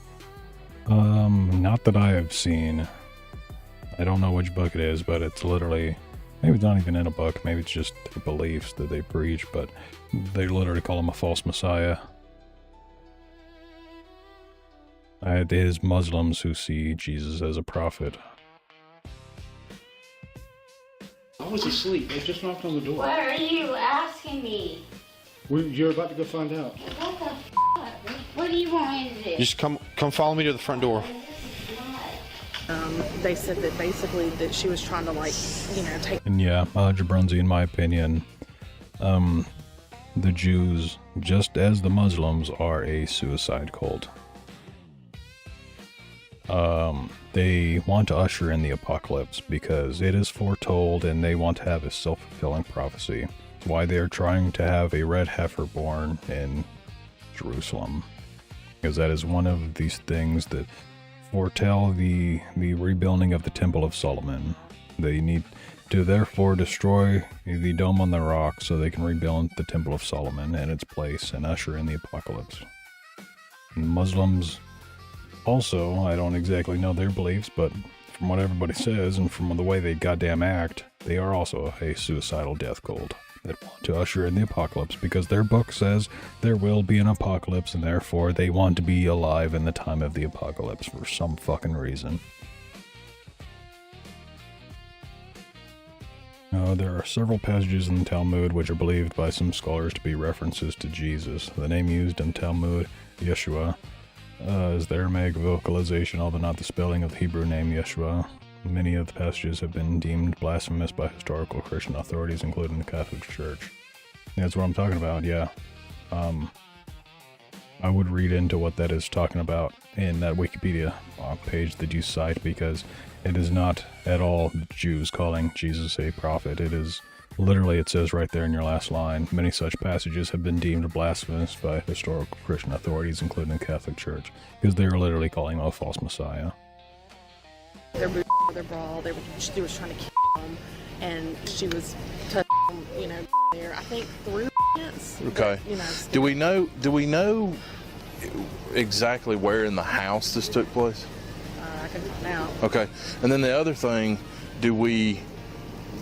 Not that I have seen. I don't know which book it is, but it's literally... Maybe it's not even in a book, maybe it's just their beliefs that they preach, but they literally call him a false messiah. It is Muslims who see Jesus as a prophet. I was asleep. They just knocked on the door. What are you asking me? You're about to go find out. What the f***? What do you want me to do? Just come follow me to the front door. They said that basically that she was trying to take... And yeah, Jabrunzi, in my opinion, the Jews, just as the Muslims, are a suicide cult. They want to usher in the apocalypse because it is foretold and they want to have a self-fulfilling prophecy. It's why they are trying to have a red heifer born in Jerusalem. Because that is one of these things that foretell the rebuilding of the Temple of Solomon. They need to therefore destroy the dome on the rock so they can rebuild the Temple of Solomon in its place and usher in the apocalypse. And Muslims also, I don't exactly know their beliefs, but from what everybody says and from the way they goddamn act, they are also a suicidal death cult that want to usher in the apocalypse because their book says there will be an apocalypse and therefore they want to be alive in the time of the apocalypse for some fucking reason. There are several passages in the Talmud which are believed by some scholars to be references to Jesus. The name used in Talmud, Yeshua, is the Aramaic vocalization, although not the spelling of the Hebrew name Yeshua. Many of the passages have been deemed blasphemous by historical Christian authorities, including the Catholic Church. That's what I'm talking about, yeah. I would read into what that is talking about in that Wikipedia page that you cite, because it is not at all the Jews calling Jesus a prophet. It is literally, it says right there in your last line, many such passages have been deemed blasphemous by historical Christian authorities, including the Catholic Church, because they are literally calling him a false messiah. Their bra, she was trying to kill him, and she was touching him, there, I think through pants. Okay. But, do we know exactly where in the house this took place? I can find out. Okay. And then the other thing, do we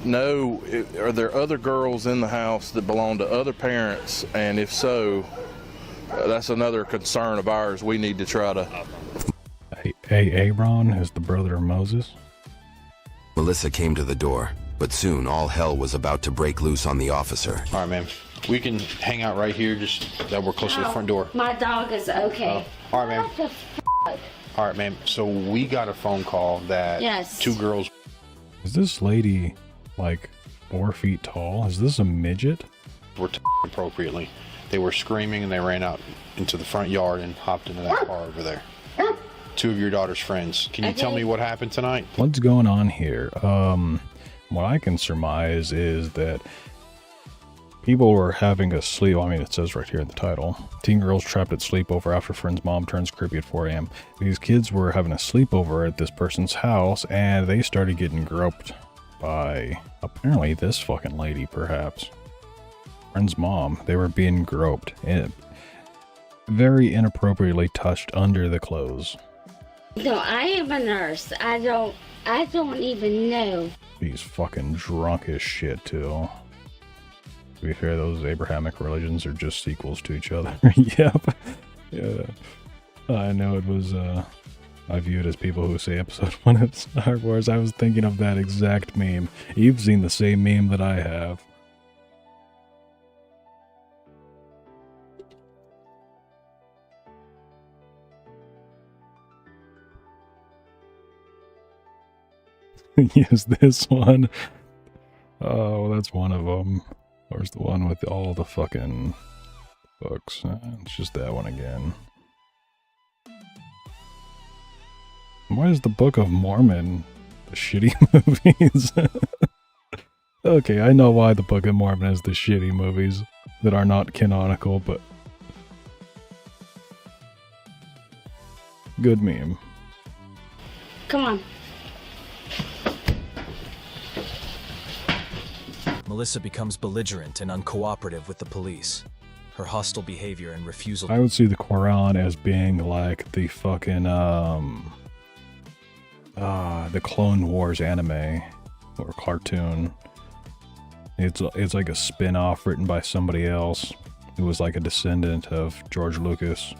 know, are there other girls in the house that belong to other parents? And if so, that's another concern of ours. We need to try to... Aaron is the brother of Moses. Melissa came to the door, but soon all hell was about to break loose on the officer. All right, ma'am. We can hang out right here, just that we're close to the front door. My dog is okay. All right, ma'am. What the f***? All right, ma'am. So we got a phone call that two girls... Is this lady, like, 4 feet tall? Is this a midget? ...were appropriately. They were screaming and they ran out into the front yard and hopped into that car over there. 2 of your daughter's friends. Can you tell me what happened tonight? What's going on here? What I can surmise is that People were having a sleep. I mean, it says right here in the title. Teen girls trapped at sleepover after friend's mom turns creepy at 4 a.m. These kids were having a sleepover at this person's house, and they started getting groped by apparently this fucking lady, perhaps. Friend's mom. They were being groped. And very inappropriately touched under the clothes. No, I am a nurse. I don't even know. He's fucking drunk as shit, too. To be fair, those Abrahamic religions are just sequels to each other. Yep. Yeah. I know it was, I view it as people who say episode 1 of Star Wars. I was thinking of that exact meme. You've seen the same meme that I have. Use this one. Oh, that's one of them. Where's the one with all the fucking books? It's just that one again. Why is the Book of Mormon the shitty movies? Okay, I know why the Book of Mormon is the shitty movies that are not canonical, but... Good meme. Come on. Melissa becomes belligerent and uncooperative with the police. Her hostile behavior and refusal... I would see the Quran as being like the fucking, the Clone Wars anime or cartoon. It's like a spin-off written by somebody else who was like a descendant of George Lucas.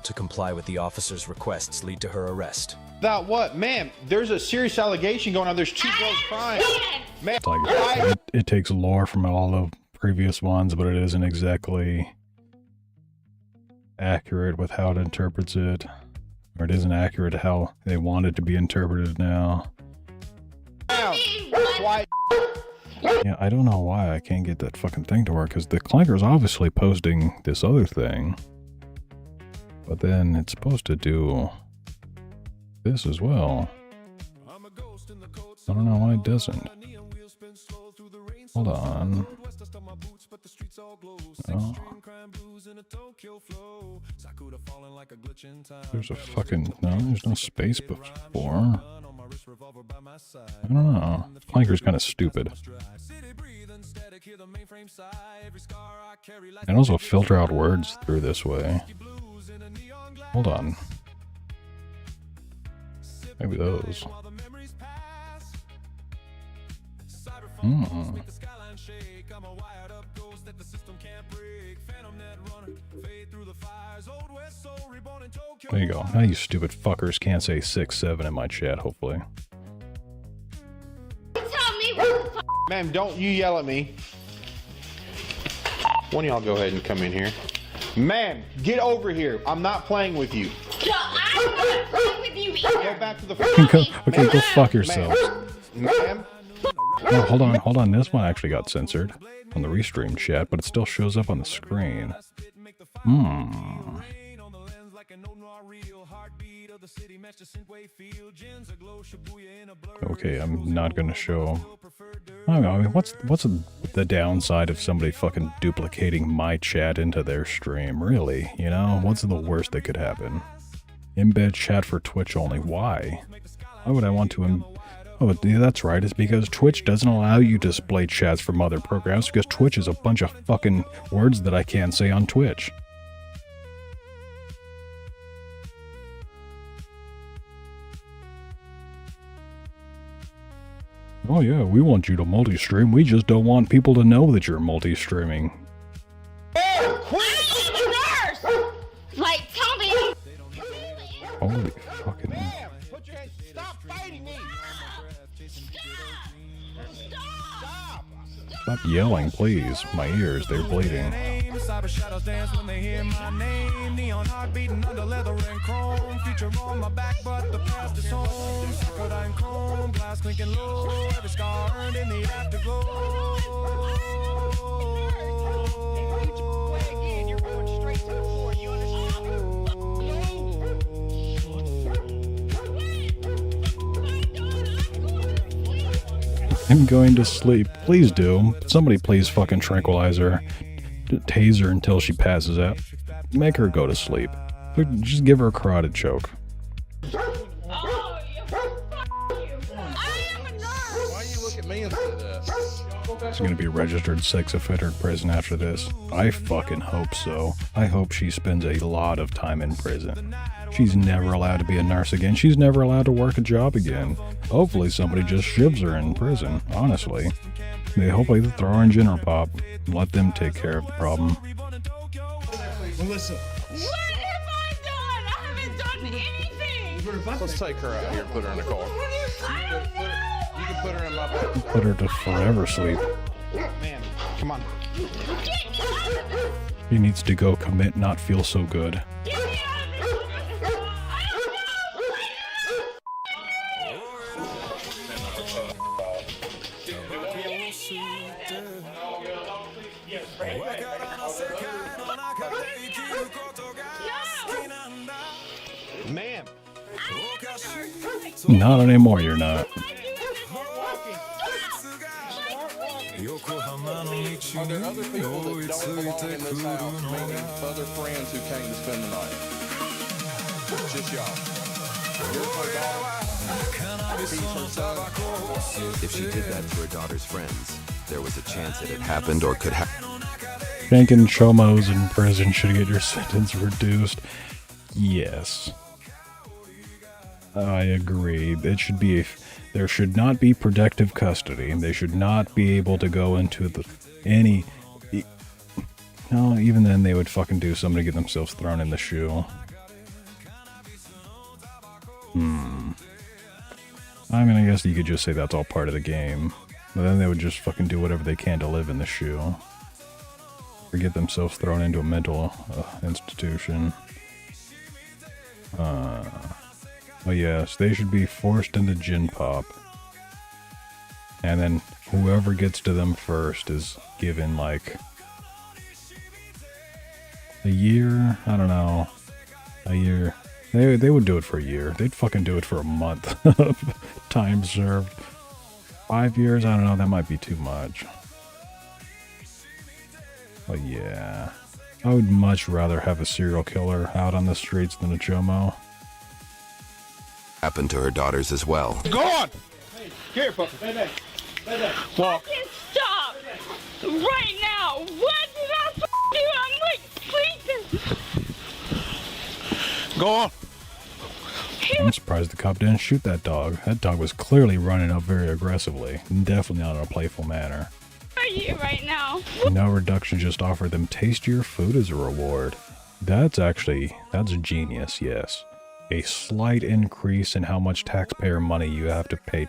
To comply with the officer's requests lead to her arrest. That what? Ma'am, there's a serious allegation going on. There's 2 girls crying. Ma'am, It takes lore from all the previous ones, but it isn't exactly accurate with how it interprets it. Or it isn't accurate how they want it to be interpreted now. Yeah, I don't know why I can't get that fucking thing to work, because the Clanker's obviously posting this other thing. But then it's supposed to do this as well. I don't know why it doesn't. Hold on. No. There's a fucking... No, there's no space before. I don't know. Clanker's kind of stupid. And also filter out words through this way. Hold on. Maybe those. There you go. Now you stupid fuckers can't say 6-7 in my chat, hopefully. ma'am, don't you yell at me. One of y'all go ahead and come in here. Ma'am, get over here. I'm not playing with you. No, I'm not playing with you either. Go back to the Okay, go fuck yourselves. Ma'am. Oh, hold on. This one actually got censored on the restream chat, but it still shows up on the screen. Okay, I'm not gonna show. I don't know. I mean, what's the downside of somebody fucking duplicating my chat into their stream? Really, you know, what's the worst that could happen? Embed chat for Twitch only. Why? Why would I want to? Oh, yeah, that's right. It's because Twitch doesn't allow you to display chats from other programs because Twitch is a bunch of fucking words that I can't say on Twitch. Oh yeah, we want you to multi-stream. We just don't want people to know that you're multi-streaming. Like, tell me. Holy fucking... Stop fighting me! Stop yelling, please. My ears, they're bleeding. Cyber shadows dance when they hear my name. Neon heart beating under leather and chrome. Future on my back, but the past is home. Crocodile chrome, glass clinking low. Every scar earned in the afterglow. You're going straight to the floor. You understand? I'm going to sleep. Please do. Somebody please fucking tranquilize her. Tase her until she passes out. Make her go to sleep. Just give her a carotid choke. Why you look at me and say that? She's gonna be a registered sex offender in prison after this. I fucking hope so. I hope she spends a lot of time in prison. She's never allowed to be a nurse again. She's never allowed to work a job again. Hopefully somebody just shivs her in prison, honestly. Hopefully they'll throw her in General Pop and let them take care of the problem. Melissa. What have I done? I haven't done anything. Let's take her out here and put her in the car. You can put her in my bed. Put her to forever sleep. Man, come on. She needs to go commit, not feel so good. Ma'am. Not anymore, you're not. Are there other people that don't belong in this house, maybe other friends who came to spend the night? Just y'all. If she did that to her daughter's friends, there was a chance it had happened or could happen. Shanking chomos in prison should get your sentence reduced. Yes. I agree. It should be... There should not be protective custody. They should not be able to go into any... No, even then they would fucking do something to get themselves thrown in the shoe. I mean, I guess you could just say that's all part of the game. But then they would just fucking do whatever they can to live in the shoe. Or get themselves thrown into a mental institution. But yes, they should be forced into Gin Pop. And then whoever gets to them first is given, like, a year? I don't know. A year. They would do it for a year. They'd fucking do it for a month. Time served. 5 years? I don't know. That might be too much. But yeah. I would much rather have a serial killer out on the streets than a chomo. Happened to her daughters as well. Go on! Hey, here, puppy. Baby. Walk. Stop! Right now! What did I do? I'm like sleeping. Go on! I'm surprised the cop didn't shoot that dog. That dog was clearly running up very aggressively. Definitely not in a playful manner. Where are you right now? No reduction, just offer them tastier food as a reward. That's genius, yes. A slight increase in how much taxpayer money you have to pay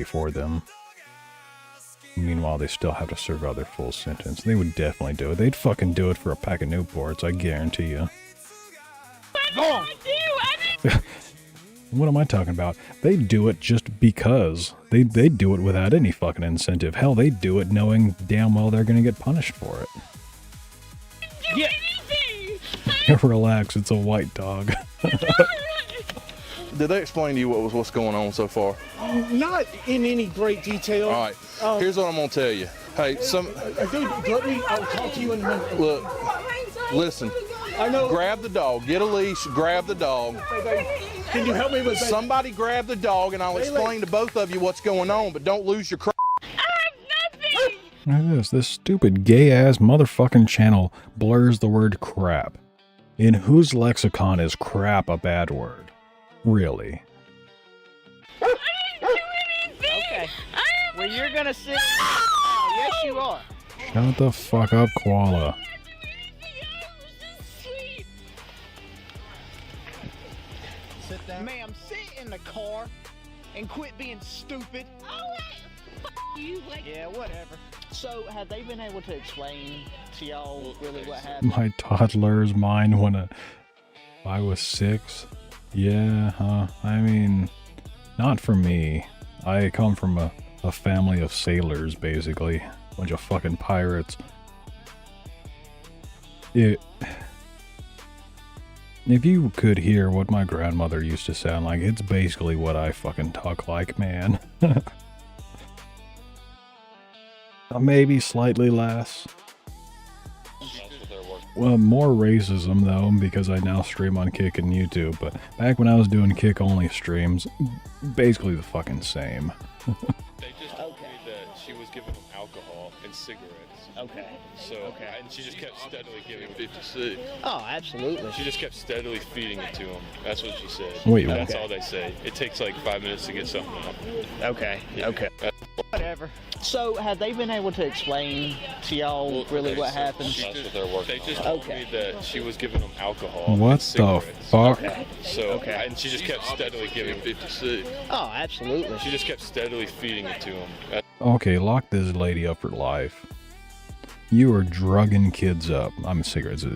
for them. Meanwhile, they still have to serve out their full sentence. They would definitely do it. They'd fucking do it for a pack of Newports, I guarantee you. Go on! What am I talking about? They do it just because. They do it without any fucking incentive. Hell, they do it knowing damn well they're gonna get punished for it. Yeah. Relax, it's a white dog. Did they explain to you what's going on so far? Not in any great detail. All right. Here's what I'm gonna tell you. Hey, Dude, let me. I'll talk to you in a minute. Look. Listen. I know. Grab the dog. Get a leash. Grab the dog. Can you help me with that? Somebody grab the dog, and I'll explain to both of you what's going on. But don't lose your crap. Look at this stupid gay-ass motherfucking channel blurs the word crap. In whose lexicon is crap a bad word? Really? Okay. Well, you're gonna sit. Oh, yes, you are. Shut the fuck up, koala. Sit down. Ma'am, sit in the car and quit being stupid. Yeah, whatever. So, have they been able to explain to y'all really what happened? My toddler's mind when I was 6? Yeah, I mean, not for me. I come from a family of sailors, basically. Bunch of fucking pirates. If you could hear what my grandmother used to sound like, it's basically what I fucking talk like, man. Maybe slightly less. Well, more racism though, because I now stream on Kick and YouTube, but back when I was doing Kick only streams, basically the fucking same. They just told me that she was giving him alcohol and cigarettes. Okay. So, and she just kept steadily giving him 56. Oh, absolutely. She just kept steadily feeding it to him. That's what she said. Wait, That's okay. all they say. It takes like 5 minutes to get something out. Okay. Yeah. Okay. Whatever. So, have they been able to explain to y'all really what happened? They just told me that she was giving him alcohol. What and the cigarettes. fuck? So, and she just kept steadily giving him 56. Oh, absolutely. She just kept steadily feeding it to him. Okay, lock this lady up for life. You are drugging kids up. I mean, cigarettes. I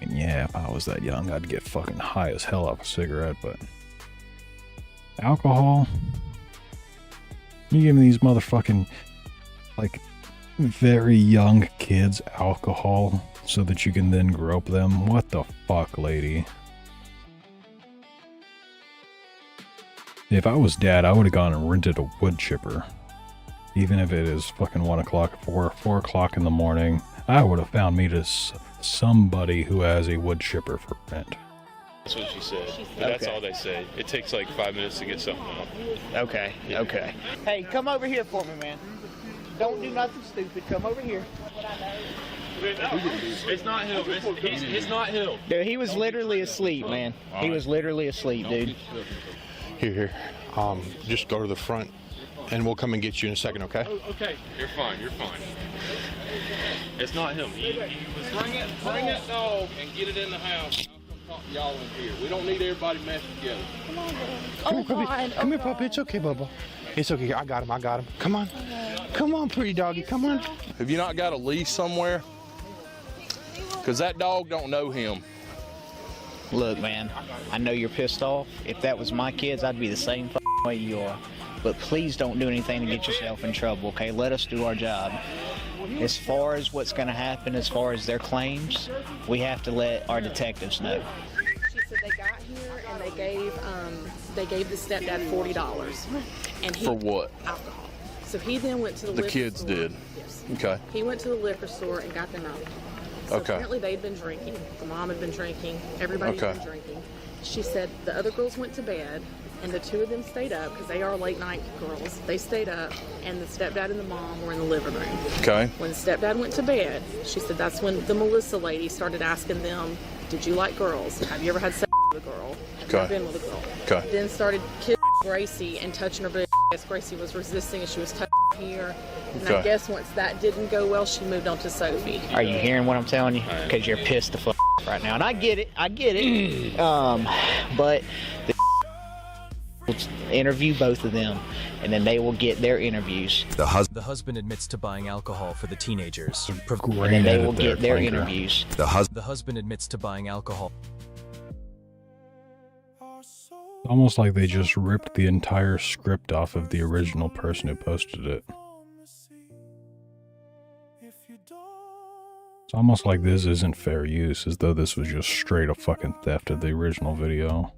mean, yeah, if I was that young, I'd get fucking high as hell off a cigarette, but alcohol? You giving these motherfucking, like, very young kids alcohol so that you can then grope them? What the fuck, lady? If I was dad, I would have gone and rented a wood chipper. Even if it is fucking 1 o'clock, 4 o'clock in the morning, I would have found me to somebody who has a wood chipper for rent. That's what she said. But that's all they say. It takes like 5 minutes to get something out. Okay. Okay. Hey, come over here for me, man. Don't do nothing stupid. Come over here. It's not him. It's not him. Dude, he was literally asleep, man. He was literally asleep, dude. Here. Just go to the front, and we'll come and get you in a second, okay? Okay. You're fine. You're fine. It's not him. He was bring that dog and get it in the house. I'll come talk to y'all in here. We don't need everybody messing together. Come on, Come here, puppy. Come here, puppy. It's okay, Bubba. It's okay. I got him. Come on. Come on, pretty doggy. Come on. Have you not got a leash somewhere? Because that dog don't know him. Look, man, I know you're pissed off. If that was my kids, I'd be the same way you are. But please don't do anything to get yourself in trouble, okay? Let us do our job. As far as what's going to happen, as far as their claims, we have to let our detectives know. She said they got here and they gave the stepdad $40. And he, For what? Alcohol. So he then went to the The liquor kids store. did. Yes. Okay. He went to the liquor store and got them alcohol. So Okay. apparently they'd been drinking. The mom had been drinking. Everybody's Okay. been drinking. She said the other girls went to bed and the two of them stayed up because they are late night girls. They stayed up and the stepdad and the mom were in the living room. Okay. When the stepdad went to bed, she said that's when the Melissa lady started asking them, did you like girls? Have you ever had sex with a girl? Have you ever Okay. been with a girl? Okay. Then started kissing Gracie and touching her booty. Gracie was resisting and she was touching here. And I Okay. guess once that didn't go well, she moved on to Sophie. Are you hearing what I'm telling you? Because you're pissed the fuck right now. And I get it. But the will interview both of them, and then they will get their interviews. The husband admits to buying alcohol for the teenagers. And then they will get their interviews. The husband admits to buying alcohol. It's almost like they just ripped the entire script off of the original person who posted it. It's almost like this isn't fair use, as though this was just straight up fucking theft of the original video.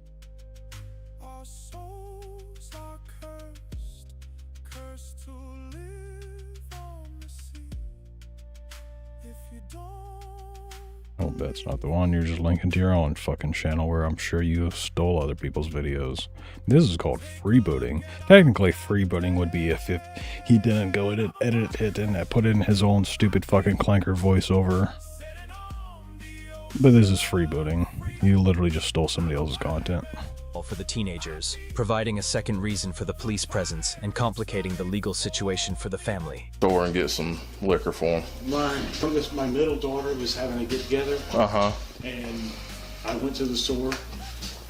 Oh, that's not the one. You're just linking to your own fucking channel where I'm sure you stole other people's videos. This is called freebooting. Technically, freebooting would be if he didn't go edit it and put in his own stupid fucking clanker voiceover. But this is freebooting. You literally just stole somebody else's content. For the teenagers, providing a second reason for the police presence and complicating the legal situation for the family. Store and get some liquor for him. My middle daughter was having a get-together. Uh-huh. And I went to the store.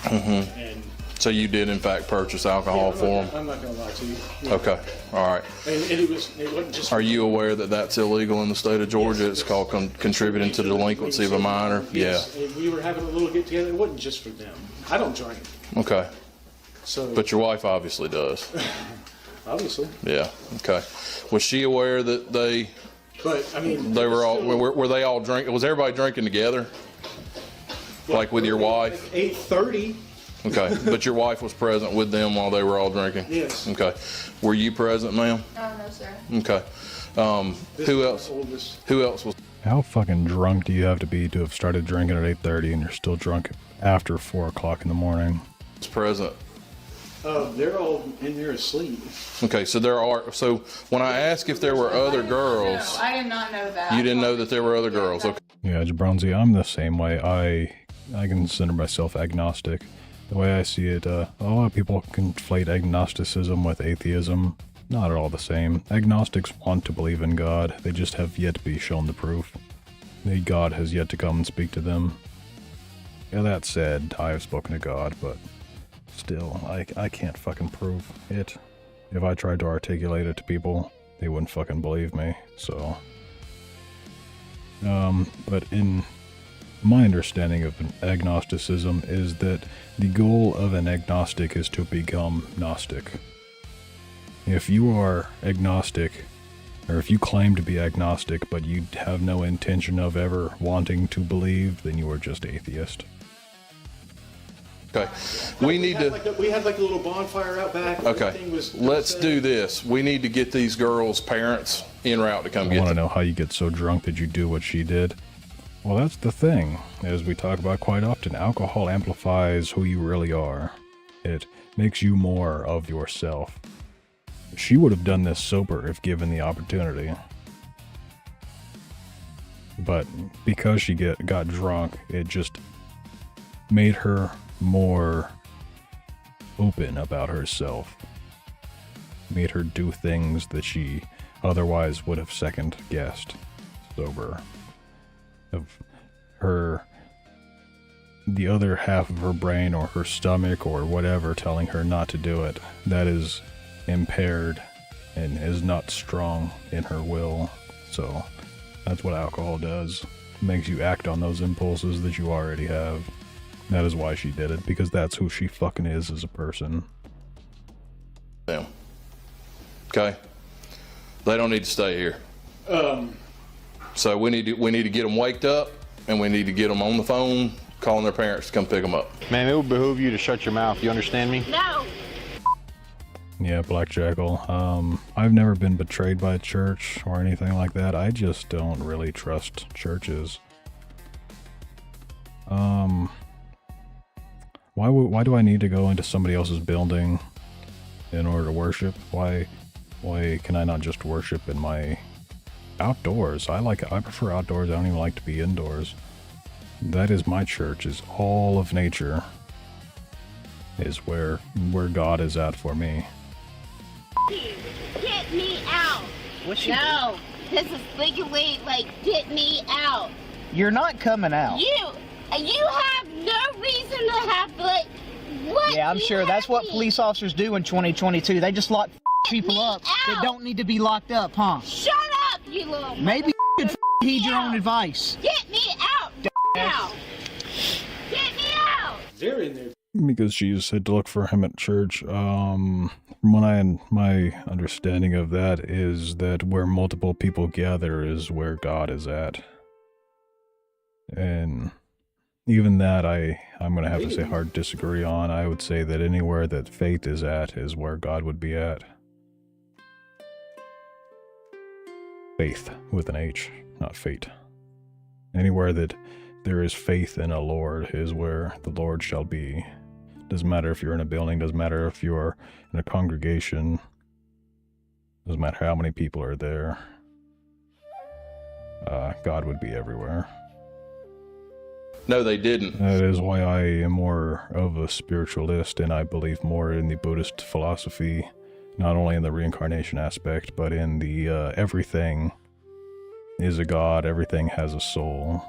Mm-hmm. And so you did, in fact, purchase alcohol for him? I'm not going to lie to you. Okay. All right. And it wasn't just... Are you aware that that's illegal in the state of Georgia? It's called contributing to the delinquency of a minor? Yes. Yeah. And we were having a little get-together. It wasn't just for them. I don't drink. Okay. So, but your wife obviously does. Obviously. Yeah. Okay. Was she aware that they? But I mean, they were all. Were they all drinking? Was everybody drinking together? Like with your wife? 8:30. Okay. But your wife was present with them while they were all drinking. Yes. Okay. Were you present, ma'am? No, sir. Okay. Who else? Who else was? How fucking drunk do you have to have started drinking at 8:30 and you're still drunk after 4 o'clock in the morning? Present. They're all in there asleep. Okay, so there are. So when I asked if there were other girls, I did not know that. you didn't know that there were other girls. Okay. Yeah, Jabronzi, I'm the same way. I consider myself agnostic. The way I see it, a lot of people conflate agnosticism with atheism. Not at all the same. Agnostics want to believe in God. They just have yet to be shown the proof. God has yet to come and speak to them. Yeah, that said, I have spoken to God, but still, I can't fucking prove it. If I tried to articulate it to people, they wouldn't fucking believe me, so... but in my understanding of agnosticism is that the goal of an agnostic is to become Gnostic. If you are agnostic, or if you claim to be agnostic but you have no intention of ever wanting to believe, then you are just atheist. Okay, we need to... We had like a little bonfire out back. Okay, let's do this. We need to get these girls' parents en route to come get them. I want to know how you get so drunk that you do what she did. Well, that's the thing. As we talk about quite often, alcohol amplifies who you really are. It makes you more of yourself. She would have done this sober if given the opportunity. But because she got drunk, it just made her more open about herself. Made her do things that she otherwise would have second guessed sober. Of her, the other half of her brain or her stomach or whatever telling her not to do it, that is impaired and is not strong in her will. So that's what alcohol does. It makes you act on those impulses that you already have. That is why she did it, because that's who she fucking is as a person. Damn. Okay. They don't need to stay here. So we need to get them waked up, and we need to get them on the phone, calling their parents to come pick them up. Ma'am, it would behoove you to shut your mouth. You understand me? No. Yeah, Black Jackal. I've never been betrayed by a church or anything like that. I just don't really trust churches. Why do I need to go into somebody else's building in order to worship? Why can I not just worship in my outdoors? I prefer outdoors. I don't even like to be indoors. That is my church, is all of nature. Is where God is at for me. Get me out. No, this is legally, get me out. You're not coming out. You have no reason to have, what? Yeah, I'm sure that's what police officers do in 2022. They just lock people up that don't need to be locked up, huh? Shut up, you little... Maybe you should heed your own advice. Get me out now. Get me out. They're in there. Because she said to look for him at church. From my understanding of that is that where multiple people gather is where God is at. And even that I'm going to have to say hard disagree on. I would say that anywhere that faith is at is where God would be at. Faith with an H, not fate. Anywhere that there is faith in a Lord is where the Lord shall be. Doesn't matter if you're in a building, doesn't matter if you're in a congregation, doesn't matter how many people are there. God would be everywhere. No, they didn't. That is why I am more of a spiritualist, and I believe more in the Buddhist philosophy, not only in the reincarnation aspect, but in the everything is a god, everything has a soul.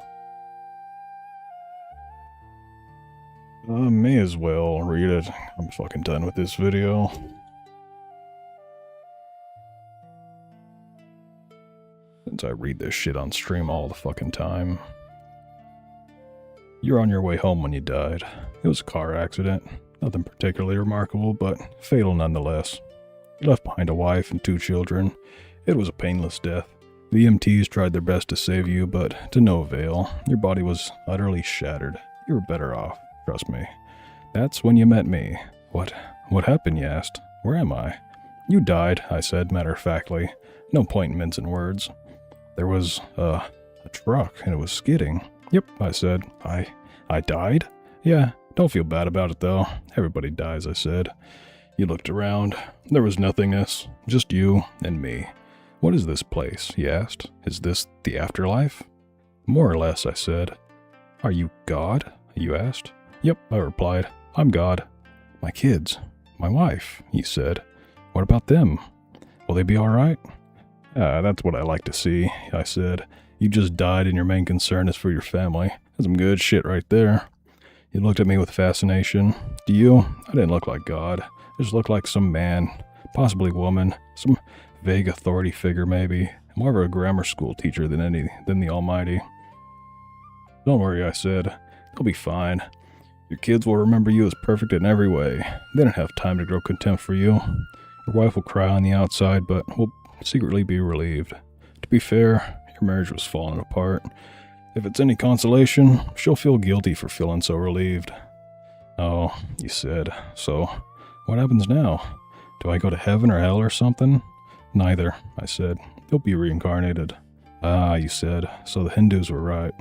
May as well read it. I'm fucking done with this video. Since I read this shit on stream all the fucking time. You're on your way home when you died. It was a car accident. Nothing particularly remarkable, but fatal nonetheless. You left behind a wife and 2 children. It was a painless death. The EMTs tried their best to save you, but to no avail. Your body was utterly shattered. You were better off. Trust me. That's when you met me. What happened, you asked? Where am I? You died, I said matter-of-factly. No point in mincing words. There was, a truck, and it was skidding. Yep, I said. I died? Yeah, don't feel bad about it, though. Everybody dies, I said. You looked around. There was nothingness. Just you and me. What is this place? He asked. Is this the afterlife? More or less, I said. Are you God? You asked. Yep, I replied. I'm God. My kids. My wife, he said. What about them? Will they be all right? That's what I like to see, I said. You just died and your main concern is for your family. That's some good shit right there. He looked at me with fascination. Do you? I didn't look like God. I just looked like some man, possibly woman, some vague authority figure maybe, more of a grammar school teacher than the Almighty. Don't worry, I said. They'll be fine. Your kids will remember you as perfect in every way. They don't have time to grow contempt for you. Your wife will cry on the outside, but will secretly be relieved. To be fair, your marriage was falling apart. If it's any consolation, she'll feel guilty for feeling so relieved. Oh, you said. So, what happens now? Do I go to heaven or hell or something? Neither, I said. You'll be reincarnated. Ah, you said. So the Hindus were right.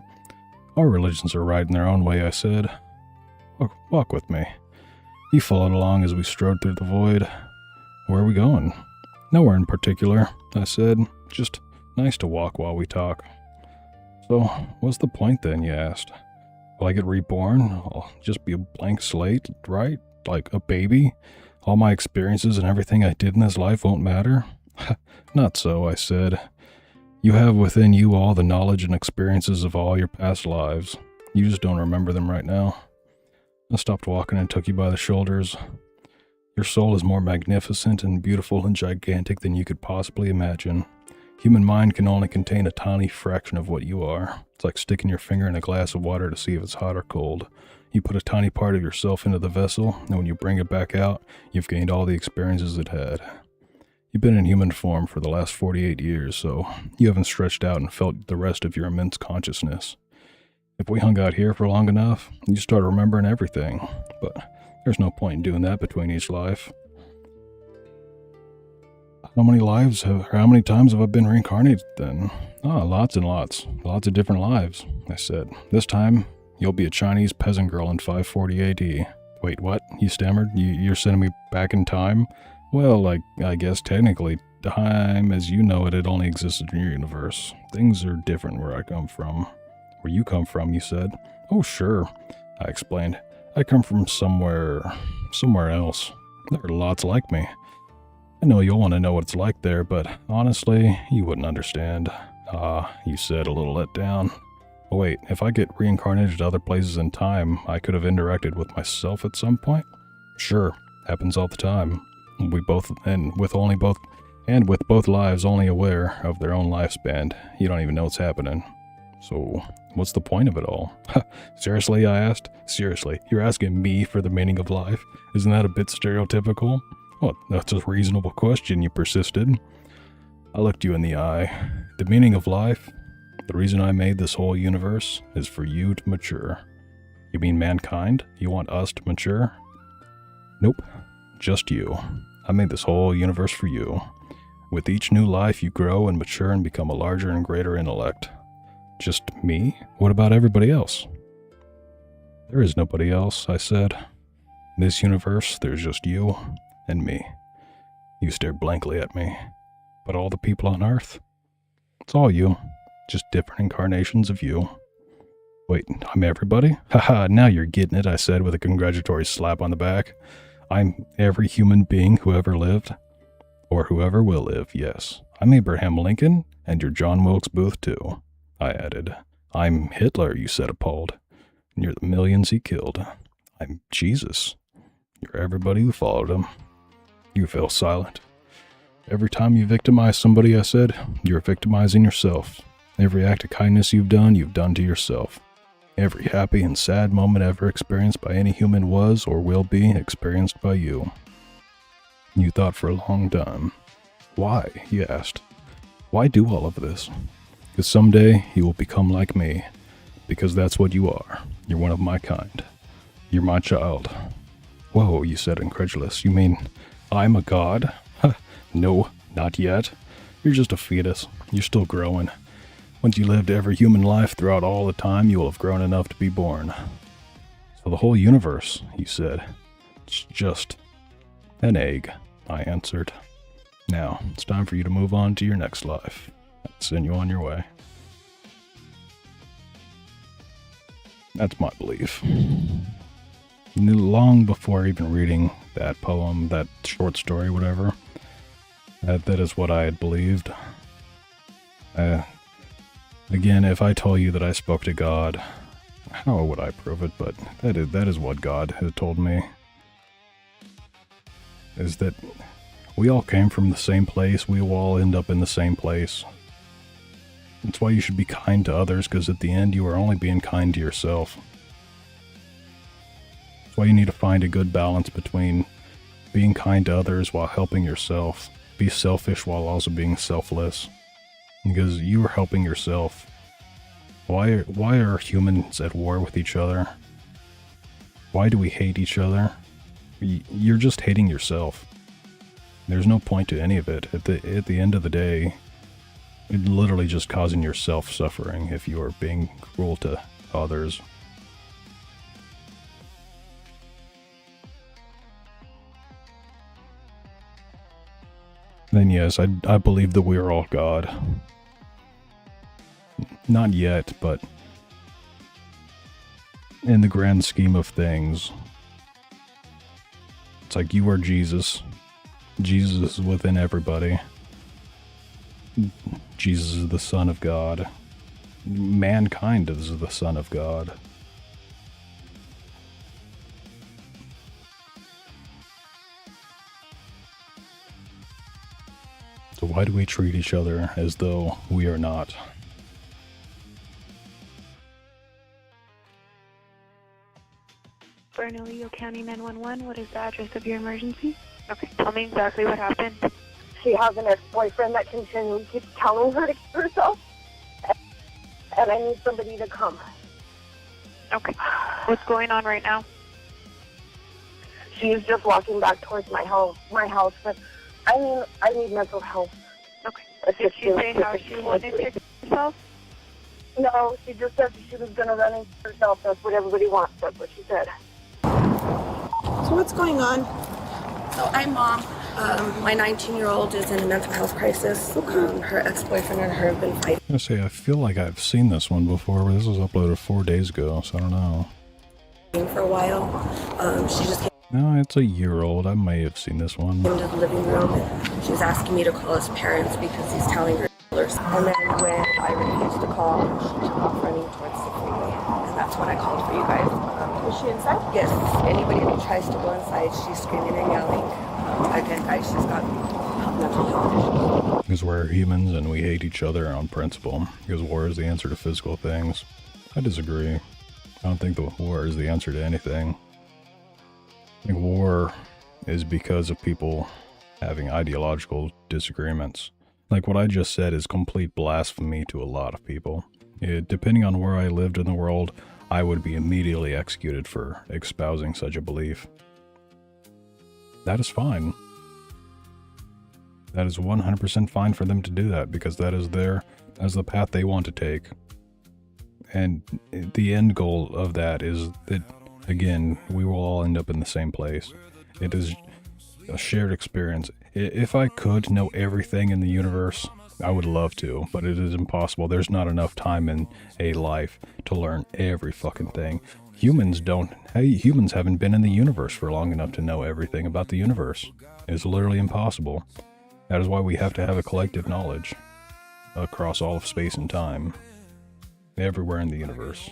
All religions are right in their own way, I said. Walk with me. He followed along as we strode through the void. Where are we going? Nowhere in particular, I said. Just nice to walk while we talk. So, what's the point then, you asked? Will I get reborn? I'll just be a blank slate, right? Like a baby? All my experiences and everything I did in this life won't matter? Not so, I said. You have within you all the knowledge and experiences of all your past lives. You just don't remember them right now. I stopped walking and took you by the shoulders. Your soul is more magnificent and beautiful and gigantic than you could possibly imagine. Human mind can only contain a tiny fraction of what you are. It's like sticking your finger in a glass of water to see if it's hot or cold. You put a tiny part of yourself into the vessel, and when you bring it back out, you've gained all the experiences it had. You've been in human form for the last 48 years, so you haven't stretched out and felt the rest of your immense consciousness. If we hung out here for long enough, you start remembering everything, but there's no point in doing that between each life. How many times have I been reincarnated then? Lots and lots. Lots of different lives, I said. This time, you'll be a Chinese peasant girl in 540 AD. Wait, what? He stammered. You're sending me back in time? Well, I guess technically, time as you know it only existed in your universe. Things are different where I come from. Where you come from, you said. Oh, sure, I explained. I come from somewhere else. There are lots like me. I know you'll want to know what it's like there, but honestly, you wouldn't understand. You said, a little let down. Wait, if I get reincarnated to other places in time, I could have interacted with myself at some point? Sure, happens all the time. With both lives only aware of their own lifespan, you don't even know what's happening. So, what's the point of it all? Seriously, I asked? Seriously, you're asking me for the meaning of life? Isn't that a bit stereotypical? Well, that's a reasonable question, you persisted. I looked you in the eye. The meaning of life? The reason I made this whole universe is for you to mature. You mean mankind? You want us to mature? Nope. Just you. I made this whole universe for you. With each new life, you grow and mature and become a larger and greater intellect. Just me? What about everybody else? There is nobody else, I said. In this universe, there's just you and me. You stared blankly at me. But all the people on Earth? It's all you. Just different incarnations of you. Wait, I'm everybody? Haha, now you're getting it, I said with a congratulatory slap on the back. I'm every human being who ever lived. Or whoever will live, yes. I'm Abraham Lincoln, and you're John Wilkes Booth too, I added. I'm Hitler, you said appalled. And you're the millions he killed. I'm Jesus. You're everybody who followed him. You fell silent. Every time you victimize somebody, I said, you're victimizing yourself. Every act of kindness you've done to yourself. Every happy and sad moment ever experienced by any human was or will be experienced by you. You thought for a long time. Why? You asked. Why do all of this? Because someday you will become like me. Because that's what you are. You're one of my kind. You're my child. Whoa, you said incredulous. You mean I'm a god? No, not yet. You're just a fetus. You're still growing. Once you lived every human life throughout all the time, you will have grown enough to be born. So the whole universe, he said. It's just an egg, I answered. Now, it's time for you to move on to your next life. I'll send you on your way. That's my belief. Long before even reading that poem, that short story, whatever, that is what I had believed. Again, if I told you that I spoke to God, how would I prove it? But that is what God has told me. Is that we all came from the same place, we will all end up in the same place. That's why you should be kind to others, because at the end you are only being kind to yourself. That's why you need to find a good balance between being kind to others while helping yourself. Be selfish while also being selfless. Because you are helping yourself. Why are humans at war with each other? Why do we hate each other? You're just hating yourself. There's no point to any of it. At the end of the day, it's literally just causing yourself suffering if you are being cruel to others. Then yes, I believe that we are all God. Not yet, but in the grand scheme of things, it's like you are Jesus. Jesus is within everybody. Jesus is the Son of God. Mankind is the Son of God. So why do we treat each other as though we are not? Bernalillo County 911, what is the address of your emergency? Okay, tell me exactly what happened. She has an ex-boyfriend that continually keeps telling her to kill herself, and I need somebody to come. Okay, what's going on right now? She is just walking back towards my house, but I need mental health. Okay, did she say how she wanted to kill herself? No, she just said she was going to run into herself. That's what everybody wants. That's what she said. So what's going on? So I'm Mom. My 19-year-old is in a mental health crisis. Her ex-boyfriend and her have been fighting. I feel like I've seen this one before, but this was uploaded 4 days ago, so I don't know. For a while. She just came No, it's a year old. I may have seen this one. into the living room and she's asking me to call his parents because he's telling her. And then when I refused to call, she took off running towards the freeway. And that's when I called for you guys. Is she inside? Yes. Anybody who tries to go inside, she's screaming and yelling. Again, guys, she's got mental health issues. Because we're humans and we hate each other on principle. Because war is the answer to physical things. I disagree. I don't think the war is the answer to anything. I think war is because of people having ideological disagreements. Like what I just said is complete blasphemy to a lot of people. Depending on where I lived in the world, I would be immediately executed for espousing such a belief. That is fine. That is 100% fine for them to do that because that is the path they want to take. And the end goal of that is that, again, we will all end up in the same place. It is a shared experience. If I could know everything in the universe, I would love to, but it is impossible. There's not enough time in a life to learn every fucking thing. Humans haven't been in the universe for long enough to know everything about the universe. It's literally impossible. That is why we have to have a collective knowledge across all of space and time. Everywhere in the universe.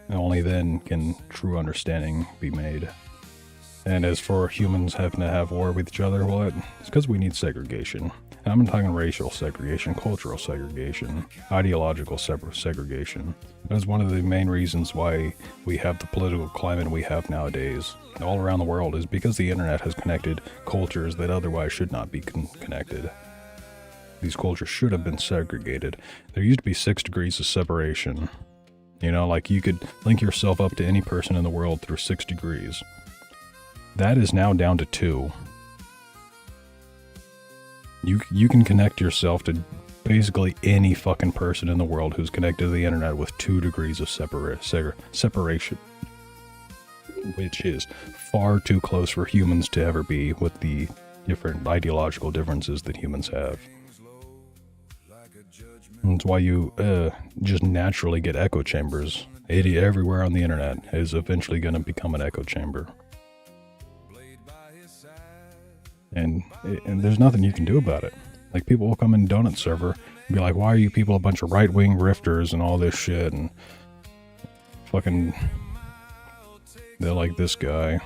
And only then can true understanding be made. And as for humans having to have war with each other, well, it's because we need segregation. And I'm not talking racial segregation, cultural segregation, ideological segregation. That is one of the main reasons why we have the political climate we have nowadays, all around the world, is because the internet has connected cultures that otherwise should not be connected. These cultures should have been segregated. There used to be 6 degrees of separation. You know, like you could link yourself up to any person in the world through 6 degrees. That is now down to 2. You can connect yourself to basically any fucking person in the world who's connected to the internet with 2 degrees of separation, which is far too close for humans to ever be with the different ideological differences that humans have. That's why you just naturally get echo chambers. Everywhere on the internet is eventually going to become an echo chamber. And there's nothing you can do about it. Like, people will come in Donut server and be like, why are you people a bunch of right-wing grifters and all this shit? And fucking, they're like this guy,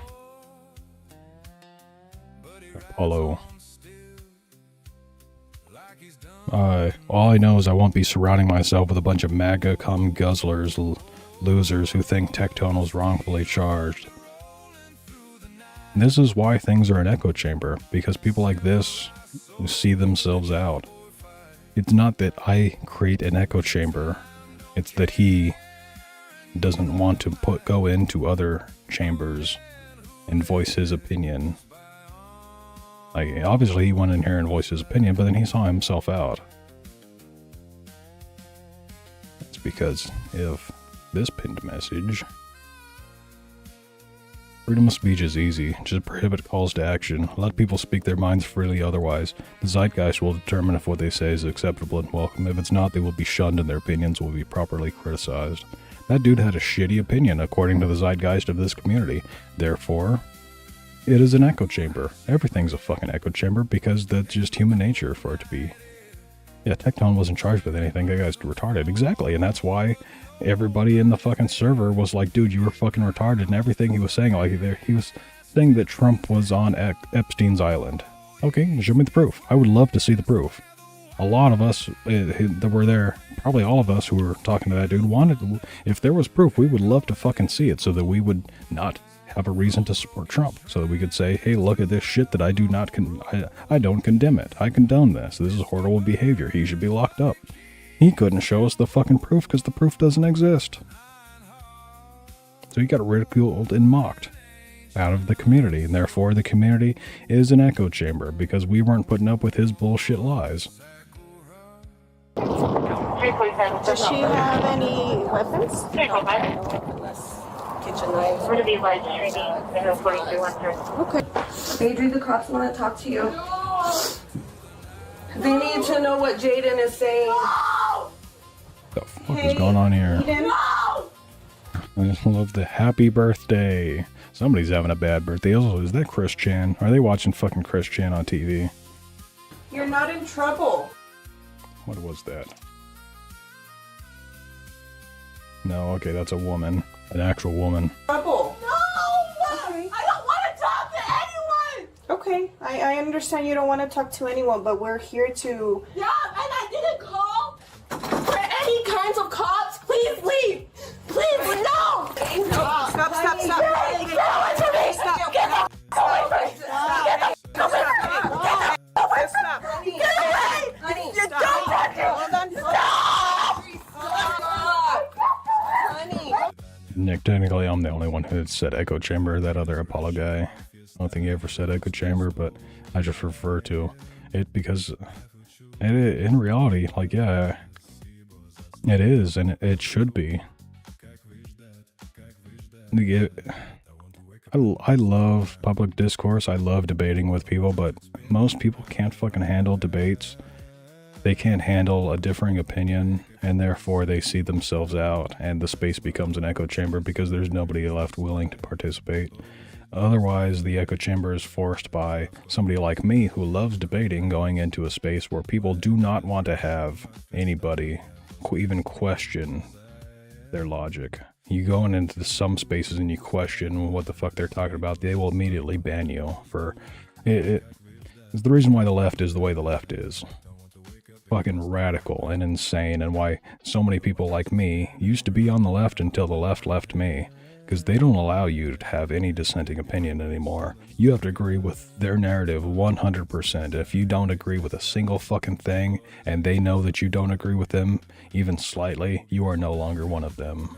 Apollo. All I know is I won't be surrounding myself with a bunch of MAGA cum guzzlers, losers who think Tectonal's wrongfully charged. And this is why things are an echo chamber, because people like this see themselves out. It's not that I create an echo chamber, it's that he doesn't want to go into other chambers and voice his opinion. Like, obviously he went in here and voiced his opinion, but then he saw himself out. It's because of this pinned message. Freedom of speech is easy. Just prohibit calls to action. Let people speak their minds freely otherwise. The zeitgeist will determine if what they say is acceptable and welcome. If it's not, they will be shunned and their opinions will be properly criticized. That dude had a shitty opinion according to the zeitgeist of this community. Therefore, it is an echo chamber. Everything's a fucking echo chamber because that's just human nature for it to be. Yeah, Tecton wasn't charged with anything. That guy's retarded. Exactly. And that's why everybody in the fucking server was like, dude, you were fucking retarded. And everything he was saying, like, he was saying that Trump was on Epstein's island. Okay, show me the proof. I would love to see the proof. A lot of us that were there, probably all of us who were talking to that dude, wanted, if there was proof, we would love to fucking see it so that we would not have a reason to support Trump, so that we could say, hey, look at this shit that I do not I don't condemn it. I condone this. This is horrible behavior. He should be locked up. He couldn't show us the fucking proof because the proof doesn't exist. So he got ridiculed and mocked out of the community, and therefore the community is an echo chamber because we weren't putting up with his bullshit lies. Does she have any weapons? Kitchen knives. We're going to be live streaming the 4200. Okay. Adri, the cops want to talk to you. They need to know what Jaden is saying. What the fuck is going on here? I just love the happy birthday. Somebody's having a bad birthday. Also, is that Chris Chan? Are they watching fucking Chris Chan on TV? You're not in trouble. What was that? No, okay, that's a woman. An actual woman. Trouble. No! Okay. I don't want to talk to anyone! Okay, I understand you don't want to talk to anyone, but we're here to... Yeah, and I didn't call for any kinds of cops. Please leave! Please, no! Stop. Get away from me! Stop! Get the away from me! Get the away from me! Stop. Get away! Honey, You stop. don't want to! Hold on. Stop! Honey. Nick, technically I'm the only one who said echo chamber. That other Apollo guy, I don't think he ever said echo chamber, but I just refer to it because in reality, like, yeah, it is, and it should be. I love public discourse. I love debating with people, but most people can't fucking handle debates. They can't handle a differing opinion, and therefore they see themselves out, and the space becomes an echo chamber because there's nobody left willing to participate. Otherwise, the echo chamber is forced by somebody like me who loves debating, going into a space where people do not want to have anybody even question their logic. You go into some spaces and you question what the fuck they're talking about, they will immediately ban you for it. It's the reason why the left is the way the left is. Fucking radical and insane, and why so many people like me used to be on the left until the left left me, because they don't allow you to have any dissenting opinion anymore. You have to agree with their narrative 100%. If you don't agree with a single fucking thing, and they know that you don't agree with them even slightly, you are no longer one of them.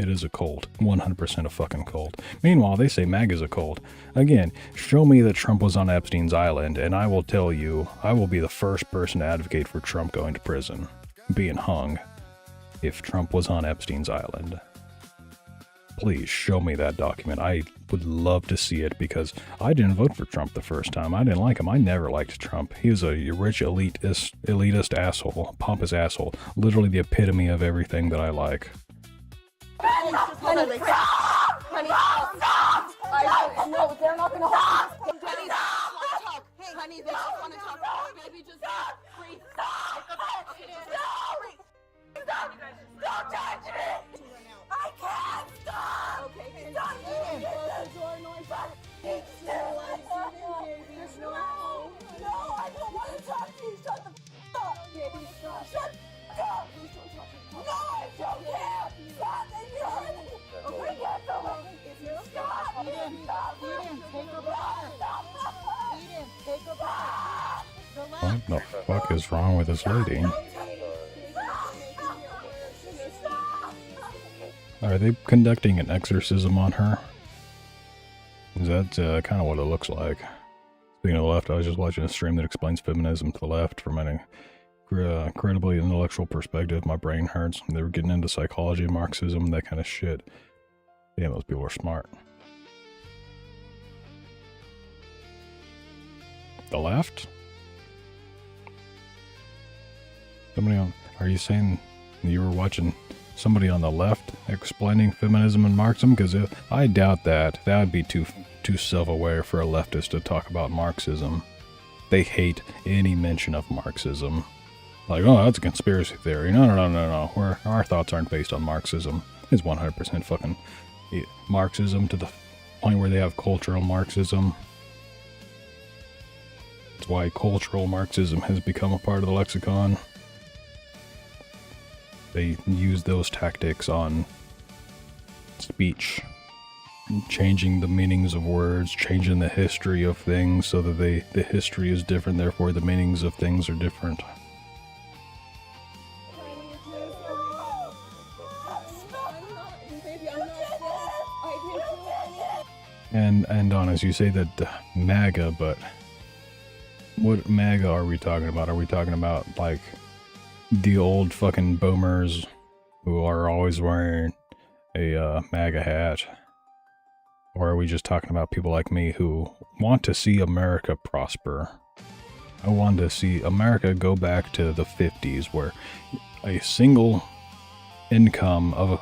It is a cult. 100% a fucking cult. Meanwhile, they say MAGA's a cult. Again, show me that Trump was on Epstein's island, and I will tell you, I will be the first person to advocate for Trump going to prison, being hung, if Trump was on Epstein's island. Please show me that document. I would love to see it, because I didn't vote for Trump the first time. I didn't like him. I never liked Trump. He was a rich elitist asshole, pompous asshole. Literally the epitome of everything that I like. Honey, stop! Honey, stop! No, they're not gonna hold you. Honey, they just want to talk. Hey, honey, they just want to talk. Baby, just breathe. Stop! Stop touching me! I can't stop! Okay, stop! Close the door, noise. No, I don't want to talk to you. Shut the f up! Baby, stop. Shut up! Please don't talk to me. No, I don't care! Stop it! You're hurting me! Okay, get someone! Stop! Eden, take a breath. Eden, take a breath. What the fuck is wrong with this lady? Are they conducting an exorcism on her? Is that kind of what it looks like? Speaking of the left, I was just watching a stream that explains feminism to the left from an incredibly intellectual perspective. My brain hurts. They were getting into psychology, Marxism, that kind of shit. Damn, those people are smart. The left? Somebody on... Are you saying you were watching somebody on the left explaining feminism and Marxism? Because I doubt that. That would be too self-aware for a leftist to talk about Marxism. They hate any mention of Marxism. Like, oh, that's a conspiracy theory. No. Our thoughts aren't based on Marxism. It's 100% fucking Marxism, to the point where they have cultural Marxism. That's why cultural Marxism has become a part of the lexicon. They use those tactics on speech, changing the meanings of words, changing the history of things so that the history is different, therefore the meanings of things are different. And honest, you say that MAGA, but what MAGA are we talking about? Are we talking about like the old fucking boomers who are always wearing a MAGA hat? Or are we just talking about people like me who want to see America prosper? I want to see America go back to the 50s, where a single income of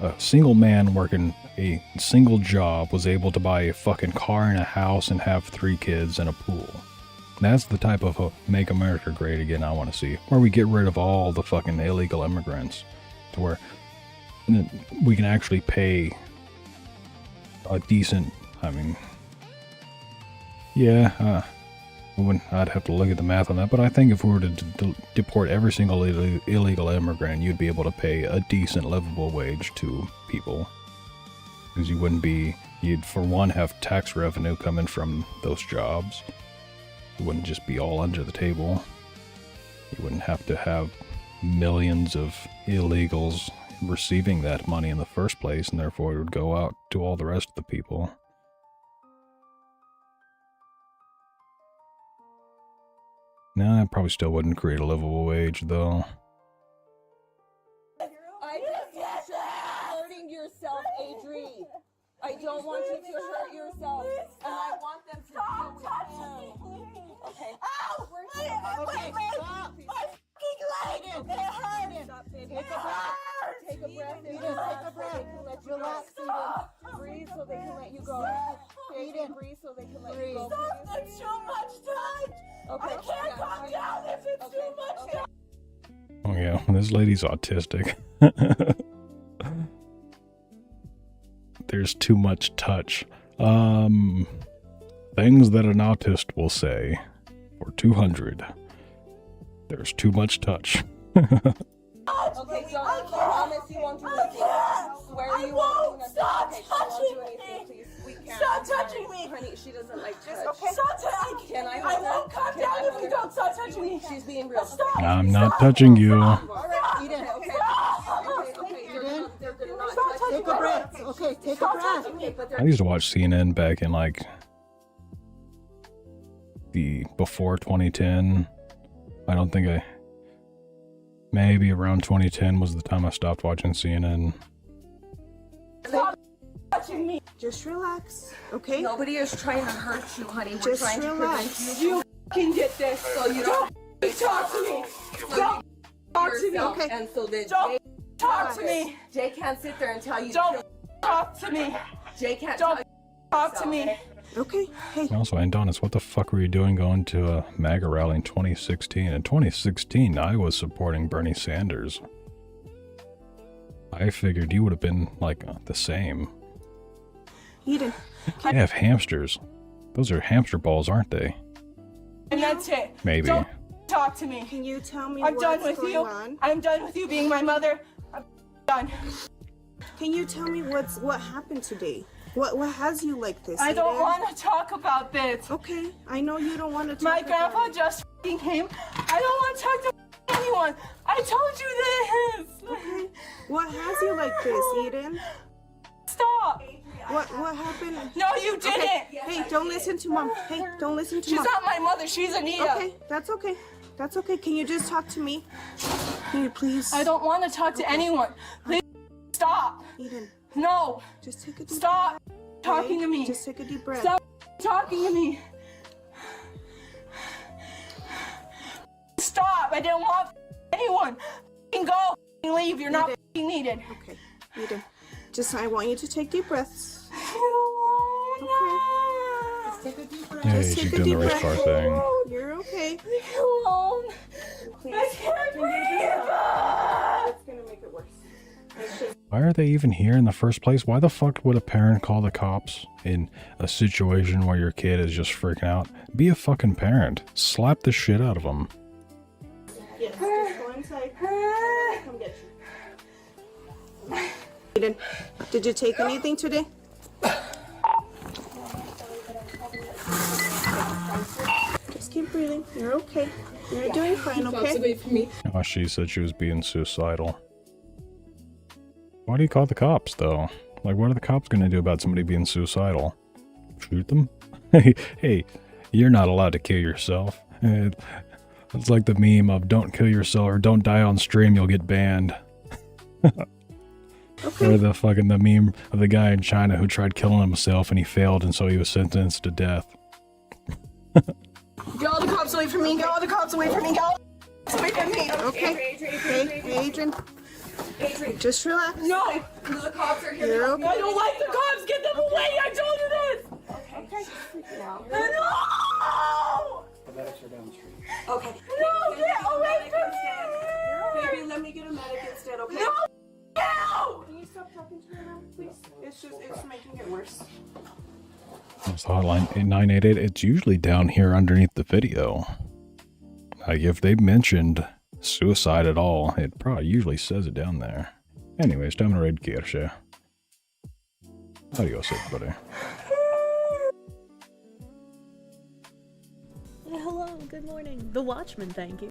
a single man working a single job was able to buy a fucking car and a house and have 3 kids and a pool. That's the type of make America great again I want to see, where we get rid of all the fucking illegal immigrants, to where we can actually pay a decent, I mean, yeah, I'd have to look at the math on that, but I think if we were to deport every single illegal immigrant, you'd be able to pay a decent livable wage to people. Because you'd for one have tax revenue coming from those jobs. It wouldn't just be all under the table. You wouldn't have to have millions of illegals receiving that money in the first place, and therefore it would go out to all the rest of the people. Nah, it probably still wouldn't create a livable wage, though. I just you're hurting yourself, Adri. I don't want you to hurt yourself, and I want them to stop touching me. Okay. Ow! Okay, stop. My fucking leg! It hurts! Stop, baby. Take a breath. Take a breath. Eden, take a breath. Relax, Eden. Breathe so they can let you go. Eden, breathe so they can let you go. Stop, that's too much touch! Okay, I can't calm down if it's too much touch! Oh yeah, this lady's autistic. There's too much touch. Things that an autist will say. For 200. There's too much touch. Okay, John, promise you won't do anything. Swear you won't do nothing. Stop Okay, touching she won't do anything, please. We can't. Stop touching me. Honey, she doesn't like touch. Okay. Stop touching me. Can I I won't calm down if you don't stop touching me. She's being real. Stop. I'm not touching you. Alright, Eden, okay. Okay, they're not touching Take a breath. Okay, take a breath. I used to watch CNN back in like before 2010. I don't think maybe around 2010 was the time I stopped watching CNN. Stop touching me. Just relax, okay? Nobody is trying to hurt you, honey. We're just trying relax. To prevent you. You can get this, so you don't talk to me. Don't talk to me, okay? And so then don't talk to me. Jay can't sit there and tell you. Don't talk to me. Jay can't talk to me. Okay, hey. Also, Andonis, what the fuck were you doing going to a MAGA rally in 2016? In 2016, I was supporting Bernie Sanders. I figured you would have been, like, the same. Eden. I have hamsters. Those are hamster balls, aren't they? And that's it. Maybe. Don't talk to me. Can you tell me I'm done what's with going you. on? I'm done with you being my mother. I'm done. Can you tell me what happened today? What has you like this? I don't Eden? want to talk about this. Okay, I know you don't want to talk My about grandpa it. just came. I don't want to talk to anyone. I told you this. Okay. What has you like this, Eden? Stop. What happened? No, you didn't. Okay. Hey, don't listen to mom. Hey, don't listen to She's mom. not my mother. She's Anita. Okay, that's okay. That's okay. Can you just talk to me? Can you please? I don't want to talk to anyone. Please stop. Eden. No. Just take a deep Stop breath. talking to me. Just take a deep breath. Stop talking to me. Stop. I didn't want anyone. Go. Leave. You're not needed. Okay, Eden. Just I want you to take deep breaths. Just take a deep breath. Hey, she's doing the race car thing. You're okay. Leave me alone. Please. I can't breathe. It's gonna make it worse. It's just Why are they even here in the first place? Why the fuck would a parent call the cops in a situation where your kid is just freaking out? Be a fucking parent. Slap the shit out of them. yes, just go inside. Come get you. Eden, did you take anything today? Just keep breathing. You're okay. You're doing fine, okay? Away from me. Oh, she said she was being suicidal. Why do you call the cops, though? Like, what are the cops gonna do about somebody being suicidal? Shoot them? Hey, you're not allowed to kill yourself. It's like the meme of don't kill yourself or don't die on stream, you'll get banned. Okay. Or the meme of the guy in China who tried killing himself and he failed and so he was sentenced to death. Get all the cops away from me. Get all the cops away from me. Get all the cops away from me. Okay. Hey, Adrian. Just relax. No. The cops are here. You're okay. I don't like the cops. Get them away. I told you this. Okay. No. The medics are down the street. Okay. No, get away from me. Baby, let me get a medic instead, okay? No. No. Can you stop talking to me now, please? It's making it worse. It's hotline 8988. It's usually down here underneath the video. Like if they mentioned suicide at all, it probably usually says it down there. Anyways, time to raid Kirsche. Adios, everybody. Hello, good morning. The Watchman, thank you.